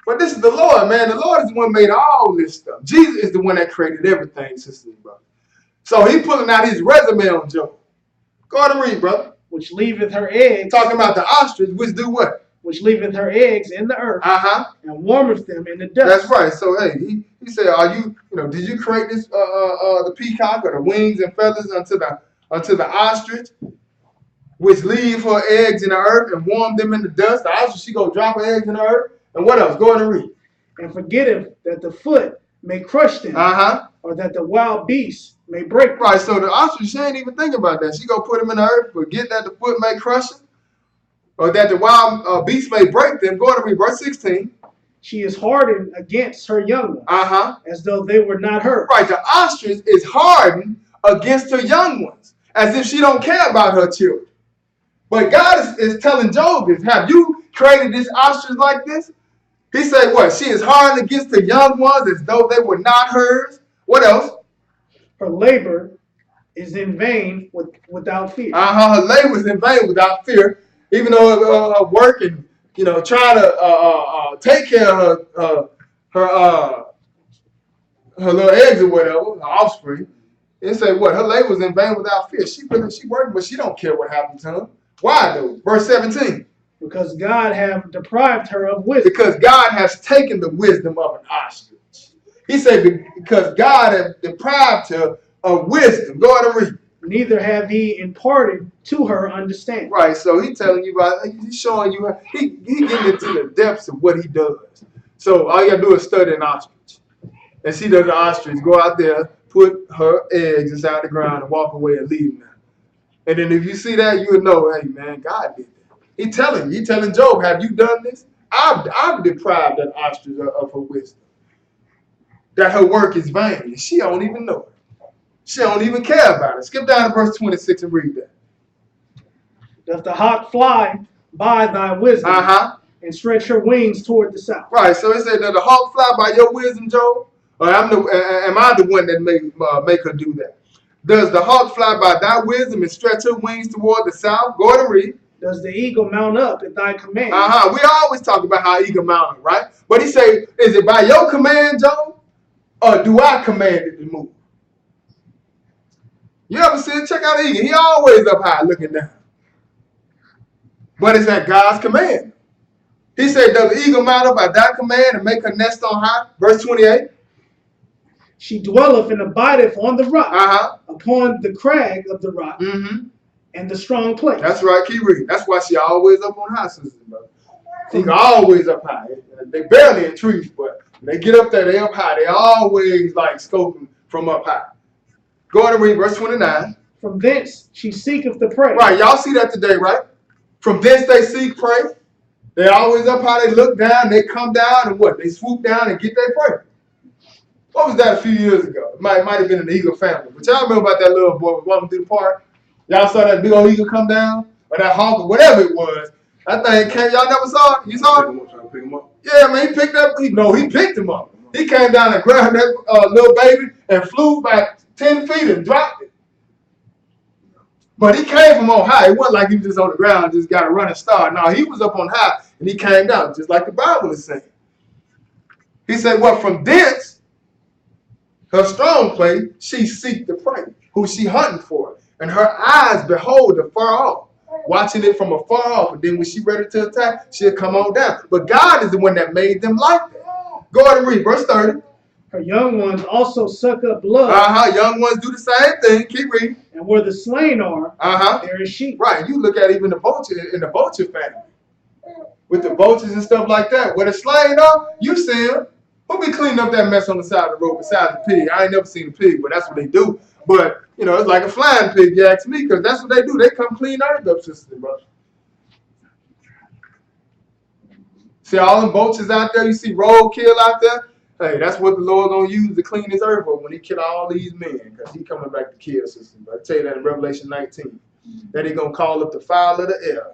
But this is the Lord, man. The Lord is the one who made all this stuff. Jesus is the one that created everything, sisters and brothers. So he pulling out his resume on Job. Go ahead and read, brother. Which leaveth her eggs. Talking about the ostrich, which do what? Which leaveth her eggs in the earth, and warmeth them in the dust. That's right. So hey, he said, are you, did you create this the peacock or the wings and feathers unto the ostrich, which leave her eggs in the earth and warm them in the dust? The ostrich, she go drop her eggs in the earth. And what else? Go ahead and read. And forgetteth that the foot may crush them, or that the wild beast may break them. Right. So the ostrich, she ain't even thinking about that. She go put them in the earth, forget that the foot may crush them, or that the wild beast may break them. Go ahead and read verse 16. She is hardened against her young ones, as though they were not hers. Right, the ostrich is hardened against her young ones, as if she don't care about her children. But God is telling Job this. Have you created this ostrich like this? He said what? She is hardened against the young ones, as though they were not hers. What else? Her labor is in vain without fear. Her labor is in vain without fear. Even though her work and trying to take care of her little eggs or whatever, her offspring. It say what? Her labor is in vain without fear. She working, but she don't care what happens to her. Why though? Verse 17. Because God have deprived her of wisdom. Because God has taken the wisdom of an ostrich. He said because God has deprived her of wisdom. Go ahead and read. Neither have he imparted to her understanding. Right, so he's telling you about, he's showing you, he getting into the depths of what he does. So all you gotta do is study an ostrich. And see that the ostrich go out there, put her eggs inside the ground and walk away and leave them. And then if you see that, you would know, hey man, God did that. He telling Job, have you done this? I've deprived that ostrich of her wisdom. That her work is vain. And she don't even know it. She don't even care about it. Skip down to verse 26 and read that. Doth the hawk fly by thy wisdom, and stretch her wings toward the south? Right, so it said that the hawk fly by your wisdom, Job? Or am I the one that make her do that? Does the hawk fly by thy wisdom and stretch her wings toward the south? Go ahead and read. Does the eagle mount up at thy command? We always talk about how eagle mount, right? But he say, is it by your command, Job? Or do I command it to move? You ever see it? Check out the eagle. He always up high looking down. But it's at God's command. He said, does the eagle mount up at thy command and make her nest on high? Verse 28. She dwelleth and abideth on the rock, upon the crag of the rock, and the strong place. That's right. Keep reading. That's why she always up on high, sisters and brothers. She's always up high. They barely in trees, but when they get up there, they up high. They always like scoping from up high. Go ahead and read verse 29. From thence she seeketh the prey. Right, y'all see that today, right? From thence they seek prey. They always up high, they look down, they come down, and what? They swoop down and get their prey. What was that a few years ago? It might have been in the eagle family. But y'all remember about that little boy walking through the park? Y'all saw that big old eagle come down? Or that hawk, or whatever it was. That thing came, y'all never saw it? You saw it? Pick him up. Yeah, man, he picked up, he picked him up. He came down and grabbed that little baby and flew back 10 feet and dropped it. But he came from on high. It wasn't like he was just on the ground, just got a running start. No, he was up on high and he came down, just like the Bible is saying. He said, well, from thence, her strong place, she seek the prey, who she hunting for. And her eyes behold afar off, watching it from afar off. And then when she ready to attack, she'll come on down. But God is the one that made them like that. Go ahead and read verse 30. Her young ones also suck up blood. Young ones do the same thing. Keep reading. And where the slain are, there is sheep. Right. You look at even the vulture in the vulture family. With the vultures and stuff like that. Where the slain are, you see them. Who be cleaning up that mess on the side of the road besides the pig? I ain't never seen a pig, but that's what they do. But, you know, it's like a flying pig, you ask me, because that's what they do. They come clean earth up, sisters and brothers. See all them vultures out there, you see roadkill out there? Hey, that's what the Lord gonna use to clean his earth up when he kill all these men, because he coming back to kill, sisters. I tell you that in Revelation 19. That he gonna call up the fowl of the air.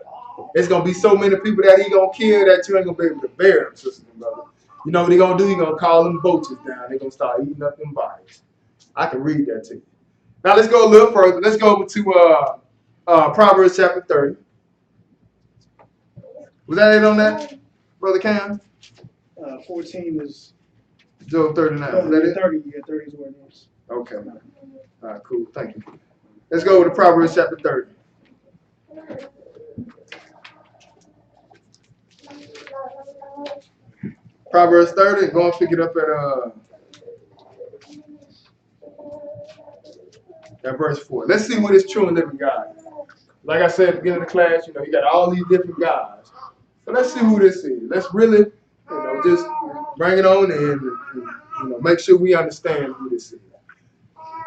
There's gonna be so many people that he gonna kill that you ain't gonna be able to bear them, sisters and brothers. You know what he gonna do? He gonna call them vultures down. They gonna start eating up them bodies. I can read that to you. Now let's go a little further. Let's go over to Proverbs chapter 30. Was that it on that, Brother Cam? 14 is Job 39. Was that it? 30. Yeah, 30 is what it is. Okay. All right, cool. Thank you. Let's go over to Proverbs chapter 30. Proverbs 30. Go and pick it up at verse 4. Let's see what is true and living God. Like I said at the beginning of the class, you know, you got all these different gods. So let's see who this is. Let's really, you know, just bring it on in and you know, make sure we understand who this is.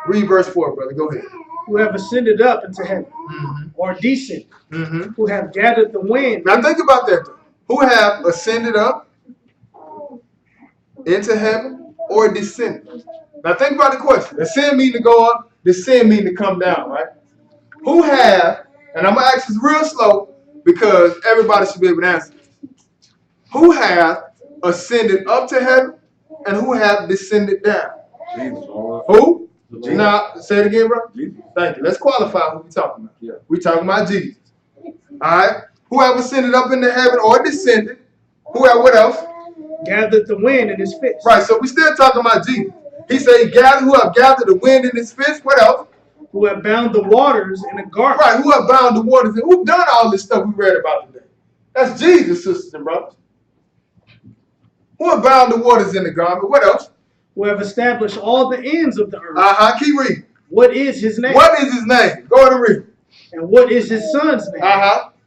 Read verse 4, brother. Go ahead. Who have ascended up into heaven, or descended, who have gathered the wind. Now think about that, though. Who have ascended up into heaven or descended? Now think about the question. Ascend mean to go up, descend mean to come down, right? Who have, and I'm going to ask this real slow because everybody should be able to answer this. Who have ascended up to heaven and who have descended down? Jesus, Lord. Who? Jesus. Now, say it again, bro. Jesus. Thank you. Let's qualify who we talking about. Yeah. We talking about Jesus. All right. Who have ascended up into heaven or descended? Who have what else? Gathered the wind in his fist. Right. So we still talking about Jesus. He said he gathered, who have gathered the wind in his fist. What else? Who have bound the waters in a garment. Right. Who have bound the waters? And who done all this stuff we read about today? That's Jesus, sisters and brothers. Who have bound the waters in the garment? What else? Who have established all the ends of the earth. Keep reading. What is his name? What is his name? Go ahead and read. And what is his son's name?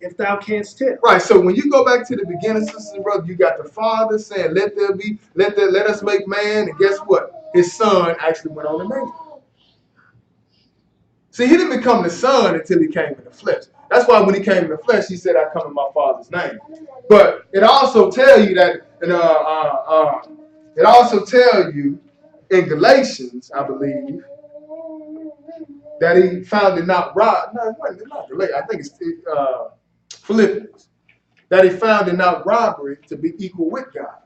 If thou canst tell. Right. So when you go back to the beginning, sisters and brothers, you got the Father saying, let us make man. And guess what? His son actually went on to make it. See, he didn't become the son until he came in the flesh. That's why when he came in the flesh, he said, I come in my Father's name. But it also tells you that, it also tells you in Galatians, I believe, that he found it not robbery. No, it wasn't not Galatians. I think it's Philippians. That he found it not robbery to be equal with God.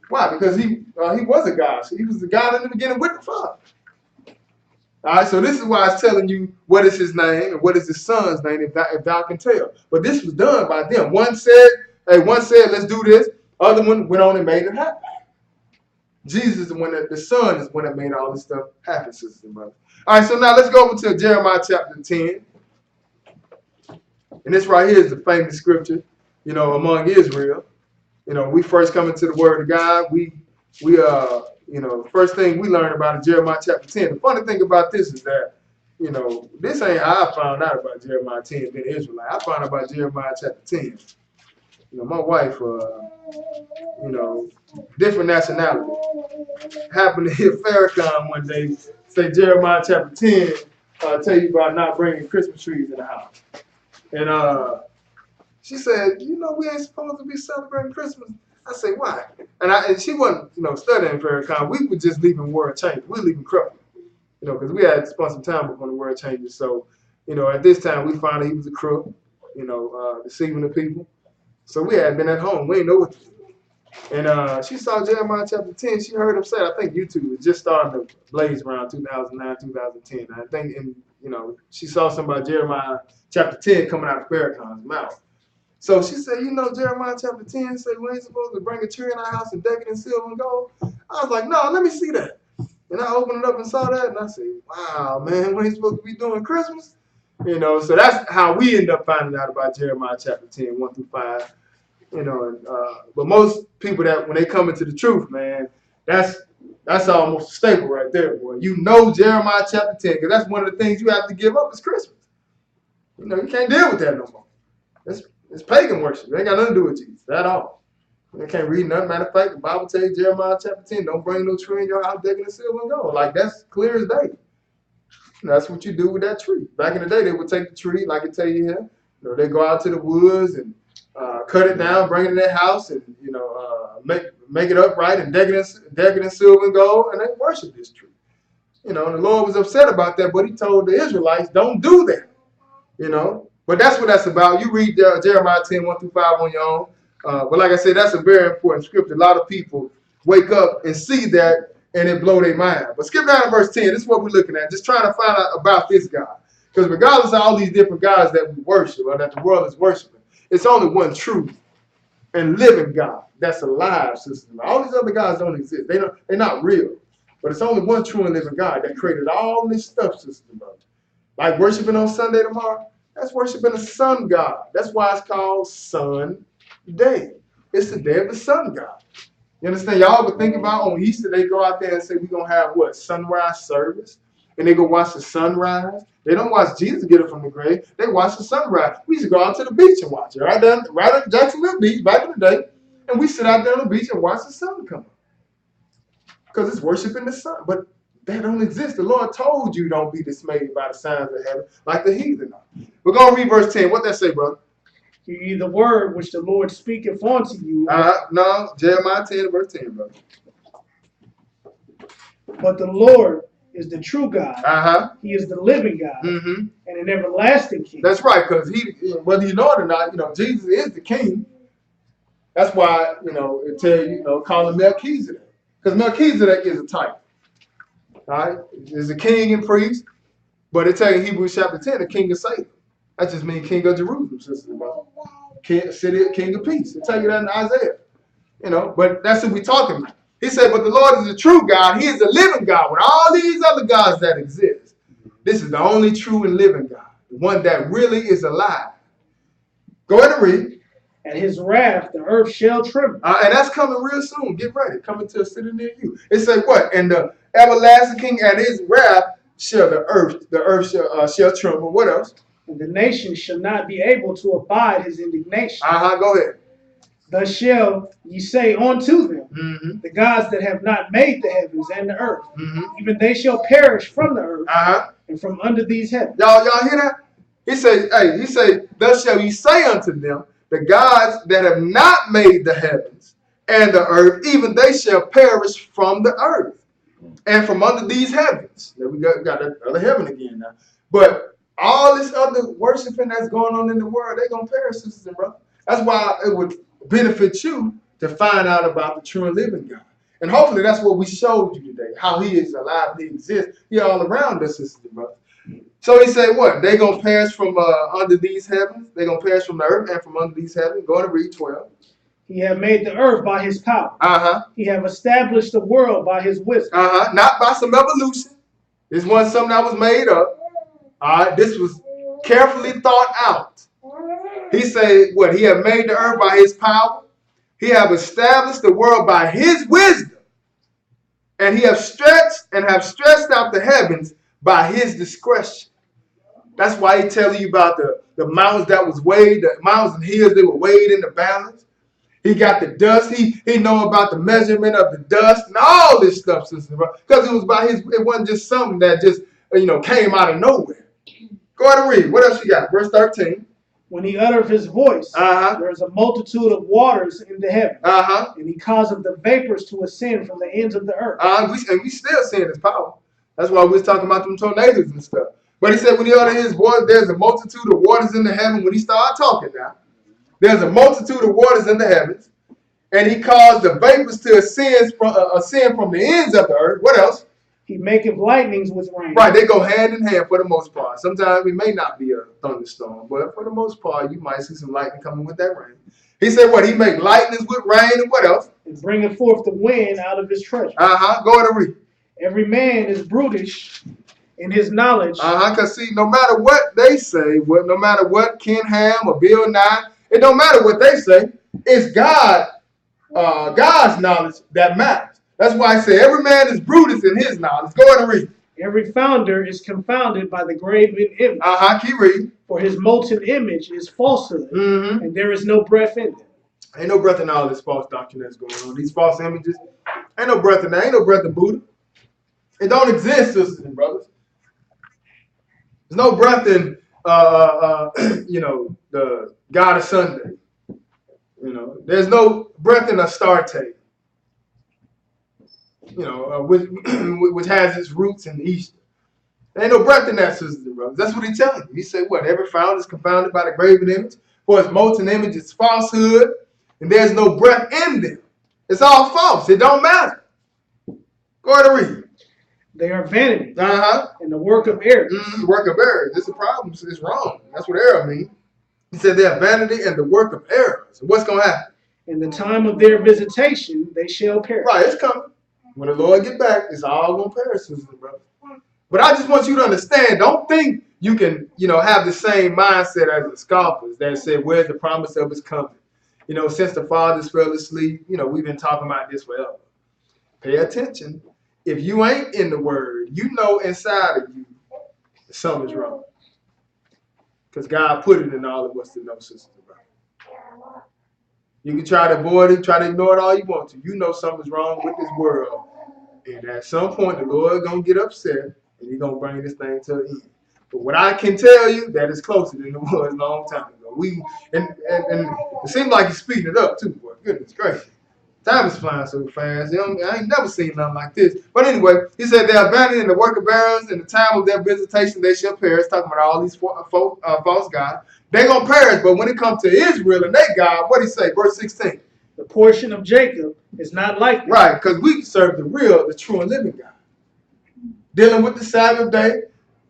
Why? Because he was a God. So he was the God in the beginning with the Father. All right, so this is why it's telling you what is his name and what is his son's name, if thou can tell. But this was done by them. One said, let's do this. Other one went on and made it happen. Jesus is the son is the one that made all this stuff happen, sisters and brothers. All right, so now let's go over to Jeremiah chapter 10. And this right here is the famous scripture, you know, among Israel. You know, we first come into the word of God. You know, the first thing we learn about is Jeremiah chapter 10. The funny thing about this is that, you know, this ain't how I found out about Jeremiah 10 being Israelite. I found out about Jeremiah chapter 10. You know, my wife, you know, different nationality, happened to hear Farrakhan one day say Jeremiah chapter 10 tell you about not bringing Christmas trees in the house. And she said, you know, we ain't supposed to be celebrating Christmas. I said, why? And she wasn't, you know, studying Farrakhan. We were just leaving world changes. We were leaving crippled, you know, because we had spent some time before the world changes. So, you know, at this time, we found out he was a crook, you know, deceiving the people. So we had been at home. We didn't know what to do. And she saw Jeremiah chapter 10. She heard him say, I think YouTube was just starting to blaze around 2009, 2010. I think, she saw something about Jeremiah chapter 10 coming out of Farrakhan's mouth. So she said, Jeremiah chapter 10 say we ain't supposed to bring a tree in our house and deck it in silver and gold. I was like, no, let me see that. And I opened it up and saw that, and I said, wow, man, we ain't supposed to be doing Christmas. So that's how we end up finding out about Jeremiah chapter 10, 1 through 5. But most people that when they come into the truth, man, that's almost a staple right there, boy. Jeremiah chapter 10, because that's one of the things you have to give up is Christmas. You can't deal with that no more. It's pagan worship. It ain't got nothing to do with Jesus at all. They can't read nothing. Matter of fact, the Bible tells you, Jeremiah chapter 10, don't bring no tree in your house decking in silver and gold. Like, that's clear as day. That's what you do with that tree. Back in the day, they would take the tree, like I tell you here. They go out to the woods and cut it down, bring it in their house, and make it upright and deck it in silver and gold, and they worship this tree. And the Lord was upset about that, but He told the Israelites, don't do that. But that's what that's about. You read Jeremiah 10, 1 through 5 on your own. But like I said, that's a very important scripture. A lot of people wake up and see that, and it blow their mind. But skip down to verse 10. This is what we're looking at. Just trying to find out about this God. Because regardless of all these different gods that we worship or that the world is worshiping, it's only one true and living God that's alive, sister. All these other gods don't exist. They're not real. But it's only one true and living God that created all this stuff, sister. Like worshiping on Sunday tomorrow, that's worshiping the sun God. That's why it's called Sun Day. It's the day of the sun God. You understand? Y'all ever think about on Easter, they go out there and say, we're going to have what? Sunrise service. And they go watch the sunrise. They don't watch Jesus get up from the grave. They watch the sunrise. We used to go out to the beach and watch it. Right at Jacksonville Beach back in the day. And we sit out there on the beach and watch the sun come up. Because it's worshiping the sun. But that don't exist. The Lord told you don't be dismayed by the signs of heaven like the heathen are. We're going to read verse 10. What that say, brother? The word which the Lord speaketh unto you. No, Jeremiah 10, verse 10, brother. But the Lord is the true God. He is the living God and an everlasting King. That's right, because whether you know it or not, Jesus is the King. That's why, it tell you, call him Melchizedek. Because Melchizedek is a title. All right? He's a king and priest. But it tell you in Hebrews chapter 10, the King of Salem. That just means King of Jerusalem, sister. King of peace. It tell you that in Isaiah. But that's what we're talking about. He said, but the Lord is the true God. He is the living God with all these other gods that exist. This is the only true and living God. The one that really is alive. Go ahead and read. At his wrath, the earth shall tremble. And that's coming real soon. Get ready. Coming to a city near you. It said what? And the everlasting King at his wrath shall the earth shall tremble. What else? And the nations shall not be able to abide his indignation. Go ahead. Thus shall ye say unto them, the gods that have not made the heavens and the earth, even they shall perish from the earth and from under these heavens. Y'all hear that? He say, thus shall ye say unto them, the gods that have not made the heavens and the earth, even they shall perish from the earth and from under these heavens. Now we got that other heaven again now. But all this other worshiping that's going on in the world, they're going to perish, sisters and brothers. That's why it would benefit you to find out about the true and living God. And hopefully that's what we showed you today, how he is alive, he exists. He all around us, sisters and brothers. So he said what? They're going to perish from under these heavens. They're going to perish from the earth and from under these heavens. Go to read 12. He have made the earth by his power. He have established the world by his wisdom. Not by some evolution. This wasn't something that was made up. All right, this was carefully thought out. He said what? He have made the earth by his power. He have established the world by his wisdom. And he have stretched out the heavens by his discretion. That's why he telling you about the mountains that was weighed, the mountains and hills that were weighed in the balance. He got the dust. He know about the measurement of the dust and all this stuff, sister, because it was by his. It wasn't just something that just came out of nowhere. Go ahead and read. What else you got? Verse 13. When he uttereth his voice, there is a multitude of waters in the heaven, and he causeth the vapors to ascend from the ends of the earth. We still seeing his power. That's why we was talking about them tornadoes and stuff. But he said when he uttered his voice, there's a multitude of waters in the heaven. When he started talking now, there's a multitude of waters in the heavens. And he caused the vapors to ascend from the ends of the earth. What else? He maketh lightnings with rain. Right, they go hand in hand for the most part. Sometimes it may not be a thunderstorm, but for the most part, you might see some lightning coming with that rain. He said what? He make lightnings with rain, and what else? And bringeth forth the wind out of his treasure. Go ahead and read. Every man is brutish in his knowledge. Because see, no matter what they say, no matter what Ken Ham or Bill Nye, it don't matter what they say. It's God's knowledge that matters. That's why I say every man is brutish in his knowledge. Go ahead and read. Every founder is confounded by the graven image. Keep reading. For his molten image is falsehood, and there is no breath in it. Ain't no breath in all this false doctrine that's going on. These false images. Ain't no breath in that. Ain't no breath in Buddha. It don't exist, sisters and brothers. There's no breath in, the God of Sunday. There's no breath in Astarte. Which has its roots in Easter. There ain't no breath in that, sisters and brothers. That's what he's telling you. He said, what? Every founder is confounded by the graven image, for its molten image is falsehood, and there's no breath in them. It's all false. It don't matter. Go ahead and read. They are vanity and the work of errors. Work of errors. This is a problem. It's wrong. That's what error means. He said they are vanity and the work of errors. What's going to happen? In the time of their visitation, they shall perish. Right, it's coming. When the Lord get back, it's all going to perish, sisters and brothers. But I just want you to understand, don't think you can, have the same mindset as the scoffers that said, where's the promise of his coming? Since the fathers fell asleep, we've been talking about this forever. Pay attention. If you ain't in the word, inside of you something's wrong. Because God put it in all of us to know, sisters and brothers. You can try to avoid it, try to ignore it all you want to. Something's wrong with this world. And at some point, the Lord going to get upset, and he's going to bring this thing to an end. But what I can tell you, that is closer than it was a long time ago. And it seems like he's speeding it up, too, boy. Goodness gracious. Time is flying so fast. I ain't never seen nothing like this. But anyway, he said they are abandoned in the work of errors. In the time of their visitation, they shall perish. Talking about all these false gods. They're going to perish. But when it comes to Israel and their God, what did he say? Verse 16. The portion of Jacob is not like that. Right, because we serve the true and living God. Dealing with the Sabbath day,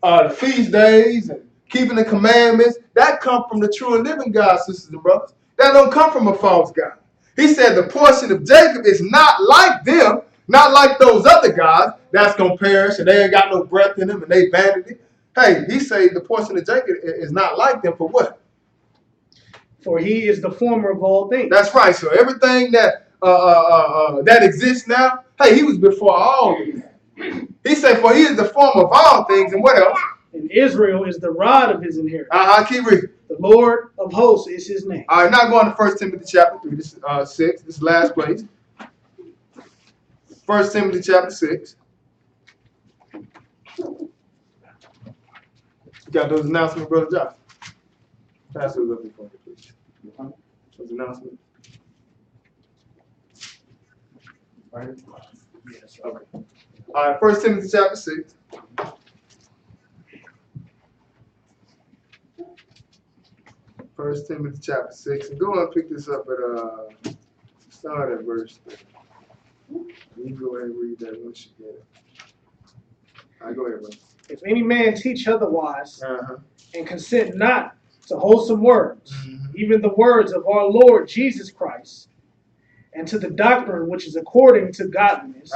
the feast days, and keeping the commandments, that come from the true and living God, sisters and brothers. That don't come from a false God. He said the portion of Jacob is not like them, not like those other gods that's going to perish and they ain't got no breath in them and they vanity. Hey, he said the portion of Jacob is not like them for what? For he is the former of all things. That's right. So everything that exists now, hey, he was before all of that. He said, for he is the former of all things, and what else? And Israel is the rod of his inheritance. Keep reading. The Lord of hosts is his name. All right, now going to 1 Timothy chapter 3, this 6, this is last place. 1 Timothy chapter 6. You got those announcements, Brother Josh? Pass those up before you, please. Those announcements. All right. Yes. Okay. All right, 1 Timothy chapter 6. First Timothy chapter 6. And go and pick this up at start at verse 3. You can go ahead and read that once you get it. All right, go ahead, brother. If any man teach otherwise, and consent not to wholesome words, even the words of our Lord Jesus Christ, and to the doctrine which is according to godliness,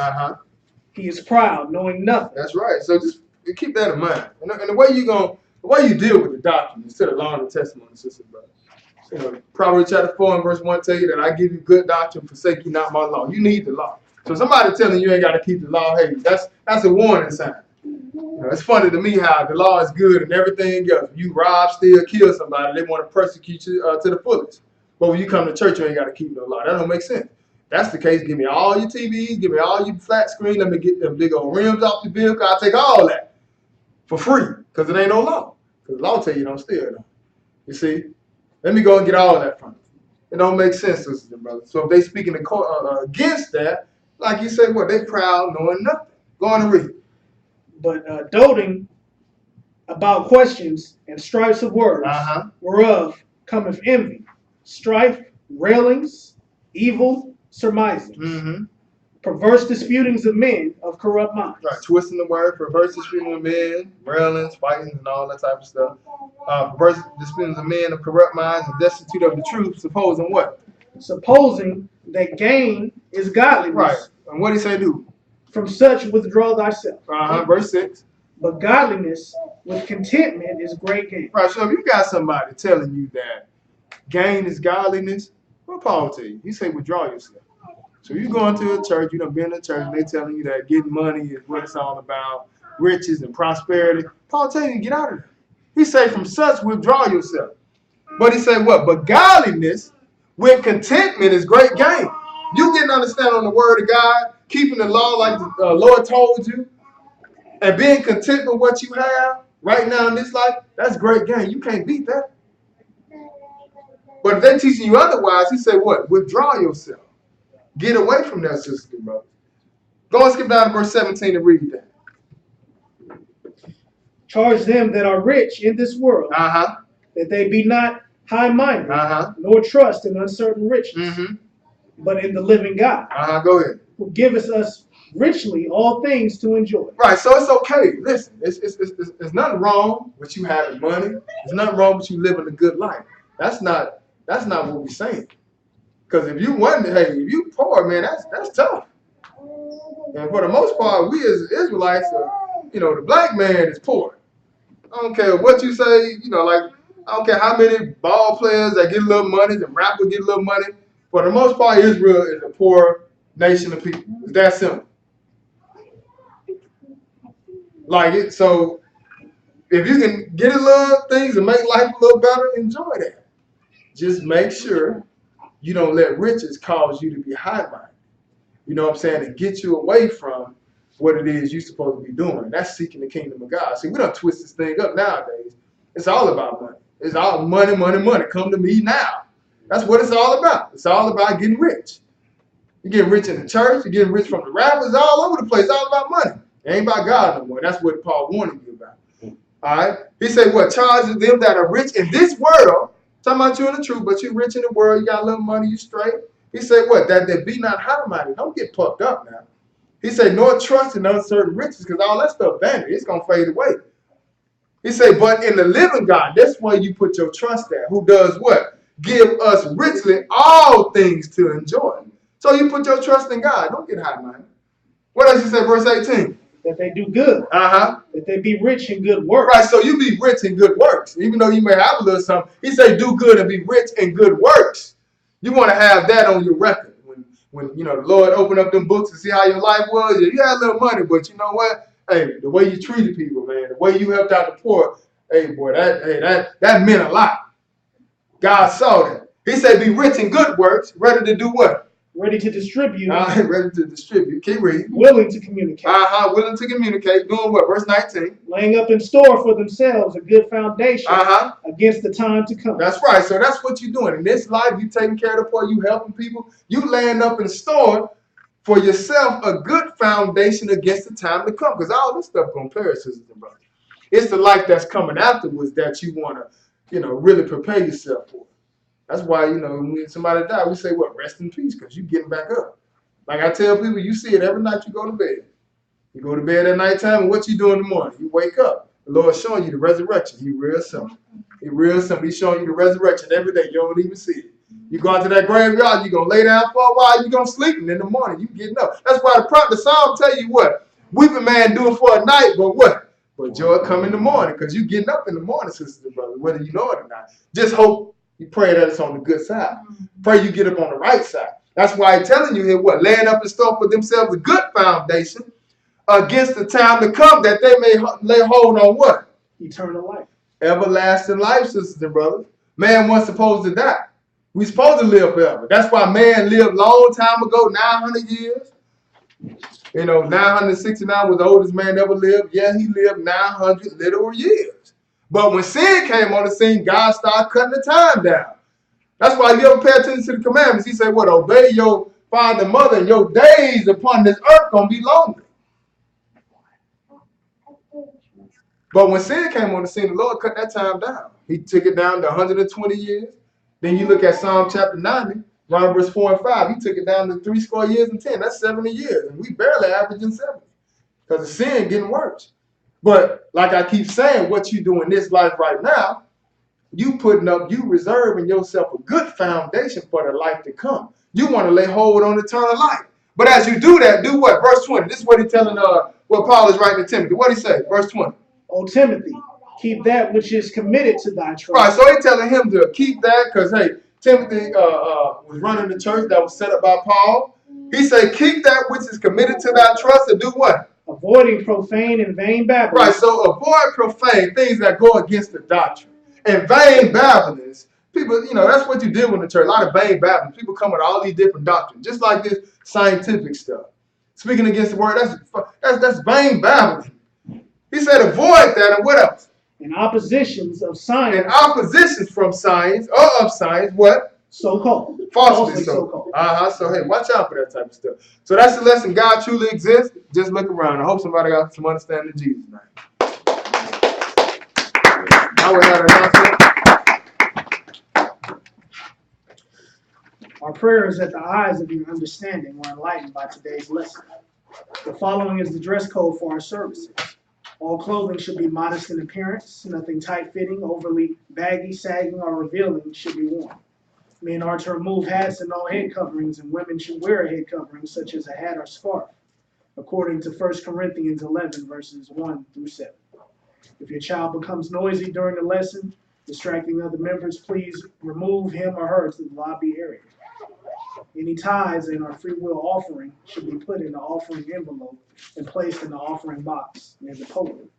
he is proud, knowing nothing. That's right. So just keep that in mind. And the way you deal with the doctrine instead of law and the testimony, sister, brother. Proverbs chapter 4 and verse 1 tell you that I give you good doctrine, forsake you not my law. You need the law. So somebody telling you ain't got to keep the law, hey, that's a warning sign. It's funny to me how the law is good and everything else. You rob, steal, kill somebody, they want to persecute you to the fullest. But when you come to church, you ain't got to keep no law. That don't make sense. That's the case. Give me all your TVs, give me all your flat screen. Let me get them big old rims off the vehicle. I'll take all that for free because it ain't no law. Because the law tell you don't steal. Though. You see? Let me go and get all of that from you. It don't make sense, sisters and brothers. So if they speaking against that, like you said, what? They proud knowing nothing. Go on and read. But doting about questions and strifes of words, whereof cometh envy, strife, railings, evil surmisings, Mm-hmm. perverse disputings of men of corrupt minds. Right, twisting the word, perverse disputings of men, railings, fighting, and all that type of stuff. Perverse disputings of men of corrupt minds and destitute of the truth, supposing what? Supposing that gain is godliness, Right. And what did he say do? from such withdraw thyself. Verse 6. But godliness with contentment is great gain. Right, so if you got somebody telling you that gain is godliness, what Paul tell you? He say withdraw yourself. So you go into a church, you done been in a church, and they telling you that getting money is what it's all about, riches and prosperity. Paul tell you to get out of there. He say from such withdraw yourself. But he say what? But godliness with contentment is great gain. You getting understanding on the word of God, keeping the law like the Lord told you, and being content with what you have right now in this life, that's great gain. You can't beat that. But if they're teaching you otherwise, he say what? Withdraw yourself. Get away from that, sister, brother. Go and skip down to verse 17 and read that. Charge them that are rich in this world, Uh-huh. that they be not high-minded, Uh-huh. nor trust in uncertain riches, Mm-hmm. but in the living God, Uh-huh. Go ahead. who giveth us richly all things to enjoy. Right, so it's okay. Listen, it's nothing wrong with you having money. There's nothing wrong with you living a good life. That's not what we're saying. Because if you wonder, hey, if you poor, man, that's tough. And for the most part, we as Israelites, the black man is poor. I don't care what you say, like, I don't care how many ball players that get a little money, the rappers get a little money. For the most part, Israel is a poor nation of people. It's that simple. Like it, so if you can get a little things and make life a little better, enjoy that. Just make sure you don't let riches cause you to be high-minded. You know what I'm saying? And get you away from what it is you're supposed to be doing. That's seeking the kingdom of God. See, we don't twist this thing up nowadays. It's all about money. It's all money, money, money. Come to me now. That's what it's all about. It's all about getting rich. You're getting rich in the church. You're getting rich from the rappers all over the place. It's all about money. It ain't about God no more. That's what Paul warned you about. All right? He said, what? Charges them that are rich in this world. Talking about you in the truth, but you rich in the world. You got a little money. You straight. He said, what? That they be not high-minded. Don't get puffed up now. He said, nor trust in uncertain riches, because all that stuff vanity. It's going to fade away. He said, but in the living God, that's where you put your trust at. Who does what? Give us richly all things to enjoy. So you put your trust in God. Don't get high-minded. What else he said, verse 18? That they do good, Uh-huh. that they be rich in good works. Right, so you be rich in good works. Even though you may have a little something, he say do good and be rich in good works. You want to have that on your record. When the Lord opened up them books to see how your life was, you had a little money, but you know what? Hey, the way you treated people, man, the way you helped out the poor, hey boy, that meant a lot. God saw that. He said be rich in good works, ready to do what? Ready to distribute. Ready to distribute. Keep reading. Willing to communicate. Willing to communicate. Doing what? Verse 19. Laying up in store for themselves a good foundation against the time to come. That's right. So that's what you're doing. In this life, you taking care of the poor, you helping people. You laying up in store for yourself a good foundation against the time to come. Because all this stuff going to perish, sisters and brothers. It's the life that's coming afterwards that you want to, really prepare yourself for. That's why, when somebody dies, we say, what? Rest in peace, because you're getting back up. Like I tell people, you see it every night you go to bed. You go to bed at nighttime, and what you do in the morning? You wake up. The Lord's showing you the resurrection. He real simple. He's showing you the resurrection every day. You don't even see it. You go out to that graveyard, you're going to lay down for a while, you're going to sleep, and in the morning, you getting up. That's why the Psalm tell you what? Weeping man do it for a night, but what? But joy come in the morning, because you getting up in the morning, sisters and brothers, whether you know it or not. Just hope you pray that it's on the good side. Pray you get up on the right side. That's why he's telling you here, what? Laying up in store for themselves a good foundation against the time to come, that they may lay hold on what? Eternal life. Everlasting life, sisters and brothers. Man wasn't supposed to die. We supposed to live forever. That's why man lived long time ago, 900 years. 969 was the oldest man ever lived. Yeah, he lived 900 literal years. But when sin came on the scene, God started cutting the time down. That's why you ever pay attention to the commandments. He said, what? Obey your father and mother, and your days upon this earth going to be longer. But when sin came on the scene, the Lord cut that time down. He took it down to 120 years. Then you look at Psalm chapter 90. Around verse 4 and 5, he took it down to 70 years and 10. That's 70 years. And we barely averaging 70. Because the sin getting worse. But like I keep saying, what you do in this life right now, you reserving yourself a good foundation for the life to come. You want to lay hold on eternal life. But as you do that, do what? Verse 20. This is what he's telling what Paul is writing to Timothy. What did he say? Verse 20. O Timothy, keep that which is committed to thy trust. Right, so he's telling him to keep that because, hey, Timothy was running the church that was set up by Paul. He said, keep that which is committed to thy trust and do what? Avoiding profane and vain babblings. Right, so avoid profane things that go against the doctrine. And vain babblings, people, that's what you deal with in the church. A lot of vain babblings. People come with all these different doctrines, just like this scientific stuff. Speaking against the word, that's vain babbling. He said avoid that, and what else? In oppositions of science. In oppositions from science, or of science, what? So-called. Falsely so-called. So, hey, watch out for that type of stuff. So that's the lesson. God truly exists. Just look around. I hope somebody got some understanding in Jesus' name. Now we have an announcement. Our prayer is that the eyes of your understanding were enlightened by today's lesson. The following is the dress code for our services. All clothing should be modest in appearance. Nothing tight-fitting, overly baggy, sagging, or revealing should be worn. Men are to remove hats and all head coverings, and women should wear a head covering such as a hat or scarf, according to 1 Corinthians 11, verses 1 through 7. If your child becomes noisy during the lesson, distracting other members, please remove him or her to the lobby area. Any tithes in our free will offering should be put in the offering envelope and placed in the offering box near the podium.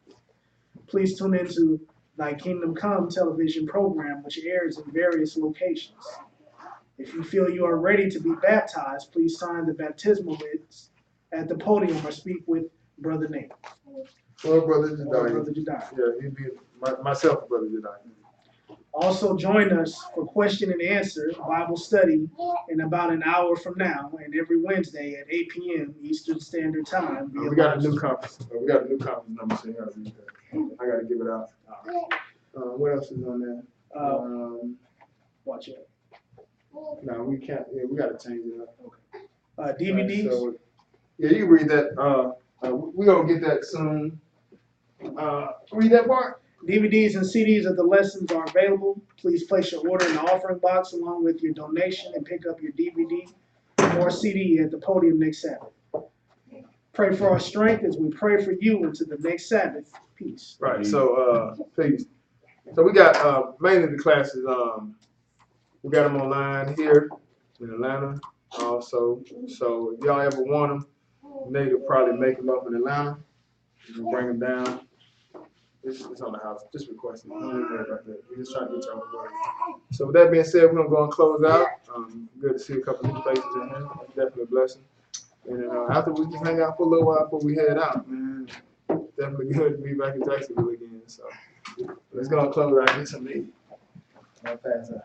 Please tune into Thy Kingdom Come television program, which airs in various locations. If you feel you are ready to be baptized, please sign the baptismal lists at the podium or speak with Brother Nate. Or Brother Or Jediah. Brother Jediah. Yeah, he'd be myself, Brother Jediah. Also join us for question and answer Bible study in about an hour from now, and every Wednesday at 8 p.m. Eastern Standard Time. via We got a live new stream. conference. We got a new conference number, so you gotta read that. I gotta give it out. What else is on there? Watch it. No, we can't. Yeah, we gotta change it up. DVDs. So, yeah, you can read that. We're gonna get that soon. Read that part. DVDs and CDs of the lessons are available. Please place your order in the offering box along with your donation and pick up your DVD or CD at the podium next Sabbath. Pray for our strength as we pray for you into the next Sabbath. Peace. Right. So, please. So we got mainly the classes. We got them online here in Atlanta. Also, so if y'all ever want them, Nate will probably make them up in Atlanta. You can bring them down. It's on the house. Just request it. Don't even worry about that. We're just trying to get y'all on board. So with that being said, we're gonna go and close out. Good to see a couple new faces in here. That's definitely a blessing. And then after we just hang out for a little while before we head out, man. Definitely good to be back in Jacksonville again. So let's go and close out and get some meat. I'll pass out.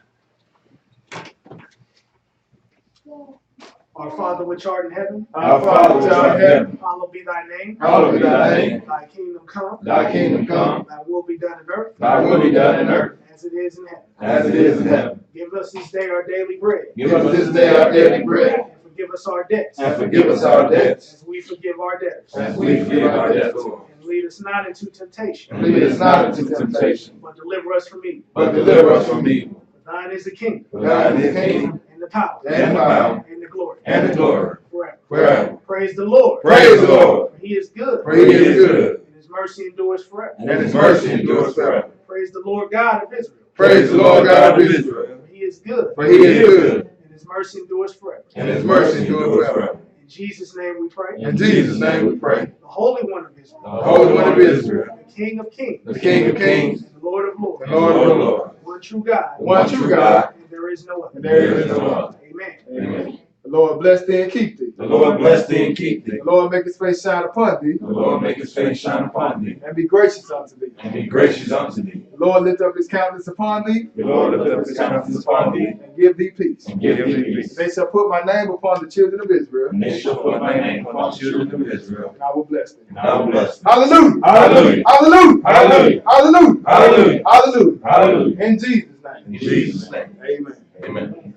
Our Father which art in heaven, Our Father which art in heaven, hallowed be thy name. hallowed be thy name. Thy kingdom come. Thy kingdom come. Thy will be done in earth. Thy will be done in earth as it is in heaven. as it is in heaven. Give us this day our daily bread. Give us this day our daily bread, And forgive us our debts. and forgive us our debts, As we forgive our debtors. as we forgive our debtors. And lead us not into temptation. And lead us not into temptation, But deliver us from evil. but deliver us from evil. For thine is the kingdom. For thine is the kingdom, And the power. and the power, And the glory. and the glory, Forever. forever. Praise the Lord. Praise the Lord. For he is good. For he is good, And his mercy endures forever. and his mercy endures forever. Praise the Lord God of Israel. Praise the Lord God of Israel. For he is good. For he is good, And his mercy endures forever. and his mercy endures forever. In Jesus' name we pray. In Jesus' name we pray. The Holy One of Israel. The Holy One of Israel, The King of Kings. the King of kings, And the Lord of Lords. and Lord of lords, One true God. one true God, And there is no other. and there is no other. Amen. Amen. The Lord bless thee and keep thee. The Lord bless thee and keep thee. The Lord make his face shine upon thee The Lord make his face shine upon thee, and be gracious unto thee. and be gracious unto thee. The Lord lift up his countenance upon thee The Lord lift up his countenance upon thee, and give thee peace. and give thee peace. They shall put my name upon the children of Israel, And they shall put my name upon the children of Israel, and I will bless them. and I will bless them. Hallelujah! Hallelujah. Hallelujah! Hallelujah. Hallelujah! Hallelujah. Hallelujah! Hallelujah. In Jesus' name. In Jesus' name. Amen. Amen.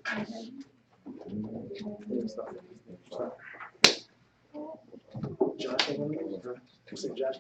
Josh, you say Josh?